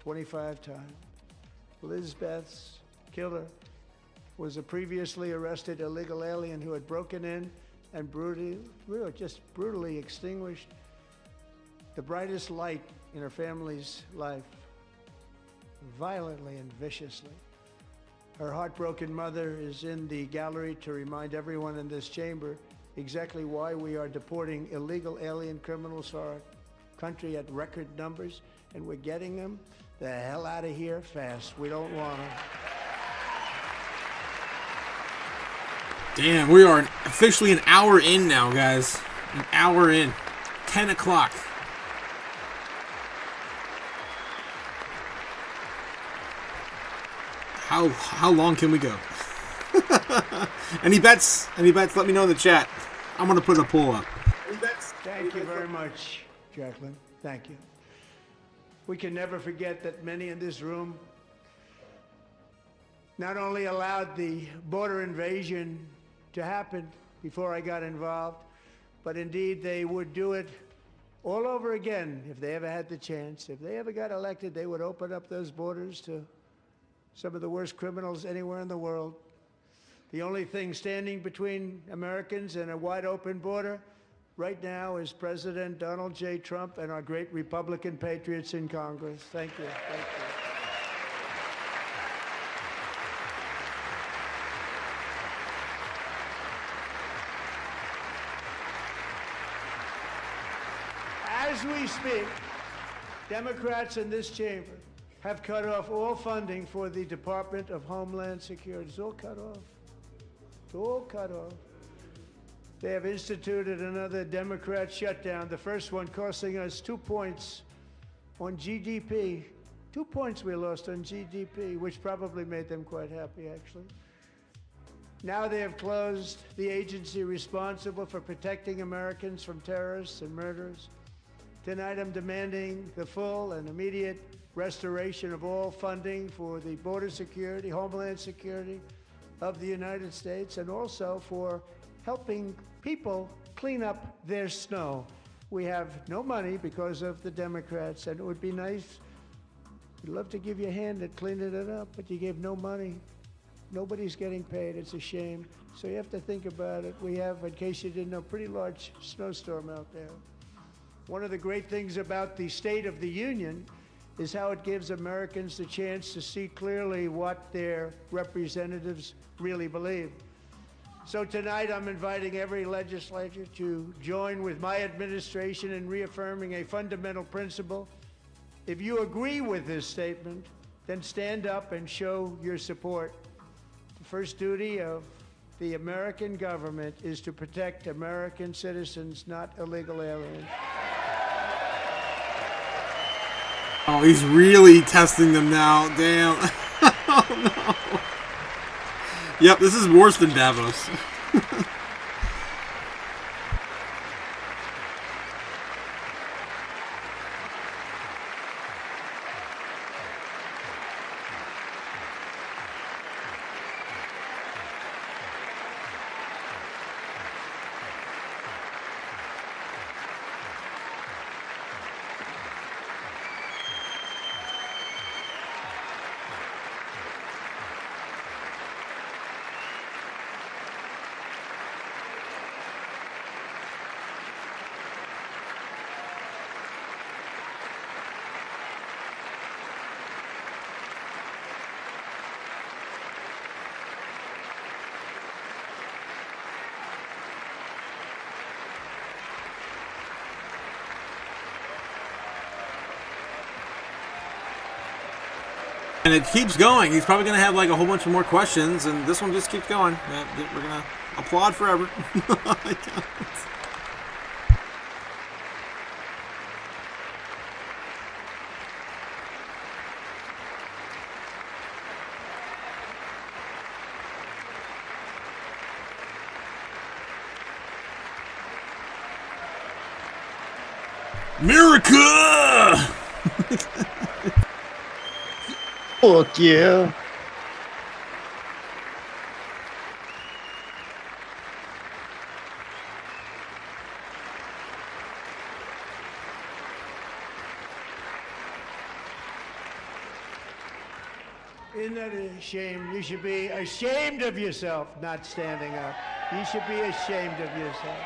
25 times. Elizabeth's killer was a previously arrested illegal alien who had broken in and brutally extinguished the brightest light in her family's life, violently and viciously. Her heartbroken mother is in the gallery to remind everyone in this chamber exactly why we are deporting illegal alien criminals to our country at record numbers, and we're getting them the hell out of here fast. We don't want them. Damn, we are officially an hour in now, guys. An hour in. 10 o'clock. How long can we go? Any bets? Any bets? Let me know in the chat. I'm going to put a poll up. Thank you very much, Jacqueline. Thank you. We can never forget that many in this room not only allowed the border invasion to happen before I got involved, but indeed they would do it all over again if they ever had the chance. If they ever got elected, they would open up those borders to some of the worst criminals anywhere in the world. The only thing standing between Americans and a wide open border right now is President Donald J. Trump and our great Republican patriots in Congress. Thank you. Thank you. As we speak, Democrats in this chamber have cut off all funding for the Department of Homeland Security. It's all cut off. It's all cut off. They have instituted another Democrat shutdown, the first one costing us 2 points on GDP. 2 points we lost on GDP, which probably made them quite happy, actually. Now they have closed the agency responsible for protecting Americans from terrorists and murderers. Tonight I'm demanding the full and immediate restoration of all funding for the border security, homeland security of the United States, and also for helping people clean up their snow. We have no money because of the Democrats, and it would be nice, we'd love to give you a hand at cleaning it up, but you gave no money. Nobody's getting paid. It's a shame. So you have to think about it. We have, in case you didn't know, a pretty large snowstorm out there. One of the great things about the State of the Union is how it gives Americans the chance to see clearly what their representatives really believe. So tonight I'm inviting every legislator to join with my administration in reaffirming a fundamental principle. If you agree with this statement, then stand up and show your support. The first duty of the American government is to protect American citizens, not illegal aliens. Oh, he's really testing them now. Damn. Oh, no. Yep, this is worse than Davos. And it keeps going. He's probably going to have like a whole bunch of more questions, and this one just keeps going. We're going to applaud forever. America! Fuck yeah. Isn't that a shame? You should be ashamed of yourself not standing up. You should be ashamed of yourself.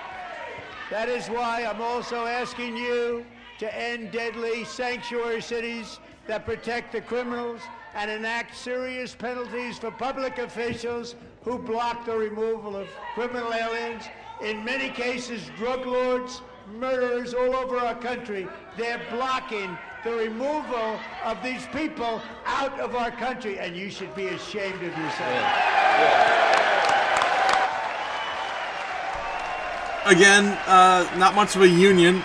That is why I'm also asking you to end deadly sanctuary cities that protect the criminals and enact serious penalties for public officials who block the removal of criminal aliens. In many cases, drug lords, murderers all over our country, they're blocking the removal of these people out of our country, and you should be ashamed of yourself. Again, not much of a union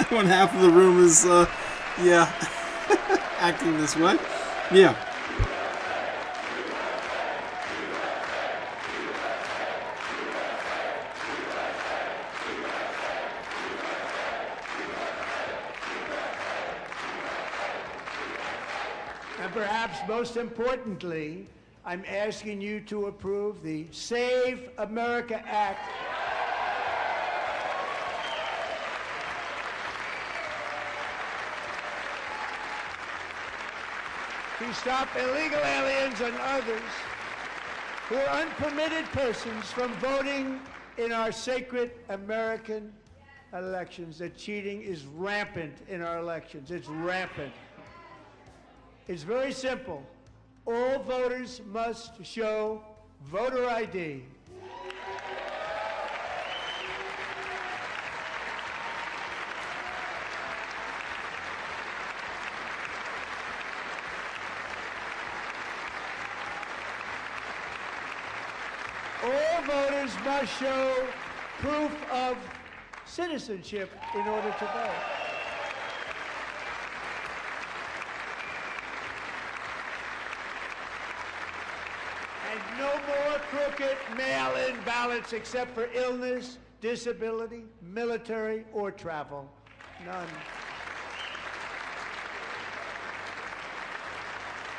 when half of the room is, acting this way. Yeah. And perhaps most importantly, I'm asking you to approve the Save America Act. To stop illegal aliens and others who are unpermitted persons from voting in our sacred American elections. The cheating is rampant in our elections. It's rampant. It's very simple. All voters must show voter ID. All voters must show proof of citizenship in order to vote. And no more crooked mail-in ballots except for illness, disability, military, or travel. None.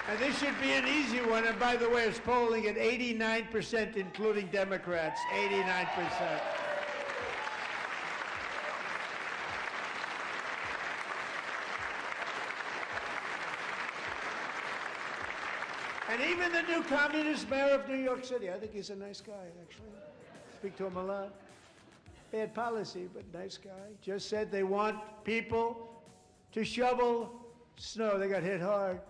And this should be an easy one. And by the way, it's polling at 89%, including Democrats. 89%. And even the new communist mayor of New York City, I think he's a nice guy, actually. Speak to him a lot. Bad policy, but nice guy. Just said they want people to shovel snow. They got hit hard.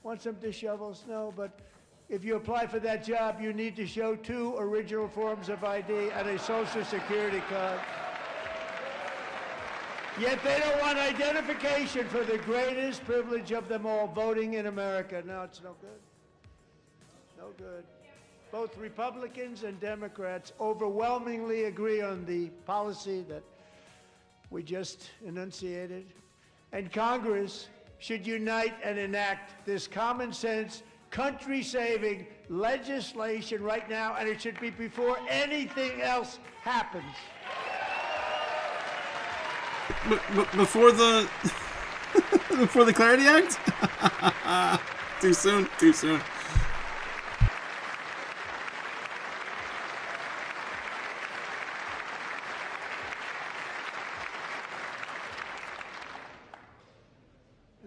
Wants them to shovel snow, but if you apply for that job, you need to show 2 original forms of ID and a Social Security card. Yet they don't want identification for the greatest privilege of them all, voting in America. No, it's no good. No good. Both Republicans and Democrats overwhelmingly agree on the policy that we just enunciated. And Congress should unite and enact this common sense, country-saving legislation right now, and it should be before anything else happens. Before the before the Clarity Act? Too soon. Too soon.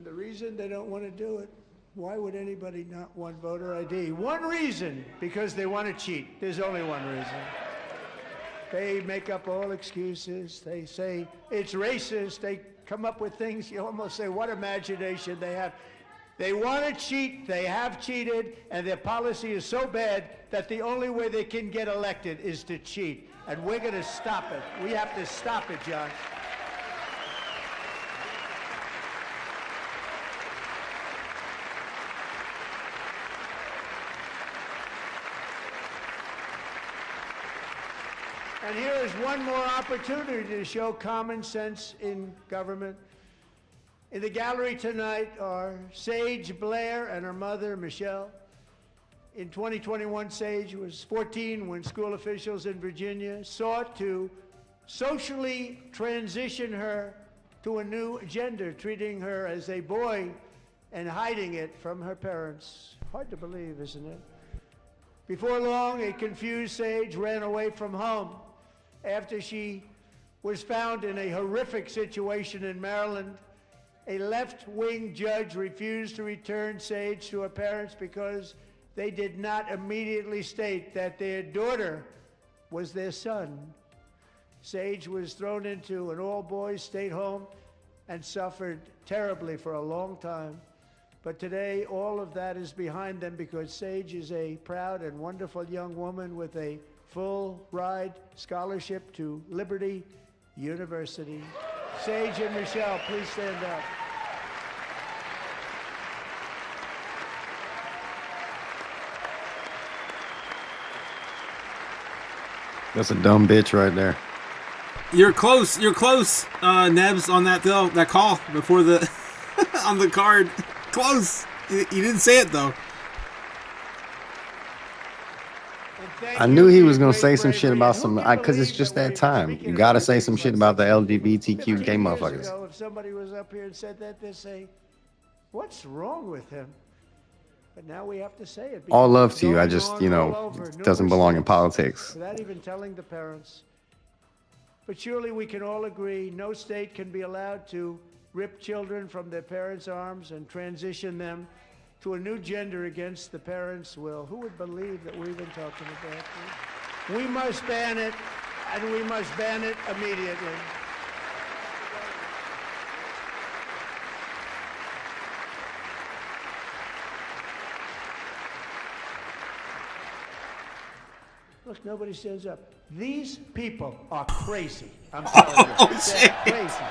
The reason they don't want to do it, why would anybody not want voter ID? One reason, because they want to cheat. There's only one reason. They make up all excuses. They say it's racist. They come up with things. You almost say, what imagination they have. They want to cheat. They have cheated. And their policy is so bad that the only way they can get elected is to cheat. And we're going to stop it. We have to stop it, John. And here is one more opportunity to show common sense in government. In the gallery tonight are Sage Blair and her mother, Michelle. In 2021, Sage was 14 when school officials in Virginia sought to socially transition her to a new gender, treating her as a boy and hiding it from her parents. Hard to believe, isn't it? Before long, a confused Sage ran away from home after she was found in a horrific situation in Maryland. A left-wing judge refused to return Sage to her parents because they did not immediately state that their daughter was their son. Sage was thrown into an all-boys state home and suffered terribly for a long time. But today, all of that is behind them because Sage is a proud and wonderful young woman with a full-ride scholarship to Liberty University. Sage and Michelle, please stand up. That's a dumb bitch right there. You're close, Nebs, on that call before the on the card. Close. You didn't say it though. I knew he was gonna say some shit about some, because it's just that time. You gotta say some shit about the LGBTQ gay motherfuckers. If somebody was up here and said that, they'd say, "What's wrong with him?" But now we have to say it. All love to you. I just, it doesn't belong in politics. Without even telling the parents. But surely we can all agree no state can be allowed to rip children from their parents' arms and transition them to a new gender against the parents' will. Who would believe that we're even talking about this? We must ban it, and we must ban it immediately. Look, nobody stands up. These people are crazy. I'm telling you. They're crazy.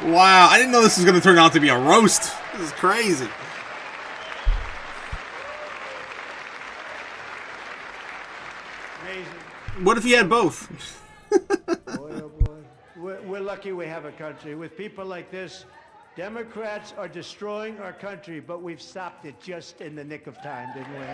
Wow, I didn't know this was going to turn out to be a roast. This is crazy. Amazing. What if you had both? Boy, oh boy. We're lucky we have a country. With people like this, Democrats are destroying our country, but we've stopped it just in the nick of time, didn't we?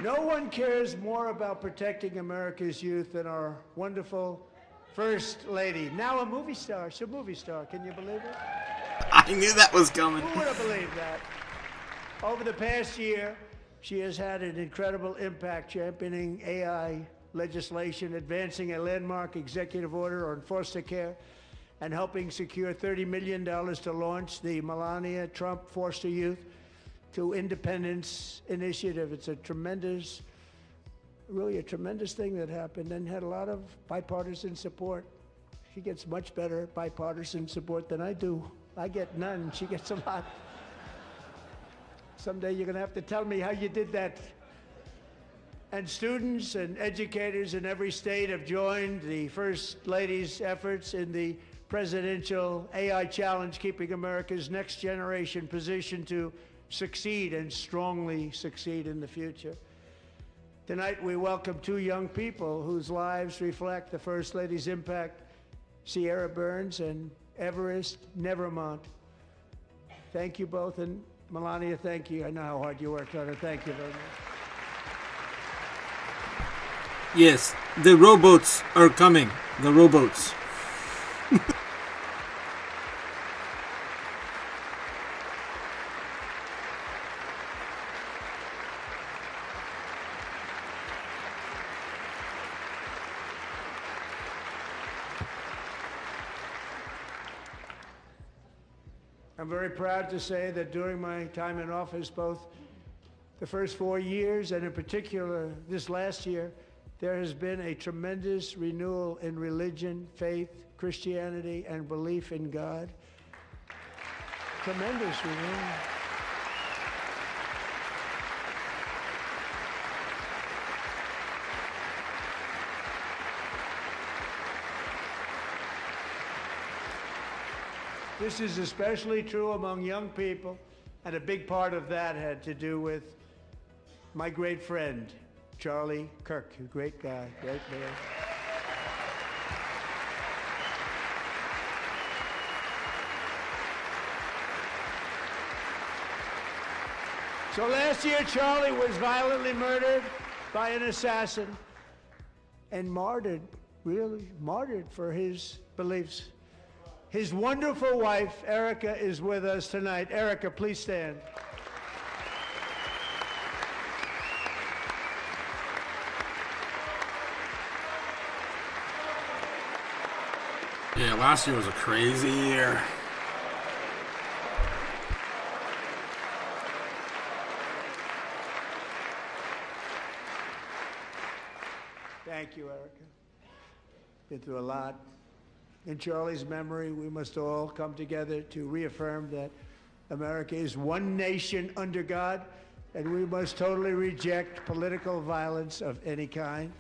No one cares more about protecting America's youth than our wonderful First Lady. Now a movie star. She's a movie star. Can you believe it? I knew that was coming. Who would have believed that? Over the past year, she has had an incredible impact championing AI legislation, advancing a landmark executive order on foster care, and helping secure $30 million to launch the Melania Trump Foster Youth to Independence Initiative. It's a tremendous, really a tremendous thing that happened and had a lot of bipartisan support. She gets much better bipartisan support than I do. I get none, she gets a lot. Someday you're gonna have to tell me how you did that. And students and educators in every state have joined the First Lady's efforts in the presidential AI challenge, keeping America's next generation positioned to succeed and strongly succeed in the future. Tonight we welcome two young people whose lives reflect the First Lady's impact, Sierra Burns and Everest Nevermont. Thank you both, and Melania, thank you. I know how hard you worked on it. Thank you very much. Yes, the rowboats are coming. The rowboats. I'm very proud to say that during my time in office, both the first 4 years and in particular this last year, there has been a tremendous renewal in religion, faith, Christianity, and belief in God. Tremendous renewal. This is especially true among young people, and a big part of that had to do with my great friend, Charlie Kirk, a great guy, great man. So last year, Charlie was violently murdered by an assassin and martyred, really martyred for his beliefs. His wonderful wife, Erica, is with us tonight. Erica, please stand. Yeah, last year was a crazy year. Thank you, Erica. Been through a lot. In Charlie's memory, we must all come together to reaffirm that America is one nation under God, and we must totally reject political violence of any kind.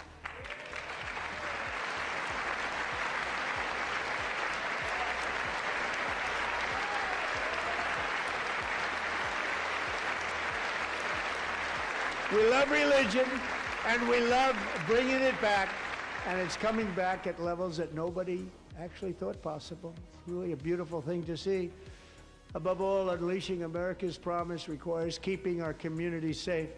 We love religion, and we love bringing it back, and it's coming back at levels that nobody actually thought possible. It's really a beautiful thing to see. Above all, unleashing America's promise requires keeping our communities safe.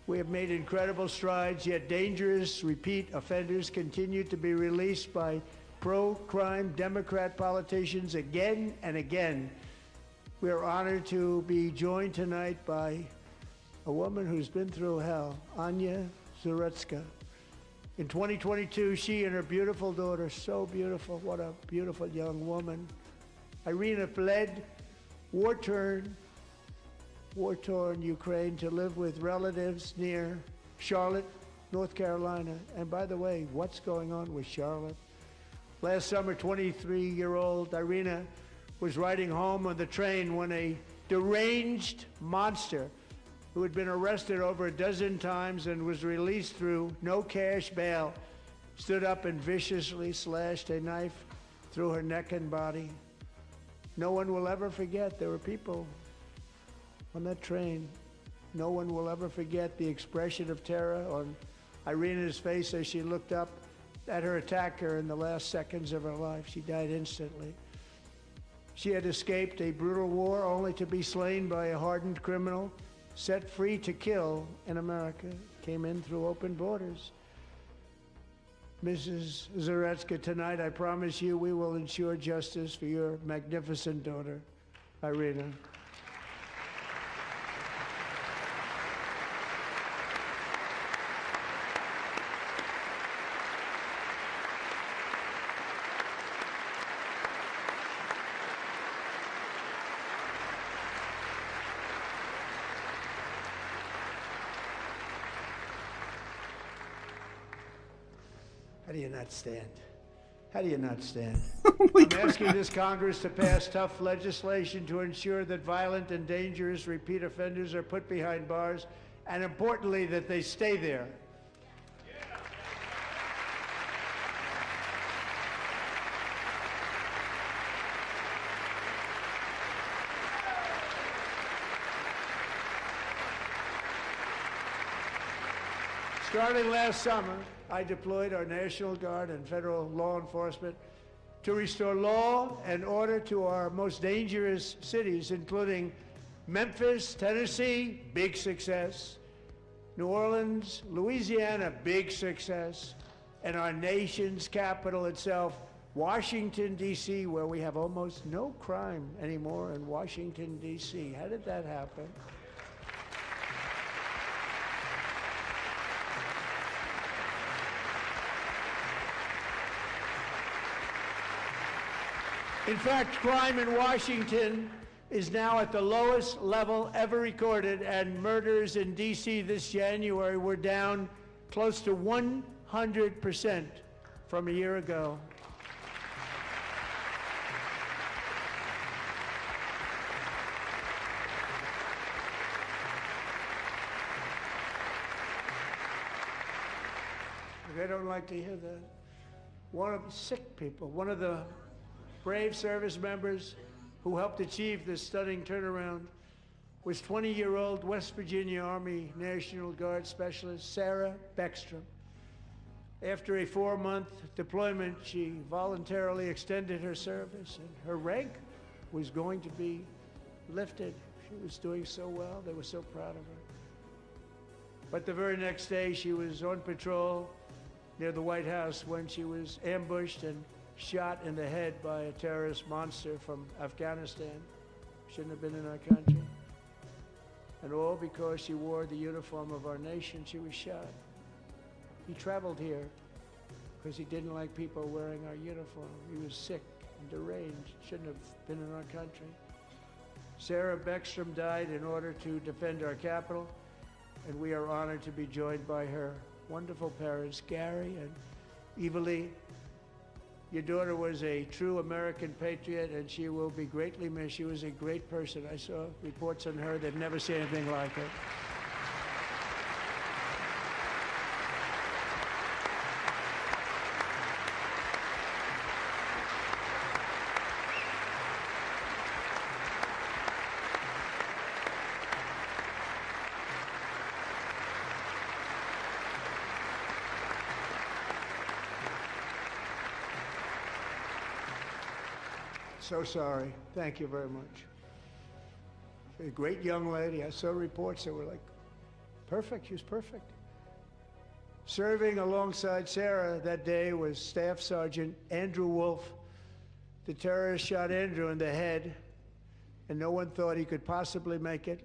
We have made incredible strides, yet dangerous repeat offenders continue to be released by pro-crime Democrat politicians again and again. We are honored to be joined tonight by a woman who's been through hell, Anya Zarutska. In 2022, she and her beautiful daughter, so beautiful, what a beautiful young woman, Irina, fled war-torn Ukraine to live with relatives near Charlotte, North Carolina. And by the way, what's going on with Charlotte? Last summer, 23-year-old Irina was riding home on the train when a deranged monster who had been arrested over a dozen times and was released through no cash bail, stood up and viciously slashed a knife through her neck and body. No one will ever forget, there were people on that train. No one will ever forget the expression of terror on Irina's face as she looked up at her attacker in the last seconds of her life. She died instantly. She had escaped a brutal war only to be slain by a hardened criminal, set free to kill in America, came in through open borders. Mrs. Zarutska, tonight I promise you we will ensure justice for your magnificent daughter, Irina. How do you not stand? How do you not stand? I'm asking this Congress to pass tough legislation to ensure that violent and dangerous repeat offenders are put behind bars, and importantly, that they stay there. Starting last summer, I deployed our National Guard and federal law enforcement to restore law and order to our most dangerous cities, including Memphis, Tennessee, big success, New Orleans, Louisiana, big success, and our nation's capital itself, Washington, D.C., where we have almost no crime anymore in Washington, D.C. How did that happen? In fact, crime in Washington is now at the lowest level ever recorded, and murders in D.C. this January were down close to 100% from a year ago. They don't like to hear that. One of the sick people, one of the brave service members who helped achieve this stunning turnaround was 20-year-old West Virginia Army National Guard Specialist Sarah Beckstrom. After a 4-month deployment, she voluntarily extended her service, and her rank was going to be lifted. She was doing so well. They were so proud of her. But the very next day, she was on patrol near the White House when she was ambushed and shot in the head by a terrorist monster from Afghanistan. Shouldn't have been in our country. And all because she wore the uniform of our nation, she was shot. He traveled here because he didn't like people wearing our uniform. He was sick and deranged, shouldn't have been in our country. Sarah Beckstrom died in order to defend our capital, and we are honored to be joined by her wonderful parents, Gary and Evalie. Your daughter was a true American patriot, and she will be greatly missed. She was a great person. I saw reports on her. They've never seen anything like it. So sorry. Thank you very much. A great young lady. I saw reports that were like, perfect. She was perfect. Serving alongside Sarah that day was Staff Sergeant Andrew Wolf. The terrorist shot Andrew in the head, and no one thought he could possibly make it.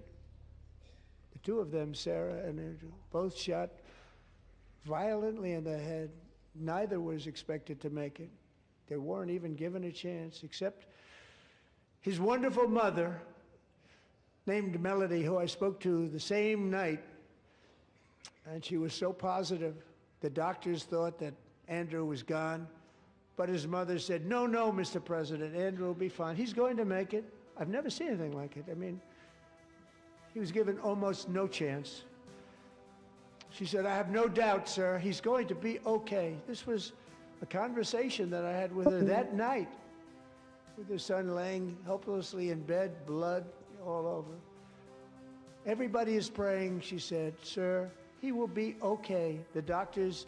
The two of them, Sarah and Andrew, both shot violently in the head. Neither was expected to make it. They weren't even given a chance, except his wonderful mother, named Melody, who I spoke to the same night, and she was so positive. The doctors thought that Andrew was gone, but his mother said, no, Mr. President, Andrew will be fine. He's going to make it. I've never seen anything like it. I mean, he was given almost no chance. She said, I have no doubt, sir, he's going to be okay. This was a conversation that I had with her that night, with her son laying helplessly in bed, blood all over. Everybody is praying, she said, sir, he will be okay. The doctors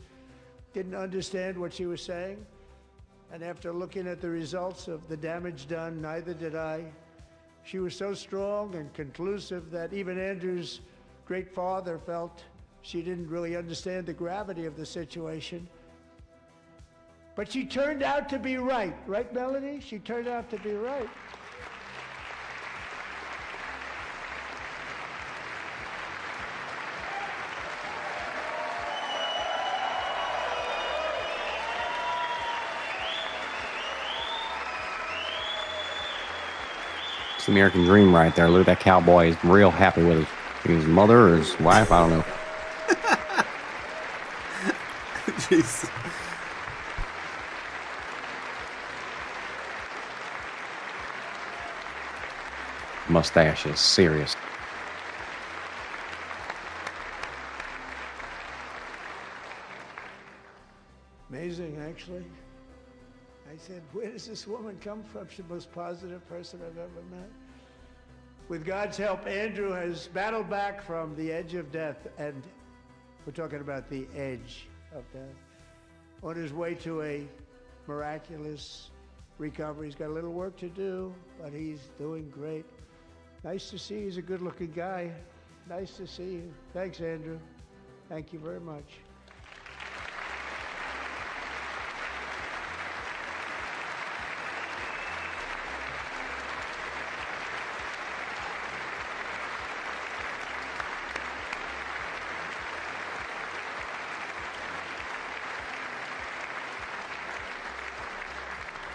didn't understand what she was saying, and after looking at the results of the damage done, neither did I. She was so strong and conclusive that even Andrew's great father felt she didn't really understand the gravity of the situation. But she turned out to be right. Right, Melody? She turned out to be right. It's the American dream right there. Look at that cowboy. He's real happy with his mother or his wife. I don't know. Jeez. Mustache is serious. Amazing, actually. I said, where does this woman come from? She's the most positive person I've ever met. With God's help, Andrew has battled back from the edge of death, and we're talking about the edge of death, on his way to a miraculous recovery. He's got a little work to do, but he's doing great. Nice to see you. He's a good-looking guy. Nice to see you. Thanks, Andrew. Thank you very much.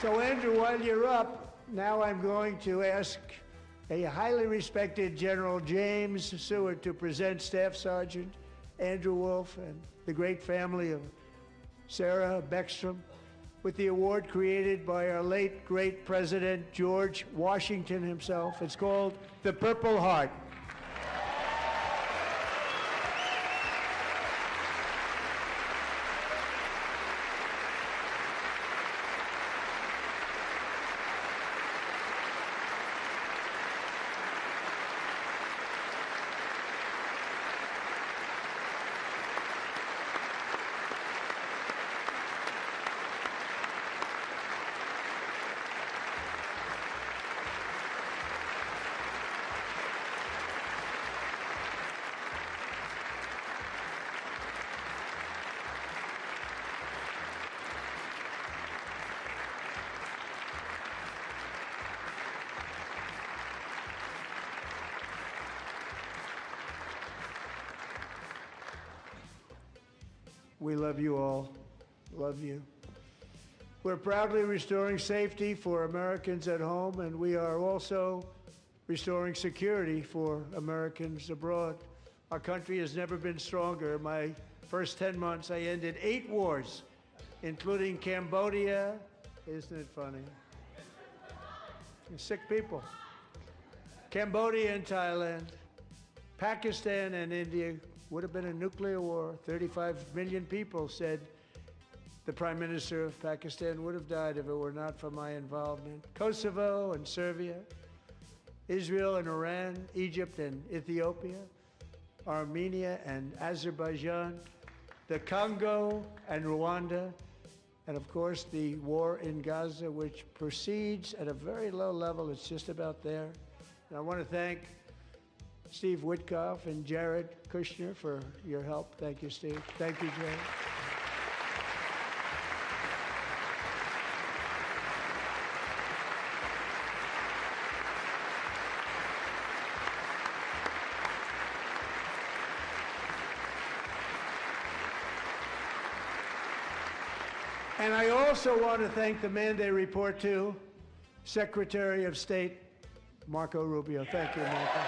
So, Andrew, while you're up, now I'm going to ask a highly respected General James Seward to present Staff Sergeant Andrew Wolf and the great family of Sarah Beckstrom with the award created by our late great President George Washington himself. It's called the Purple Heart. We love you all. Love you. We're proudly restoring safety for Americans at home, and we are also restoring security for Americans abroad. Our country has never been stronger. My first 10 months, I ended 8 wars, including Cambodia. Isn't it funny? Sick people. Cambodia and Thailand. Pakistan and India would have been a nuclear war. 35 million people said the Prime Minister of Pakistan would have died if it were not for my involvement. Kosovo and Serbia, Israel and Iran, Egypt and Ethiopia, Armenia and Azerbaijan, the Congo and Rwanda, and of course the war in Gaza, which proceeds at a very low level. It's just about there. And I want to thank Steve Witkoff and Jared Kushner for your help. Thank you, Steve. Thank you, Jared. And I also want to thank the man they report to, Secretary of State Marco Rubio. Thank you, Marco.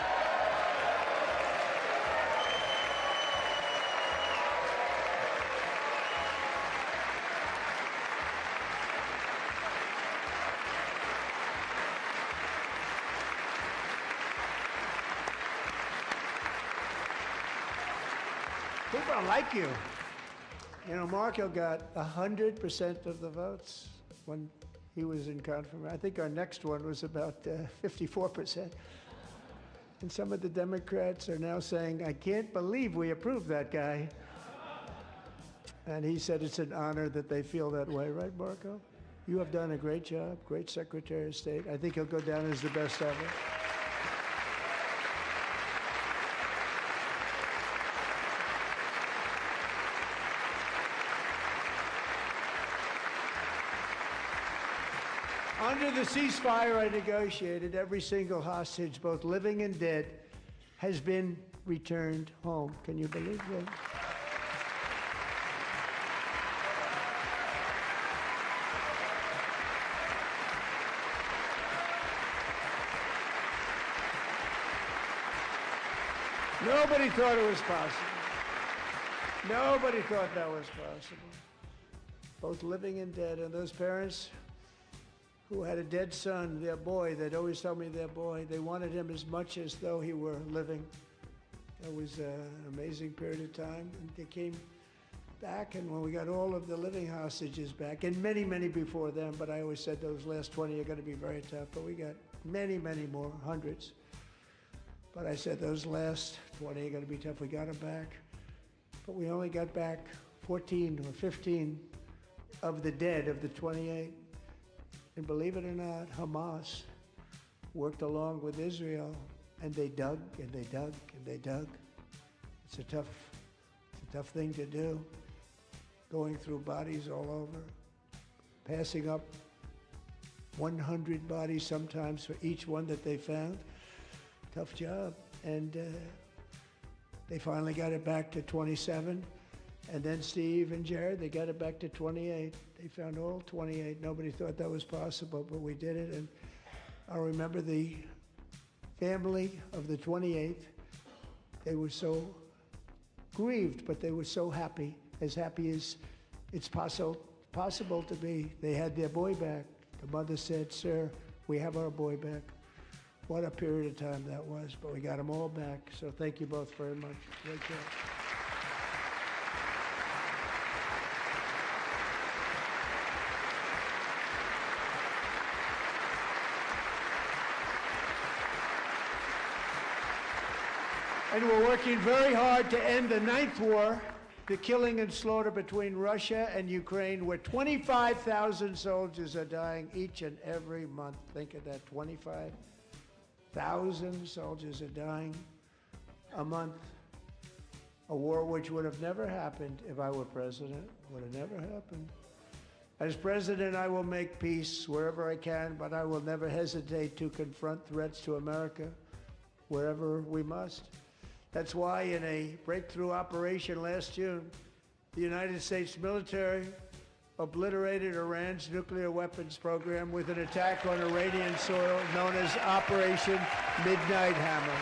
People don't like you. You know, Marco got 100% of the votes when he was in confirmation. I think our next one was about 54%. And some of the Democrats are now saying, I can't believe we approved that guy. And he said it's an honor that they feel that way, right, Marco? You have done a great job, great Secretary of State. I think he'll go down as the best ever. Under the ceasefire I negotiated, every single hostage, both living and dead, has been returned home. Can you believe that? Nobody thought it was possible. Nobody thought that was possible. Both living and dead, and those parents who had a dead son, their boy, they'd always tell me their boy, they wanted him as much as though he were living. It was an amazing period of time. And they came back, and when we got all of the living hostages back, and many, many before them, but I always said those last 20 are going to be very tough, but we got many, many more, hundreds. But I said those last 20 are going to be tough. We got them back, but we only got back 14 or 15 of the dead of the 28. And believe it or not, Hamas worked along with Israel, and they dug and they dug and they dug. It's a tough thing to do, going through bodies all over, passing up 100 bodies sometimes for each one that they found. Tough job. And they finally got it back to 27. And then Steve and Jared, they got it back to 28. They found all 28. Nobody thought that was possible, but we did it. And I remember the family of the 28th. They were so grieved, but they were so happy as it's possible to be. They had their boy back. The mother said, "Sir, we have our boy back." What a period of time that was, but we got them all back. So thank you both very much. Great job. And we're working very hard to end the 9th war, the killing and slaughter between Russia and Ukraine, where 25,000 soldiers are dying each and every month. Think of that, 25,000 soldiers are dying a month. A war which would have never happened if I were president, would have never happened. As president, I will make peace wherever I can, but I will never hesitate to confront threats to America wherever we must. That's why in a breakthrough operation last June, The United States military obliterated Iran's nuclear weapons program with an attack on Iranian soil known as Operation Midnight Hammer.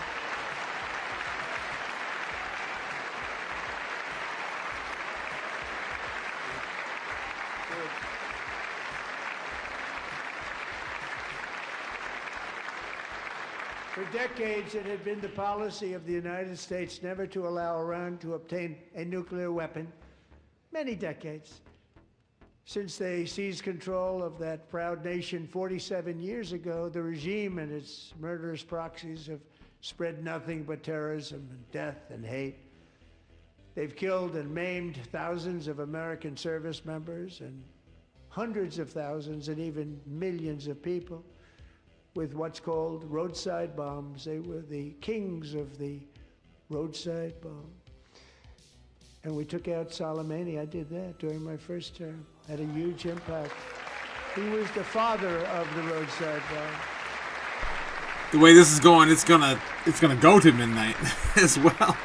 For decades, it had been the policy of the United States never to allow Iran to obtain a nuclear weapon. Many decades. Since they seized control of that proud nation 47 years ago, the regime and its murderous proxies have spread nothing but terrorism and death and hate. They've killed and maimed thousands of American service members and hundreds of thousands and even millions of people with what's called roadside bombs. They were the kings of the roadside bomb. And we took out Soleimani. I did that during my first term. Had a huge impact. He was the father of the roadside bomb. The way this is going, it's gonna go to midnight as well.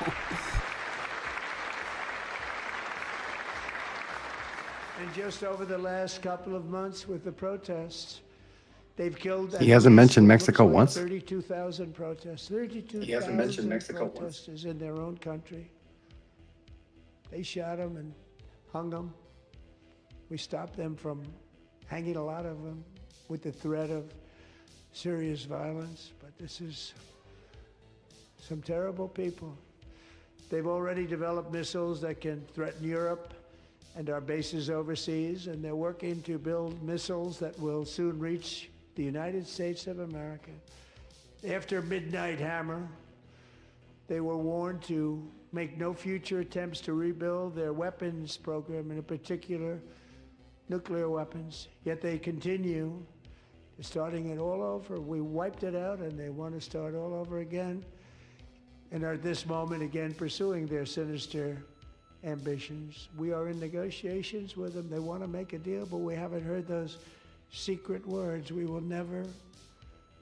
And just over the last couple of months with the protests, they've killed. He hasn't mentioned Mexico once. 32,000 protests. 32,000 He hasn't mentioned Mexico once. protesters in their own country. They shot them and hung them. We stopped them from hanging a lot of them with the threat of serious violence. But this is some terrible people. They've already developed missiles that can threaten Europe and our bases overseas, and they're working to build missiles that will soon reach the United States of America. After Midnight Hammer, they were warned to make no future attempts to rebuild their weapons program, and in particular, nuclear weapons. Yet they continue, starting it all over. We wiped it out, and they want to start all over again, and are at this moment again pursuing their sinister ambitions. We are in negotiations with them. They want to make a deal, but we haven't heard those secret words. We will never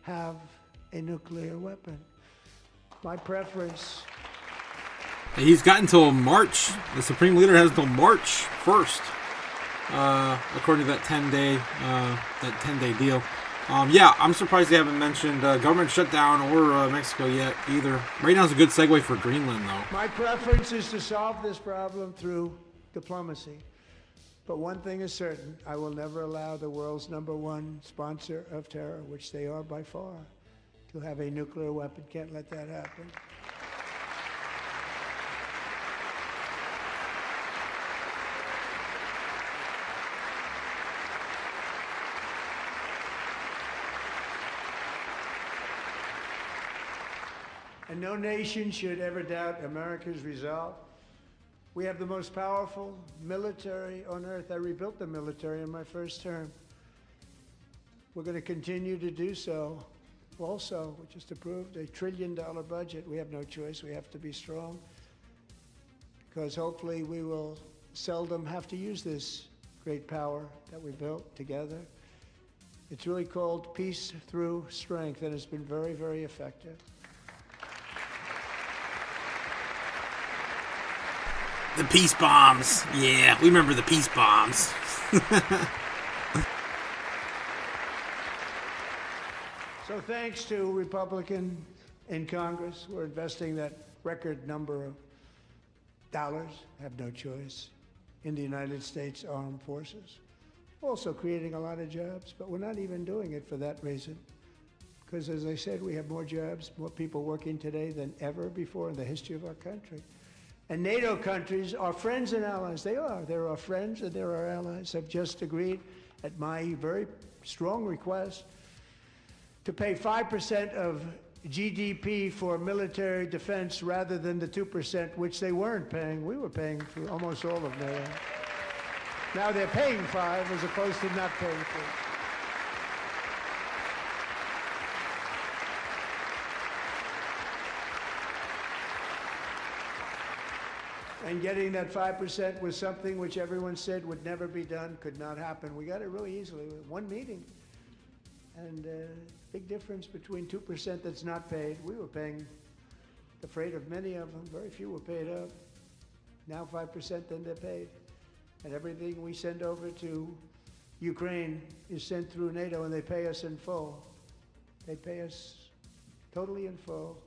have a nuclear weapon. My preference. He's got until March. The Supreme Leader has until March 1st, according to that 10-day deal. Yeah, I'm surprised they haven't mentioned government shutdown or Mexico yet either. Right now is a good segue for Greenland, though. My preference is to solve this problem through diplomacy. But one thing is certain, I will never allow the world's #1 sponsor of terror, which they are by far, to have a nuclear weapon. Can't let that happen. And no nation should ever doubt America's resolve. We have the most powerful military on earth. I rebuilt the military in my first term. We're going to continue to do so. Also, we just approved a $1 trillion budget. We have no choice. We have to be strong, because hopefully we will seldom have to use this great power that we built together. It's really called peace through strength, and it's been very, very effective. The peace bombs. Yeah, we remember the peace bombs. So thanks to Republican in Congress, we're investing that record number of dollars, have no choice, in the United States Armed Forces. Also creating a lot of jobs, but we're not even doing it for that reason. Because as I said, we have more jobs, more people working today than ever before in the history of our country. And NATO countries are friends and allies. They are. They're our friends and they're our allies. Have just agreed, at my very strong request, to pay 5% of GDP for military defense rather than the 2%, which they weren't paying. We were paying for almost all of NATO. Now they're paying 5 as opposed to not paying 3. And getting that 5% was something which everyone said would never be done, could not happen. We got it really easily with one meeting. And big difference between 2% that's not paid. We were paying the freight of many of them. Very few were paid up. now 5%, then they're paid. And everything we send over to Ukraine is sent through NATO, and they pay us in full. They pay us totally in full.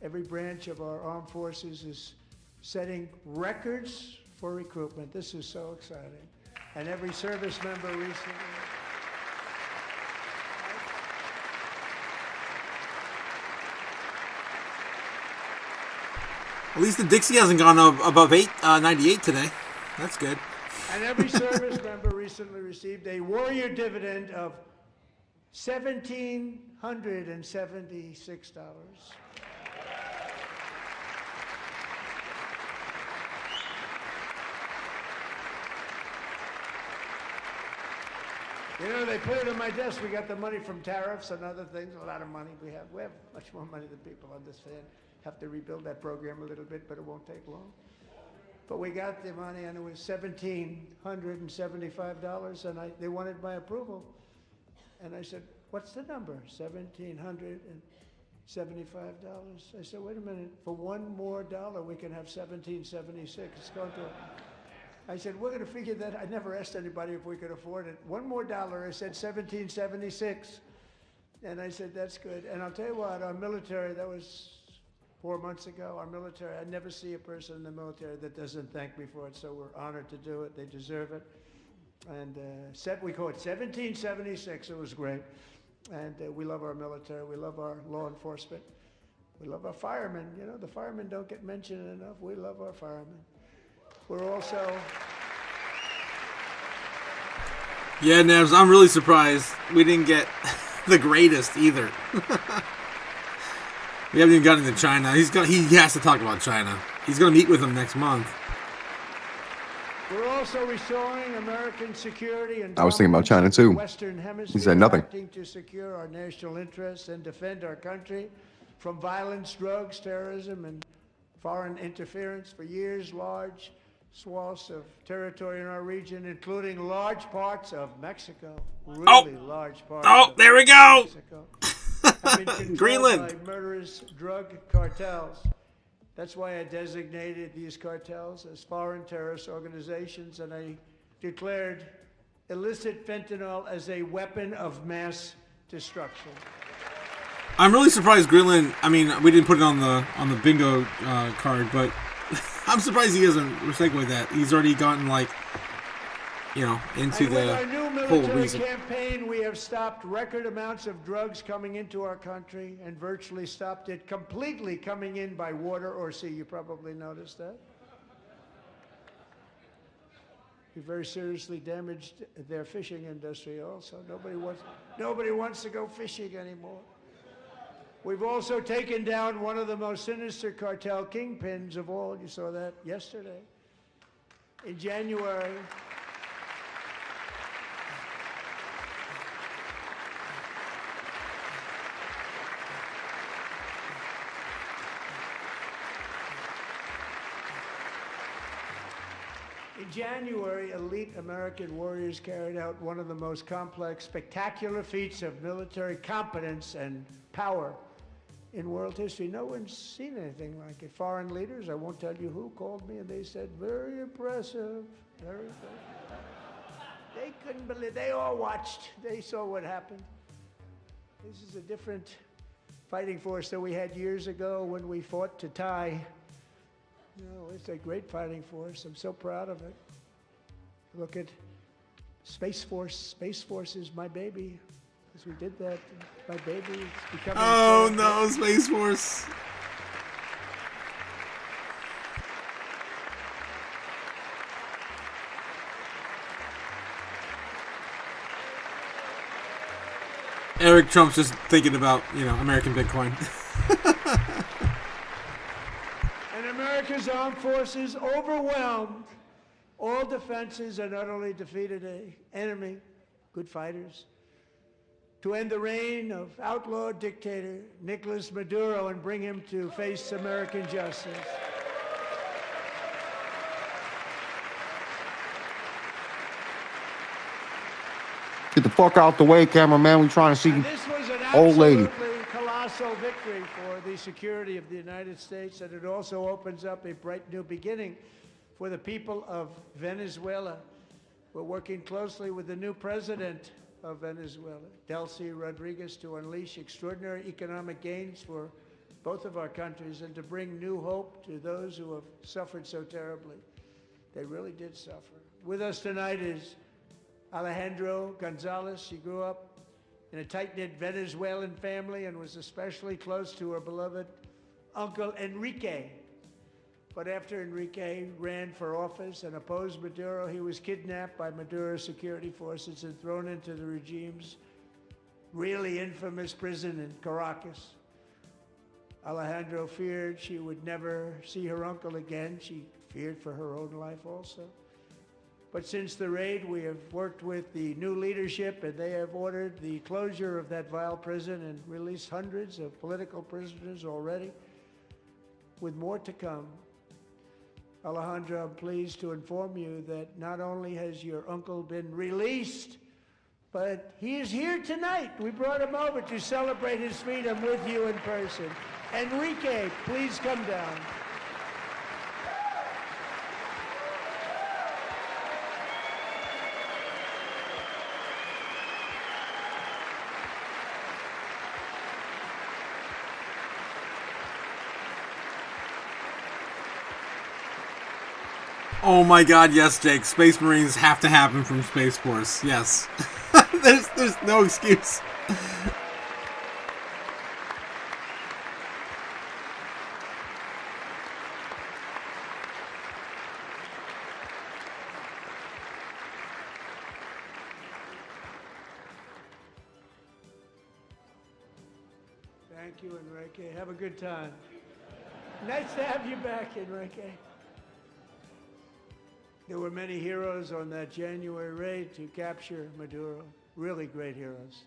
Every branch of our armed forces is setting records for recruitment. This is so exciting. And every service member recently. At least the Dixie hasn't gone above 98 today. That's good. And every service member recently received a warrior dividend of $1,776. You know, they put it on my desk. We got the money from tariffs and other things, a lot of money we have. We have much more money than people understand. Have to rebuild that program a little bit, but it won't take long. But we got the money, and it was $1,775, and they wanted my approval. And I said, what's the number? $1,775. I said, wait a minute, for $1 more we can have $1,776. It's going to... I said, we're going to figure that. I never asked anybody if we could afford it. $1 more, I said $1,776. And I said, that's good. And I'll tell you what, our military, that was 4 months ago, our military, I never see a person in the military that doesn't thank me for it, so we're honored to do it. They deserve it. And we call it 1776. It was great. And we love our military. We love our law enforcement. We love our firemen. You know, the firemen don't get mentioned enough. We love our firemen. We're also... Yeah, Nevs, I'm really surprised we didn't get the greatest either. We haven't even gotten to China. He has to talk about China. He's going to meet with him next month. We're also restoring American security and I was thinking about China too. Western Hemisphere, he said nothing. Acting to secure our national interests and defend our country from violence, drugs, terrorism, and foreign interference. For years, large swaths of territory in our region, including large parts of Mexico. Really large parts. Oh, there we go. Mexico, have been controlled Greenland. by murderous drug cartels. That's why I designated these cartels as foreign terrorist organizations, and I declared illicit fentanyl as a weapon of mass destruction. I'm really surprised Greenland. I mean, we didn't put it on the bingo card, but I'm surprised he doesn't segue that. He's already gotten into the whole reason. With our new military campaign, we have stopped record amounts of drugs coming into our country and virtually stopped it completely coming in by water or sea. You probably noticed that. We very seriously damaged their fishing industry also. Nobody wants to go fishing anymore. We've also taken down one of the most sinister cartel kingpins of all. You saw that yesterday. In January, elite American warriors carried out one of the most complex, spectacular feats of military competence and power in world history. No one's seen anything like it. Foreign leaders, I won't tell you who, called me and they said, very impressive, very impressive. They couldn't believe, they all watched, they saw what happened. This is a different fighting force that we had years ago when we fought to tie. You know, it's a great fighting force. I'm so proud of it. Look at Space Force. Space Force is my baby. Because we did that. My baby is becoming... Oh no, Space Force. Eric Trump's just thinking about, American Bitcoin. And America's armed forces overwhelmed all defenses and utterly defeated an enemy, good fighters, to end the reign of outlaw dictator Nicolas Maduro and bring him to face American justice. Get the fuck out the way, cameraman. We trying to see This was an old lady. absolutely colossal victory for the security of the United States, and it also opens up a bright new beginning for the people of Venezuela. We're working closely with the new president of Venezuela, Delcy Rodriguez, to unleash extraordinary economic gains for both of our countries and to bring new hope to those who have suffered so terribly. They really did suffer. With us tonight is Alejandro Gonzalez. She grew up in a tight-knit Venezuelan family and was especially close to her beloved uncle Enrique. But after Enrique ran for office and opposed Maduro, he was kidnapped by Maduro's security forces and thrown into the regime's really infamous prison in Caracas. Alejandro feared she would never see her uncle again. She feared for her own life also. But since the raid, we have worked with the new leadership, and they have ordered the closure of that vile prison and released hundreds of political prisoners already, with more to come. Alejandro, I'm pleased to inform you that not only has your uncle been released, but he is here tonight. We brought him over to celebrate his freedom with you in person. Enrique, please come down. Oh my god, yes, Jake. Space Marines have to happen from Space Force. Yes. there's no excuse. Thank you, Enrique. Have a good time. Nice to have you back, Enrique. There were many heroes on that January raid to capture Maduro. Really great heroes.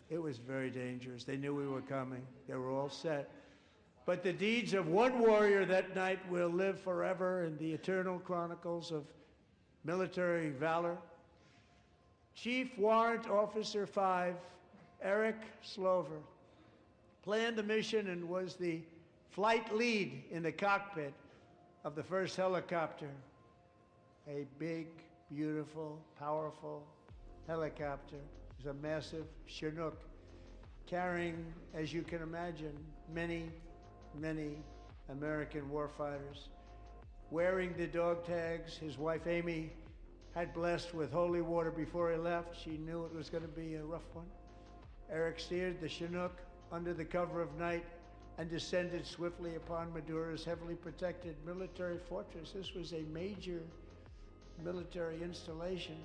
It was very dangerous. They knew we were coming. They were all set. But the deeds of one warrior that night will live forever in the eternal chronicles of military valor. Chief Warrant Officer 5, Eric Slover, planned the mission and was the flight lead in the cockpit of the first helicopter. A big, beautiful, powerful helicopter. It was a massive Chinook carrying, as you can imagine, many, many American warfighters. Wearing the dog tags his wife Amy had blessed with holy water before he left. She knew it was going to be a rough one. Eric steered the Chinook under the cover of night and descended swiftly upon Maduro's heavily protected military fortress. This was a major military installation,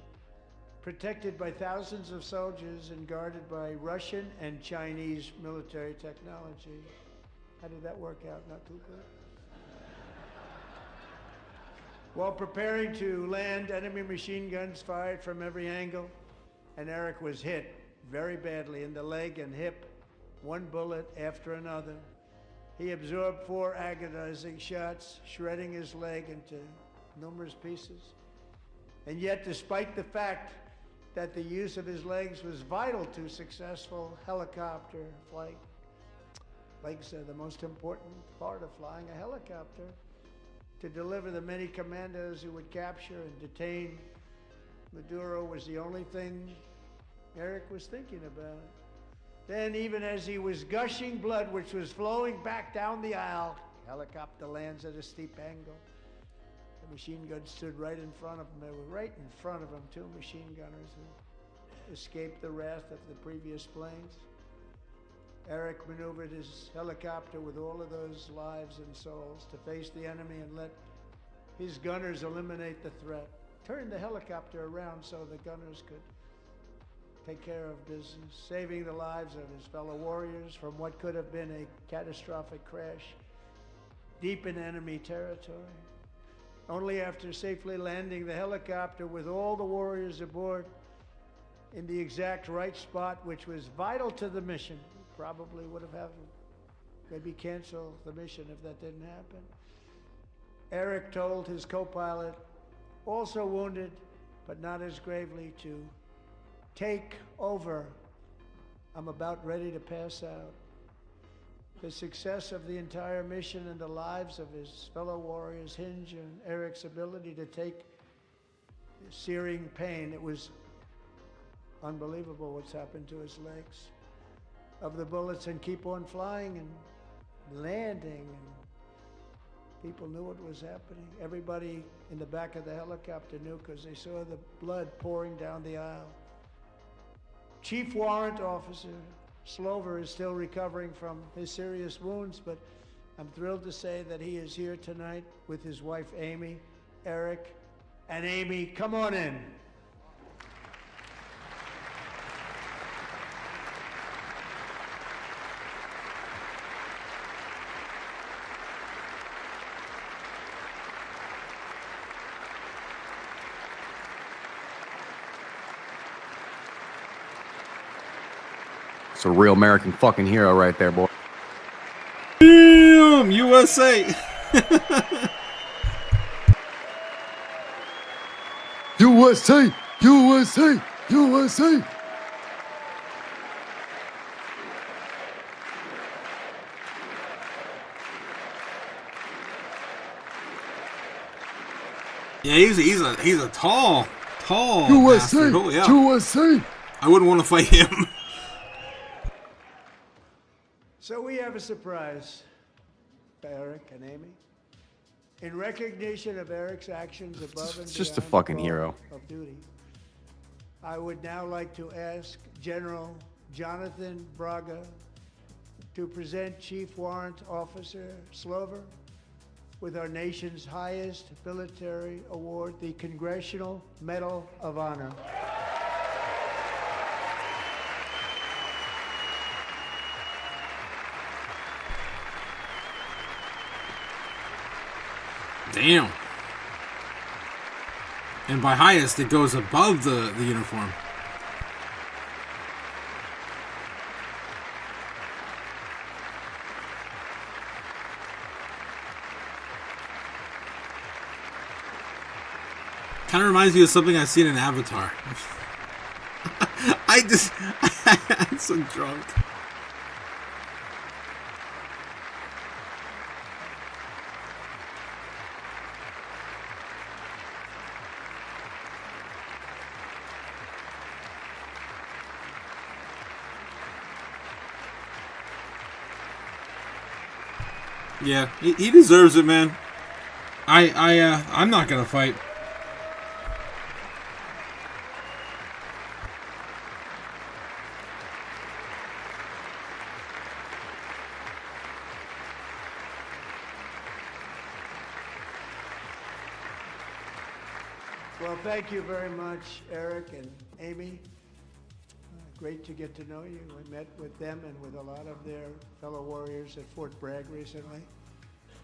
protected by thousands of soldiers and guarded by Russian and Chinese military technology. How did that work out? Not too good. While preparing to land, enemy machine guns fired from every angle, and Eric was hit very badly in the leg and hip, one bullet after another. He absorbed 4 agonizing shots, shredding his leg into numerous pieces. And yet, despite the fact that the use of his legs was vital to successful helicopter flight, legs are the most important part of flying a helicopter, to deliver the many commandos who would capture and detain Maduro was the only thing Eric was thinking about. Then, even as he was gushing blood, which was flowing back down the aisle, the helicopter lands at a steep angle. The machine guns stood right in front of him. They were right in front of him, 2 machine gunners who escaped the wrath of the previous planes. Eric maneuvered his helicopter with all of those lives and souls to face the enemy and let his gunners eliminate the threat. Turned the helicopter around so the gunners could take care of business, saving the lives of his fellow warriors from what could have been a catastrophic crash deep in enemy territory. Only after safely landing the helicopter with all the warriors aboard in the exact right spot, which was vital to the mission, probably would have had to maybe cancel the mission if that didn't happen. Eric told his co-pilot, also wounded, but not as gravely, to take over. I'm about ready to pass out. The success of the entire mission and the lives of his fellow warriors hinge on Eric's ability to take the searing pain. It was unbelievable what's happened to his legs of the bullets and keep on flying and landing. And people knew what was happening. Everybody in the back of the helicopter knew because they saw the blood pouring down the aisle. Chief Warrant Officer Slover is still recovering from his serious wounds, but I'm thrilled to say that he is here tonight with his wife Amy, Eric, and Amy, come on in. It's a real American fucking hero right there, boy. Damn, USA. USA, USA, USA. Yeah, he's a tall USA, bastard. Holy hell. USA. I wouldn't want to fight him. So we have a surprise for Eric and Amy. In recognition of Eric's actions above and It's just a beyond fucking the hero. call of duty, I would now like to ask General Jonathan Braga to present Chief Warrant Officer Slover with our nation's highest military award, the Congressional Medal of Honor. Damn. And by highest, it goes above the uniform. Kind of reminds me of something I've seen in Avatar. I'm so drunk. Yeah, he deserves it, man. I'm not gonna fight. Well, thank you very much, Eric and Amy. Great to get to know you. I met with them and with a lot of their fellow warriors at Fort Bragg recently.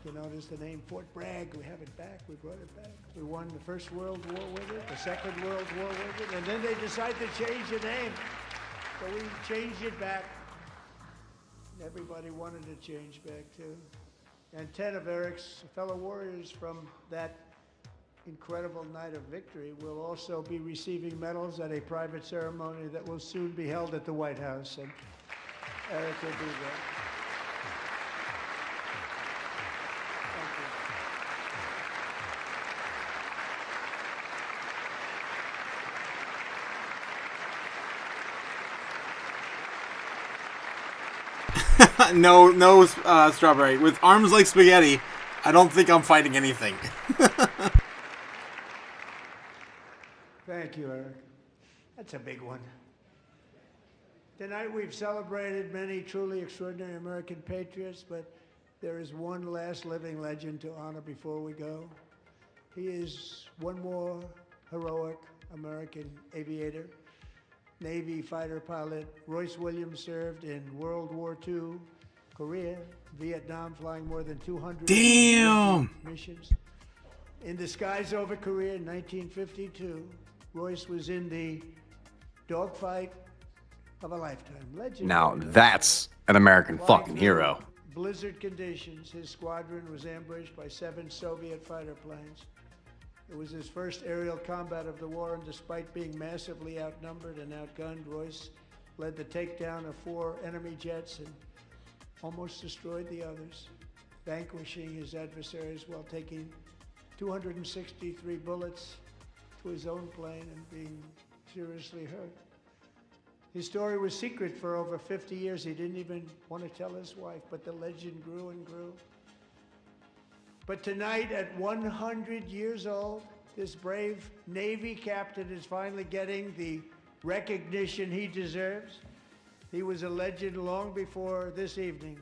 You notice the name Fort Bragg, we have it back, we brought it back. We won the First World War with it, the Second World War with it, and then they decided to change the name. So we changed it back. Everybody wanted to change back too. And 10 of Eric's fellow warriors from that incredible night of victory will also be receiving medals at a private ceremony that will soon be held at the White House, and Eric will be there. No, strawberry. With arms like spaghetti, I don't think I'm fighting anything. Thank you, Eric. That's a big one. Tonight we've celebrated many truly extraordinary American patriots, but there is one last living legend to honor before we go. He is one more heroic American aviator, Navy fighter pilot. Royce Williams served in World War II, Korea, Vietnam, flying more than 200 missions. In the skies over Korea in 1952, Royce was in the dogfight of a lifetime. Legend. Now that's an American fucking hero. Blizzard conditions, his squadron was ambushed by 7 Soviet fighter planes. It was his first aerial combat of the war, and despite being massively outnumbered and outgunned, Royce led the takedown of 4 enemy jets and almost destroyed the others, vanquishing his adversaries while taking 263 bullets to his own plane and being seriously hurt. His story was secret for over 50 years. He didn't even want to tell his wife, but the legend grew and grew. But tonight, at 100 years old, this brave Navy captain is finally getting the recognition he deserves. He was a legend long before this evening.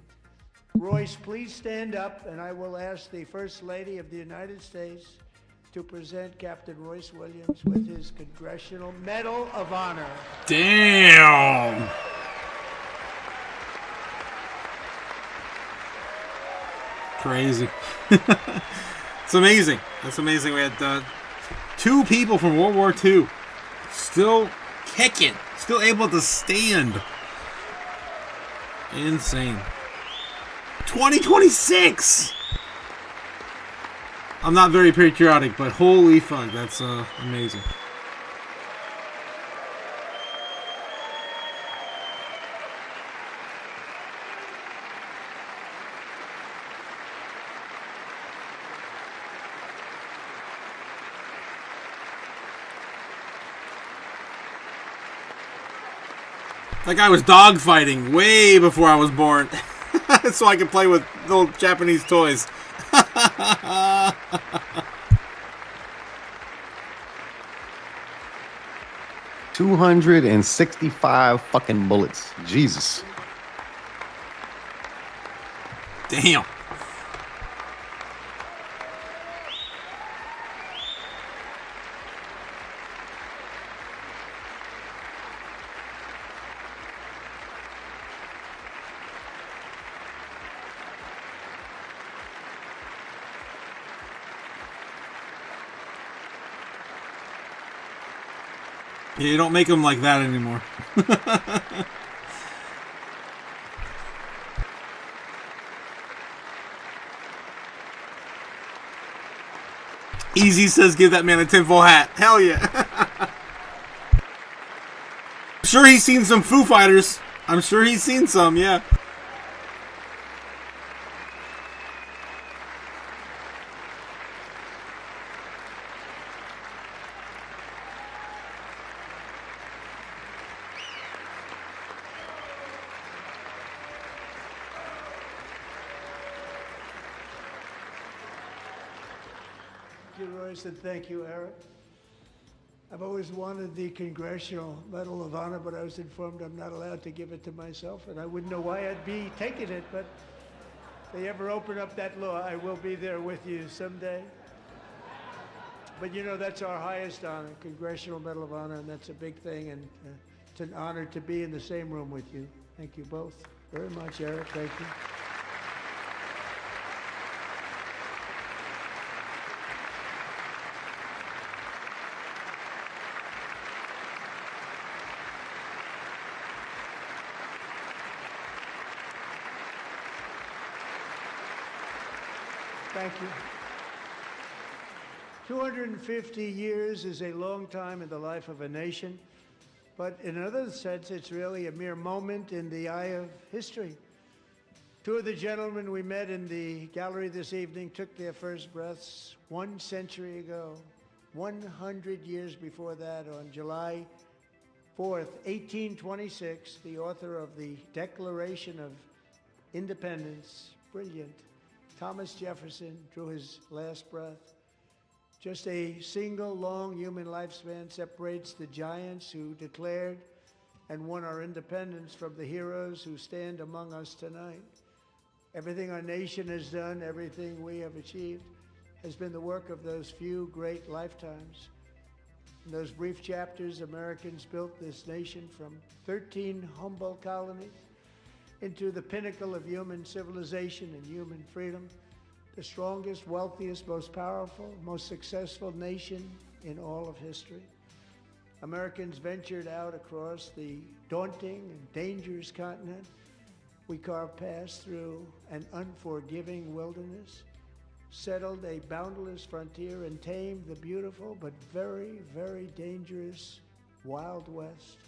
Royce, please stand up, and I will ask the First Lady of the United States to present Captain Royce Williams with his Congressional Medal of Honor. Damn! Crazy. It's amazing. That's amazing. We had 2 people from World War II still kicking, still able to stand. Insane. 2026! I'm not very patriotic, but holy fuck, that's amazing. That guy was dogfighting way before I was born. So I could play with little Japanese toys. 265 fucking bullets. Jesus. Damn. You don't make them like that anymore. Easy says give that man a tinfoil hat. Hell yeah. I'm sure he's seen some Foo Fighters. I'm sure he's seen some, yeah. Thank you, Royce, and thank you, Eric. I've always wanted the Congressional Medal of Honor, but I was informed I'm not allowed to give it to myself, and I wouldn't know why I'd be taking it, but if they ever open up that law, I will be there with you someday. But you know, that's our highest honor, Congressional Medal of Honor, and that's a big thing, and it's an honor to be in the same room with you. Thank you both very much, Eric. Thank you. Thank you. 250 years is a long time in the life of a nation, but in another sense, it's really a mere moment in the eye of history. 2 of the gentlemen we met in the gallery this evening took their first breaths 1 century ago, 100 years before that, on July 4th, 1826, the author of the Declaration of Independence, brilliant, Thomas Jefferson, drew his last breath. Just a single long human lifespan separates the giants who declared and won our independence from the heroes who stand among us tonight. Everything our nation has done, everything we have achieved, has been the work of those few great lifetimes. In those brief chapters, Americans built this nation from 13 humble colonies into the pinnacle of human civilization and human freedom, the strongest, wealthiest, most powerful, most successful nation in all of history. Americans ventured out across the daunting and dangerous continent. We carved paths through an unforgiving wilderness, settled a boundless frontier, and tamed the beautiful but very, very dangerous Wild West.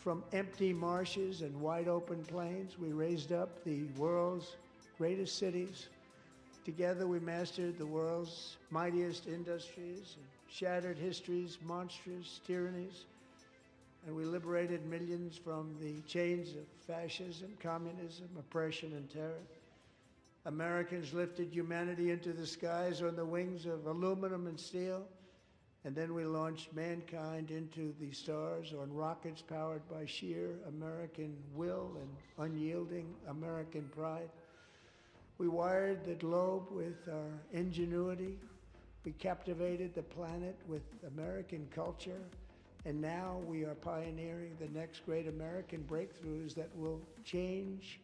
From empty marshes and wide open plains, we raised up the world's greatest cities. Together we mastered the world's mightiest industries and shattered history's monstrous tyrannies. And we liberated millions from the chains of fascism, communism, oppression, and terror. Americans lifted humanity into the skies on the wings of aluminum and steel. And then we launched mankind into the stars on rockets powered by sheer American will and unyielding American pride. We wired the globe with our ingenuity. We captivated the planet with American culture. And now we are pioneering the next great American breakthroughs that will change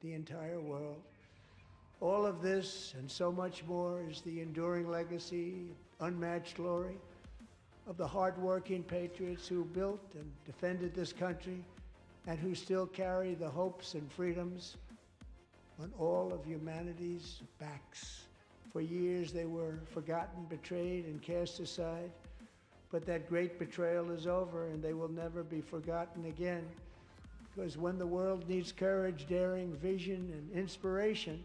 the entire world. All of this and so much more is the enduring legacy, unmatched glory of the hardworking patriots who built and defended this country and who still carry the hopes and freedoms on all of humanity's backs. For years they were forgotten, betrayed, and cast aside. But that great betrayal is over, and they will never be forgotten again. Because when the world needs courage, daring, vision, and inspiration,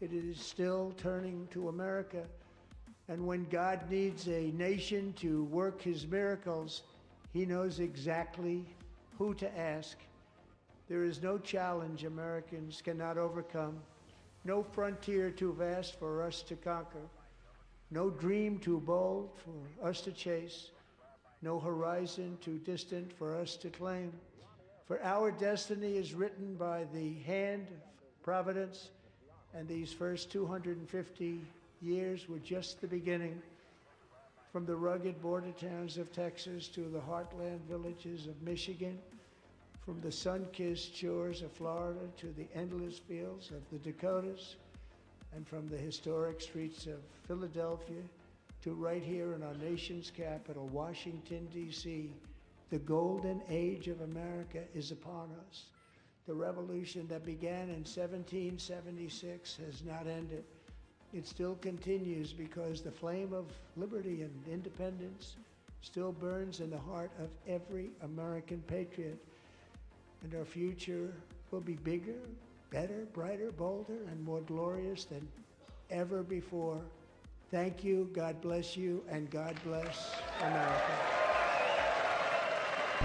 it is still turning to America. And when God needs a nation to work his miracles, he knows exactly who to ask. There is no challenge Americans cannot overcome, no frontier too vast for us to conquer, no dream too bold for us to chase, no horizon too distant for us to claim. For our destiny is written by the hand of providence, and these first 250 years were just the beginning. From the rugged border towns of Texas to the heartland villages of Michigan, from the sun-kissed shores of Florida to the endless fields of the Dakotas, and from the historic streets of Philadelphia to right here in our nation's capital, Washington, D.C., the golden age of America is upon us. The revolution that began in 1776 has not ended. It still continues because the flame of liberty and independence still burns in the heart of every American patriot. And our future will be bigger, better, brighter, bolder, and more glorious than ever before. Thank you, God bless you, and God bless America.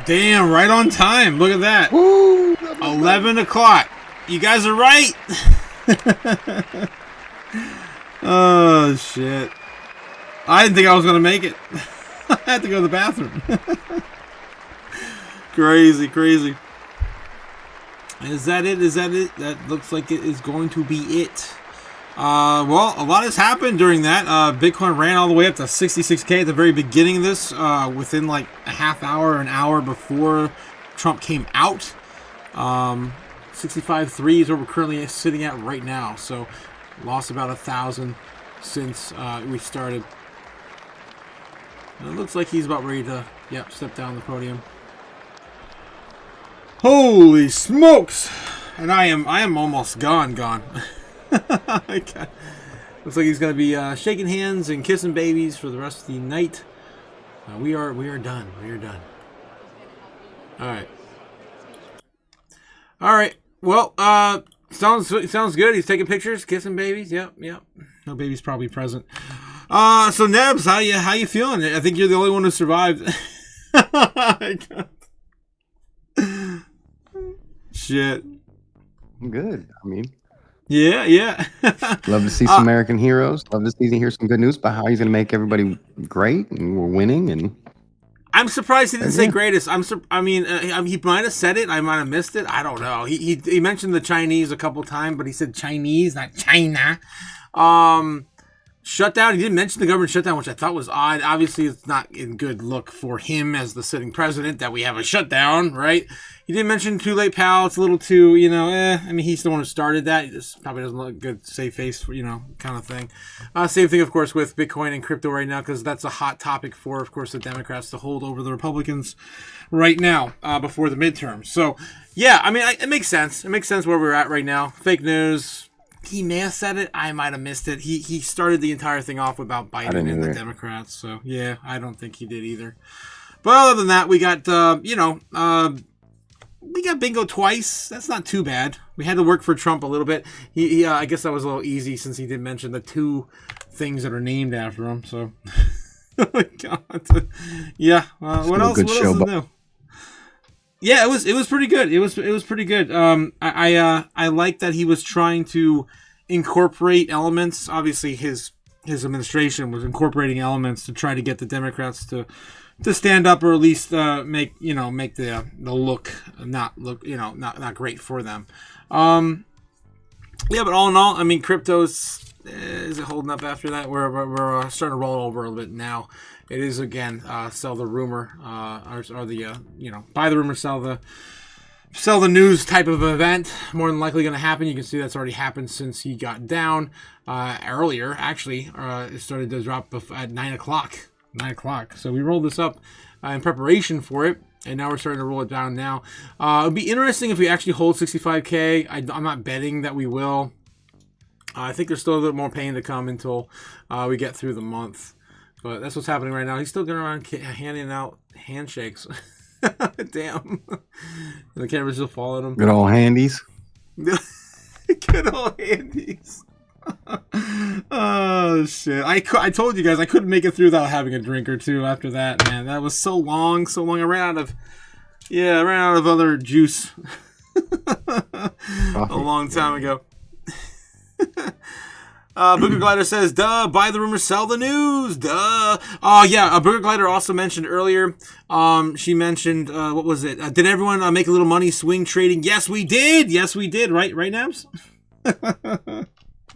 Damn, right on time. Look at that. Woo, 11 o'clock. You guys are right. Oh, shit. I didn't think I was going to make it. I had to go to the bathroom. Crazy, crazy. Is that it? Is that it? That looks like it is going to be it. Well, a lot has happened during that. Bitcoin ran all the way up to 66K at the very beginning of this, within like a half hour, an hour before Trump came out. 65.3 is where we're currently sitting at right now. So, lost about 1,000 since we started. And it looks like he's about ready to, step down the podium. Holy smokes! And I am almost gone. Looks like he's gonna be shaking hands and kissing babies for the rest of the night. We are done. We are done. All right. Well, sounds good. He's taking pictures, kissing babies. Yep. No baby's probably present. So Nebs, how you feeling? I think you're the only one who survived. Shit. I'm good. I mean, yeah. love to see some American heroes. Love to hear some good news about how he's going to make everybody great and we're winning. And I'm surprised he didn't say greatest. I mean, he might have said it. I might have missed it. I don't know. He mentioned the Chinese a couple times, but he said Chinese, not China. Shutdown. He didn't mention the government shutdown, which I thought was odd. Obviously, it's not in good look for him as the sitting president that we have a shutdown, right? He didn't mention too late, pal. It's a little too, I mean, he's the one who started that. He just probably doesn't look good, save face, kind of thing. Same thing, of course, with Bitcoin and crypto right now, because that's a hot topic for, of course, the Democrats to hold over the Republicans right now before the midterms. So, yeah, I mean, it makes sense. It makes sense where we're at right now. Fake news. He may have said it. I might have missed it. He started the entire thing off about Biden and the Democrats. So, yeah, I don't think he did either. But other than that, we got, we got bingo twice. That's not too bad. We had to work for Trump a little bit. He I guess that was a little easy since he did mention the 2 things that are named after him. So, oh my God, yeah. What else? What else is new? Yeah, it was pretty good. It was pretty good. I like that he was trying to incorporate elements. Obviously, his administration was incorporating elements to try to get the Democrats to stand up, or at least make the look not great for them. Yeah, but all in all, I mean, crypto's is it holding up after that? We're starting to roll over a little bit now. It is again sell the rumor or the buy the rumor, sell the news type of event. More than likely going to happen. You can see that's already happened since he got down earlier. Actually, it started to drop at 9 o'clock. 9 o'clock. So we rolled this up in preparation for it, and now we're starting to roll it down now. It would be interesting if we actually hold 65K. I'm not betting that we will. I think there's still a little more pain to come until we get through the month. But that's what's happening right now. He's still going around handing out handshakes. Damn. The camera's still following him. Good old handies. Good old handies. Oh shit! I told you guys I couldn't make it through without having a drink or two after that. Man, that was so long. I ran out of other juice a long time ago. Booger Glider says, duh, buy the rumor, sell the news, duh. Oh, yeah, Booger Glider also mentioned earlier, she mentioned, what was it? Did everyone make a little money swing trading? Yes, we did, right, Nabs?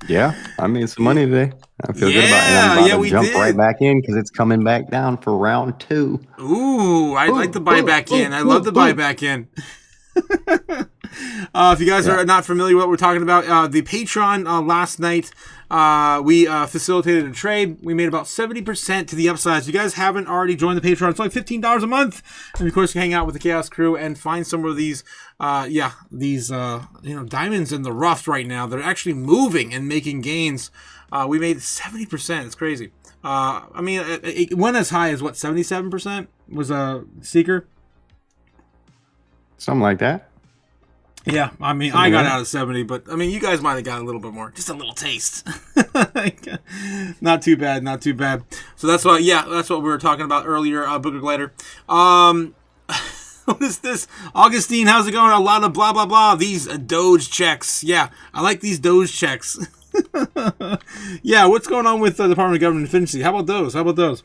Yeah, I made some money today. I feel good about it. I'm about to jump right back in because it's coming back down for round 2. Ooh, I'd like to buy back in. I love to buy back in. If you guys are not familiar with what we're talking about, the Patreon last night, we facilitated a trade. We made about 70% to the upside. If you guys haven't already joined the Patreon, it's only $15 a month. And of course, you can hang out with the Chaos crew and find some of these, diamonds in the rough right now. They're actually moving and making gains. We made 70%. It's crazy. I mean, it went as high as 77% was a Seeker. Something like that. Yeah, I mean, I got out of 70, but I mean, you guys might have got a little bit more, just a little taste. Not too bad. So that's what we were talking about earlier, Booger Glider. What is this? Augustine, how's it going? A lot of blah, blah, blah. These Doge checks. Yeah, I like these Doge checks. Yeah, what's going on with the Department of Government Efficiency? How about those?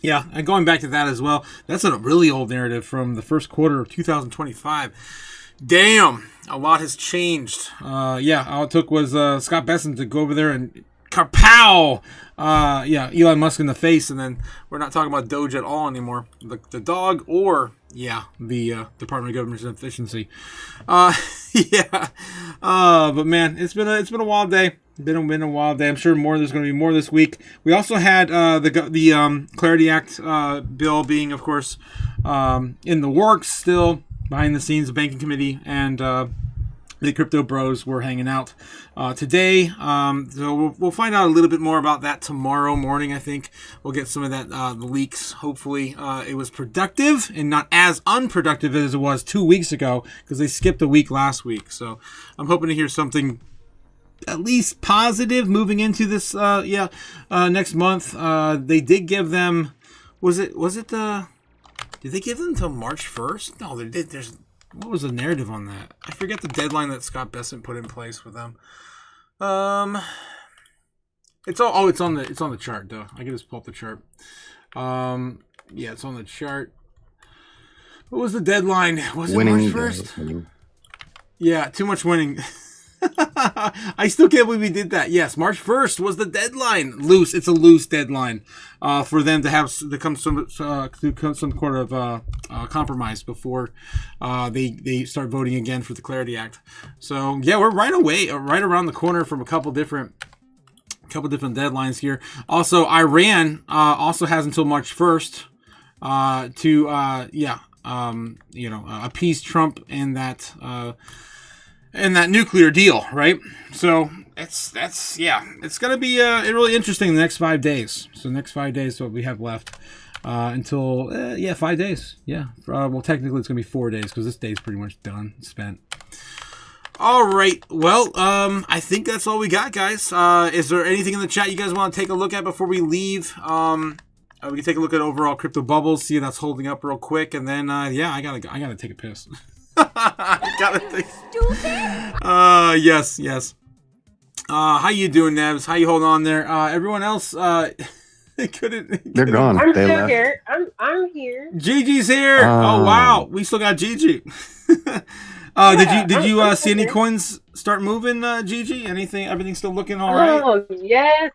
Yeah, and going back to that as well, that's a really old narrative from the first quarter of 2025. Damn, a lot has changed. All it took was Scott Besson to go over there and kapow! Elon Musk in the face, and then we're not talking about Doge at all anymore. The dog or, the Department of Government Efficiency. But man, it's been a wild day. Been a wild day. I'm sure there's going to be more this week. We also had the Clarity Act bill being, of course, in the works still. Behind the scenes, the banking committee and the crypto bros were hanging out today. So we'll find out a little bit more about that tomorrow morning. I think we'll get some of that the leaks. Hopefully, it was productive and not as unproductive as it was 2 weeks ago because they skipped a week last week. So I'm hoping to hear something at least positive moving into this. Next month. They did give them. Did they give them until March 1st? No, they did. What was the narrative on that? I forget the deadline that Scott Besson put in place with them. It's on the chart though. I can just pull up the chart. It's on the chart. What was the deadline? Was it March 1st? Yeah, too much winning. I still can't believe we did that. Yes, March 1st was the deadline. It's a loose deadline for them to come some sort of compromise before they start voting again for the Clarity Act. So yeah, we're right around the corner from a couple different deadlines here. Also, Iran also has until March 1st to appease Trump in that. and that nuclear deal, right? So it's going to be really interesting the next 5 days. So next 5 days is what we have left until 5 days. Yeah. Well, technically it's going to be 4 days because this day's pretty much done, spent. All right. Well, I think that's all we got, guys. Is there anything in the chat you guys want to take a look at before we leave? We can take a look at overall crypto bubbles, see if that's holding up real quick, and then I gotta take a piss. I gotta take. Yes. How you doing, Nebs? How you holding on there? Everyone else, couldn't. They're gone. I'm They still left. here. I'm here. Gigi's here. Oh wow, we still got Gigi. Did you see any coins start moving, Gigi? Everything still looking all right? Oh yes,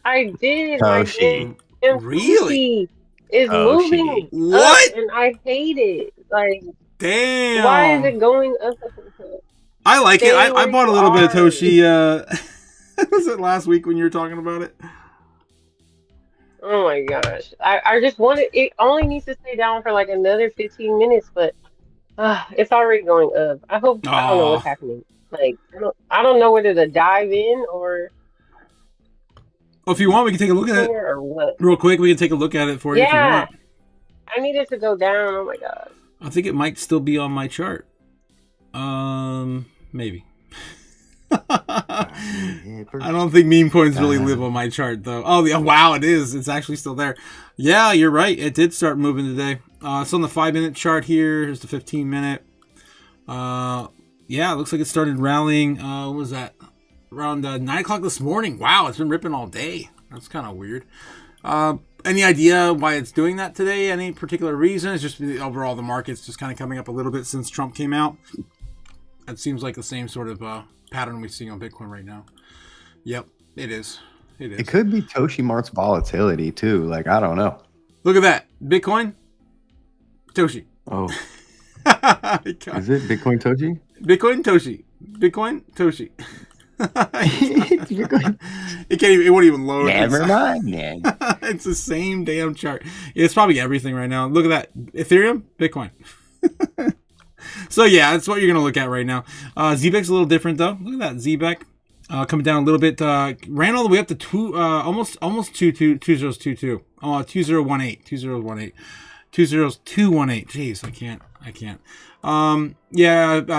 I did. Toshi. Really? Is moving what? up, and I hate it. Like, damn. Why is it going up? I like it. I bought a little bit of Toshi. Was it last week when you were talking about it? Oh my gosh! I just wanted it. Only needs to stay down for like another 15 minutes, but it's already going up. I don't know what's happening. Like, I don't know whether to dive in or. Well, if you want, we can take a look at it real quick. We can take a look at it for you if you want. I need it to go down. Oh my god. I think it might still be on my chart. Maybe. I don't think meme coins really live on my chart though. Oh, yeah, wow, it is. It's actually still there. Yeah, you're right. It did start moving today. It's on the 5-minute chart here. Here's the 15-minute. Yeah, it looks like it started rallying. What was that? Around 9 o'clock this morning. Wow, it's been ripping all day. That's kind of weird. Any idea why it's doing that today? Any particular reason? It's just overall the market's just kind of coming up a little bit since Trump came out. It seems like the same sort of pattern we see on Bitcoin right now. Yep, it is. It could be Toshi Mart's volatility too. Like, I don't know. Look at that. Bitcoin, Toshi. Oh. Is it Bitcoin Toshi? Bitcoin Toshi. Bitcoin Toshi. It won't even load. Never mind, man. It's the same damn chart. It's probably everything right now. Look at that. Ethereum, Bitcoin. So yeah, that's what you're gonna look at right now. ZBEC's a little different though. Look at that ZBEC coming down a little bit. Ran all the way up to almost 2022. 2018. 20218. Jeez, I can't.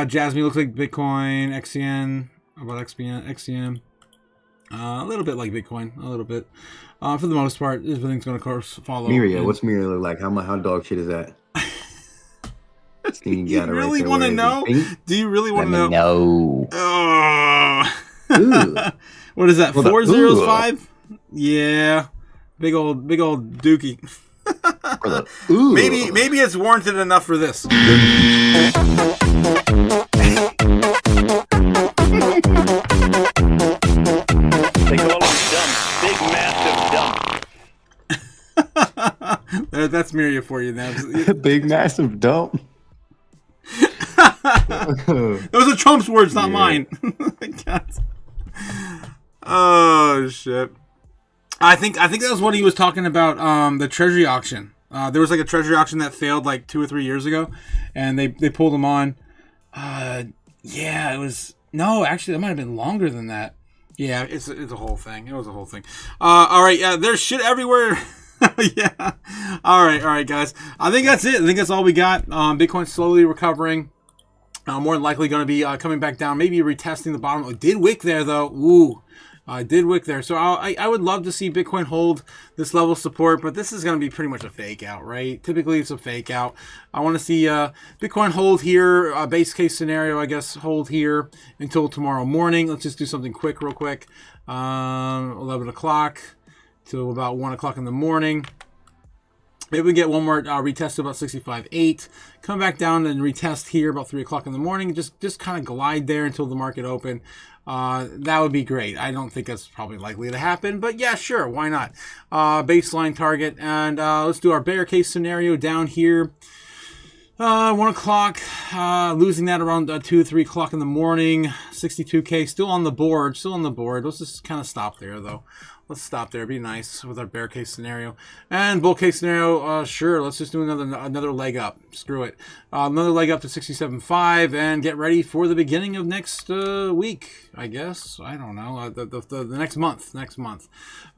Jasmine looks like Bitcoin, XCN. About XCM. A little bit like Bitcoin, a little bit. For the most part, everything's going to, of course, follow. Miria, what's Miria look like? How dog shit is that? You really want to know? Do you really want to know? No. What is that? 405? Yeah. Big old dookie. Maybe it's warranted enough for this. They call them dumps. Big, massive dump. That's Miria for you now. Big, massive dump. Those are Trump's words, not mine. Oh shit! I think that was what he was talking about. The treasury auction. There was like a treasury auction that failed like 2 or 3 years ago, and they pulled them on. Yeah, it was actually it might have been longer than that. Yeah, it's a whole thing. It was a whole thing. All right, yeah, there's shit everywhere. Yeah. All right, guys. I think that's it. I think that's all we got. Bitcoin slowly recovering. More than likely going to be coming back down. Maybe retesting the bottom. It did wick there, though. Ooh. Did wick there. So I would love to see Bitcoin hold this level of support, but this is going to be pretty much a fake out, right? Typically, it's a fake out. I want to see Bitcoin hold here. Base case scenario, I guess, hold here until tomorrow morning. Let's just do something real quick. 11 o'clock till about 1 o'clock in the morning. Maybe we get one more retest to about 65.8. Come back down and retest here about 3 o'clock in the morning. Just kind of glide there until the market open. That would be great. I don't think that's probably likely to happen, but yeah, sure, why not? Baseline target, and let's do our bear case scenario down here. 1 o'clock, losing that around 2 3 o'clock in the morning. 62K still on the board. Let's just kind of stop there though. Let's stop there. Be nice with our bear case scenario. And bull case scenario, sure. Let's just do another leg up. Screw it. Another leg up to 67.5 and get ready for the beginning of next week, I guess. I don't know. The next month.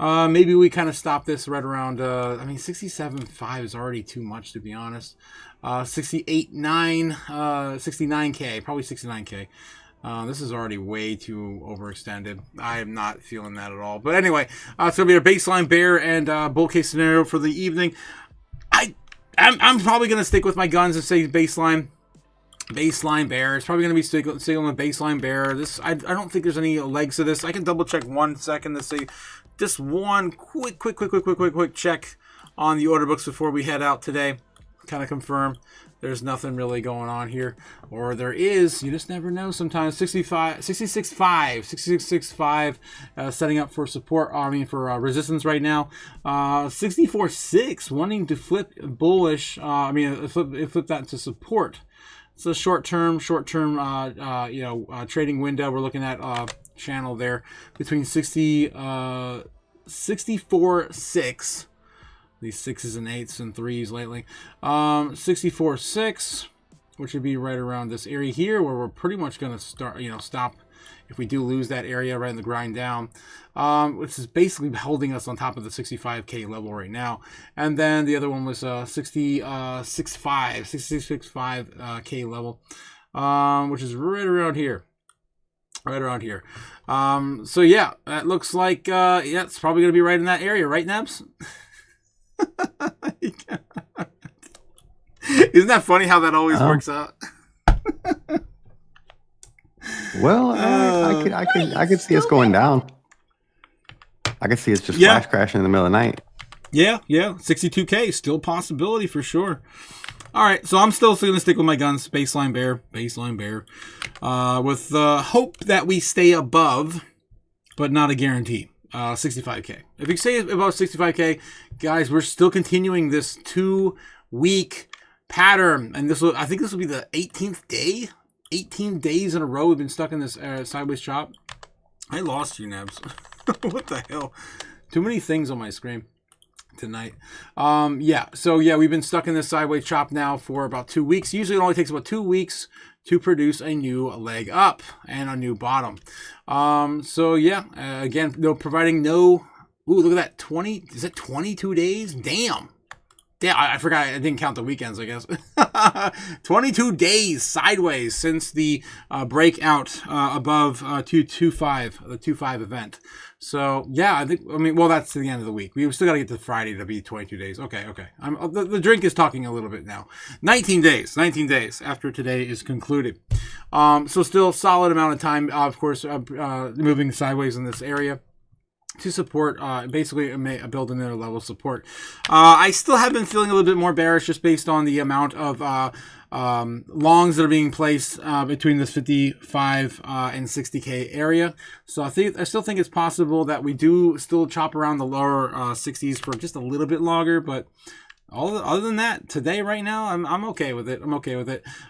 Maybe we kind of stop this right around, 67.5 is already too much, to be honest. 69K, probably 69K. This is already way too overextended. I am not feeling that at all. But anyway, it's going to be our baseline bear and bull case scenario for the evening. I'm probably going to stick with my guns and say baseline bear. It's probably going to be sticking with baseline bear. I don't think there's any legs to this. I can double check 1 second to say just one quick check on the order books before we head out today. Kind of confirm there's nothing really going on here, or there is, you just never know sometimes. 66.5 setting up for support, for resistance right now. 64.6 wanting to flip bullish, flip that to support. It's a short-term trading window. We're looking at channel there between 64.6. These 6s and 8s and 3s lately. 64.6, which would be right around this area here, where we're pretty much going to stop if we do lose that area right in the grind down, which is basically holding us on top of the 65K level right now. And then the other one was 66.5K level, which is right around here. So yeah, that looks like it's probably going to be right in that area, right, Nebs? Isn't that funny how that always works out? Well, I could see us going down. I could see us just flash crashing in the middle of the night. Yeah, 62K still a possibility for sure. All right, so I'm still going to stick with my guns. Baseline bear, with the hope that we stay above, but not a guarantee. 65K. If you say above 65K, guys, we're still continuing this 2-week pattern, and I think this will be the 18th day. 18 days in a row we've been stuck in this sideways chop. I lost you, Nebs. What the hell? Too many things on my screen tonight. We've been stuck in this sideways chop now for about 2 weeks. Usually it only takes about 2 weeks to produce a new leg up and a new bottom. Again, providing no. Ooh, look at that. 20. Is that 22 days? Damn. I forgot. I didn't count the weekends, I guess. 22 days sideways since the breakout above 225, the 2.5 event. So yeah, that's to the end of the week. We still got to get to Friday to be 22 days. Okay. The drink is talking a little bit now. 19 days after today is concluded. So still solid amount of time, of course, moving sideways in this area to support, basically building their level of support. I still have been feeling a little bit more bearish just based on the amount of longs that are being placed between this 55 and 60K area. So I still think it's possible that we do still chop around the lower 60s for just a little bit longer, but other than that, today, right now, I'm okay with it. And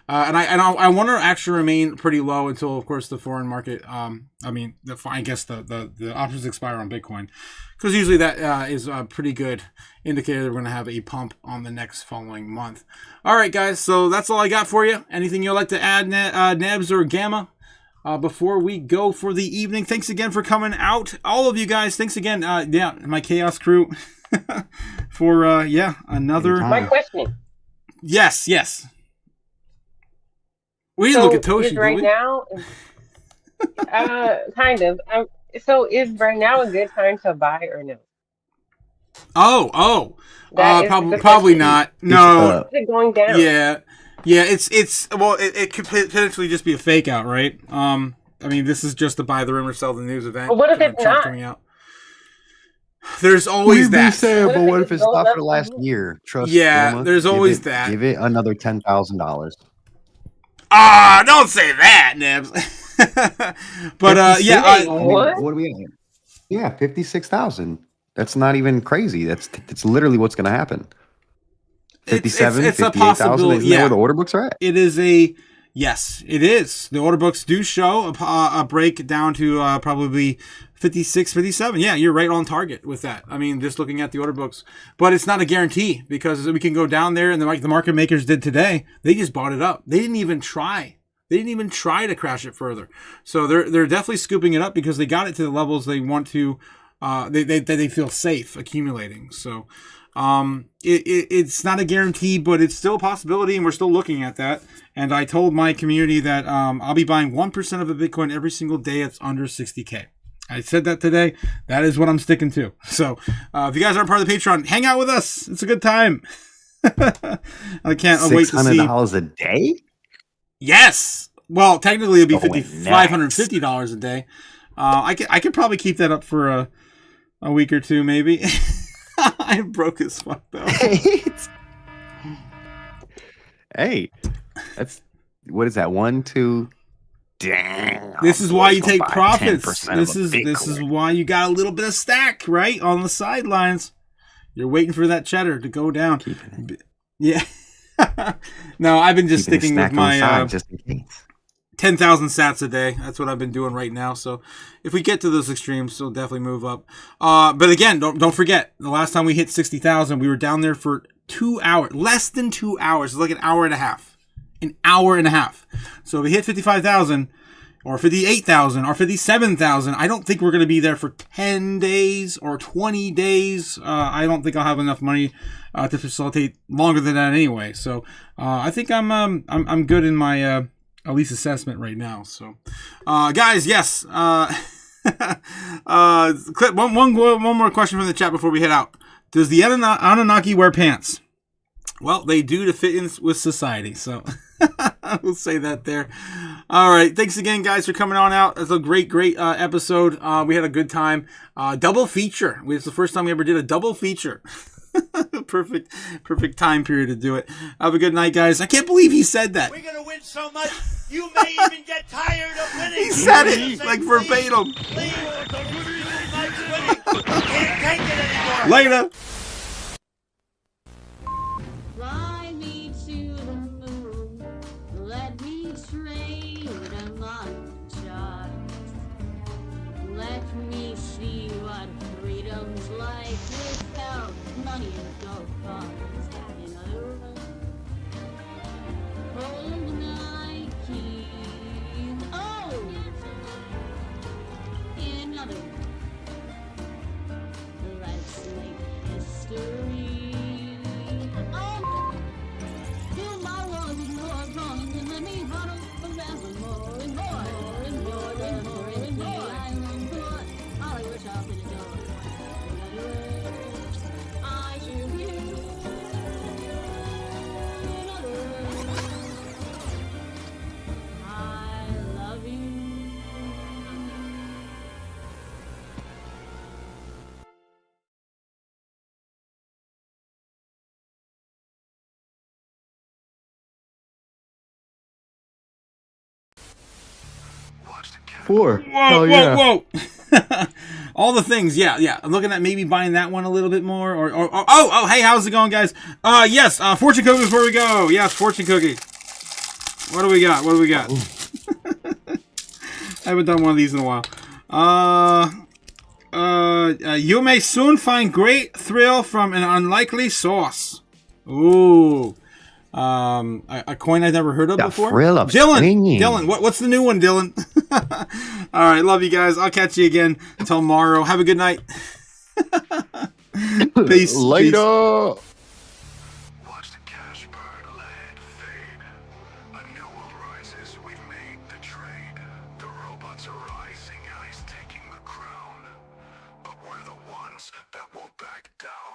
I want to actually remain pretty low until, of course, the foreign market. I guess the options expire on Bitcoin, because usually that is a pretty good indicator that we're going to have a pump on the next following month. All right, guys. So that's all I got for you. Anything you'd like to add, Nebs or Gamma? Before we go for the evening, thanks again for coming out, all of you guys. Thanks again, my Chaos crew. For another. My question. Yes. We didn't look at Toshi right now. Kind of. So is right now a good time to buy or no? Probably not. No. Is it going down? Yeah. It could potentially just be a fake out, right? This is just to buy the rumor, sell the news event. But what if it's not coming out? There's always that. But what if it's not for the last year? Trust. There's always that. Give it another $10,000. Don't say that, Nebs. But what are we at? Yeah, 56,000. That's not even crazy. That's literally what's going to happen. 57, it's 58,000. Isn't that where the order books are at? It is a Yes, it is. The order books do show a break down to probably 56, 57. Yeah, you're right on target with that. I mean, just looking at the order books. But it's not a guarantee because we can go down there and like the market makers did today, they just bought it up. They didn't even try. They didn't even try to crash it further. So they're definitely scooping it up because they got it to the levels they want to, they feel safe accumulating. So it's not a guarantee, but it's still a possibility, and we're still looking at that. And I told my community that I'll be buying 1% of a Bitcoin every single day that's under 60K. I said that today. That is what I'm sticking to. So if you guys aren't part of the Patreon, hang out with us. It's a good time. I can't wait to see. $600 a day? Yes. Well, technically it'd be $550 a day. I could probably keep that up for a week or two, maybe. I'm broke as fuck though. Hey, that's what is that? 1, 2. Damn. This is why you take profits. This is why you got a little bit of stack right on the sidelines. You're waiting for that cheddar to go down. Yeah. No, I've been just sticking with my just in case. 10,000 sats a day. That's what I've been doing right now. So if we get to those extremes, we'll definitely move up. But again, don't forget, the last time we hit 60,000, we were down there for 2 hours, less than 2 hours. It's like an hour and a half. An hour and a half. So if we hit 55,000 or 58,000 or 57,000, I don't think we're going to be there for 10 days or 20 days. I don't think I'll have enough money to facilitate longer than that anyway. So I think I'm good in my at least assessment right now. So guys, yes. Clip one more question from the chat before we head out. Does the Anunnaki wear pants? Well, they do to fit in with society, so we'll say that there. All right, thanks again, guys, for coming on out. It's a great episode. We had a good time. Double feature. It's the first time we ever did a double feature. Perfect time period to do it. Have a good night, guys. I can't believe he said that. We're gonna win so much, you may even get tired of winning. He said it like verbatim. Please, can't take it anymore. Later. Fly me to the moon, let me trade among the stars. Let me see what freedom's like without money and gold bars. In other words, hold my keys. Oh! In other words, let's make history. Whoa. All the things, yeah. I'm looking at maybe buying that one a little bit more, or hey, how's it going, guys? Yes, fortune cookie before we go. Yes, fortune cookie. What do we got? I haven't done one of these in a while. You may soon find great thrill from an unlikely source. Ooh. A coin I've never heard of before. Dylan, what's the new one, Dylan? All right, love you guys. I'll catch you again tomorrow. Have a good night. Peace. Later. Watch the cash bird land fade. A new world rises. We've made the trade. The robots are rising. Ice taking the crown. But we're the ones that won't back down.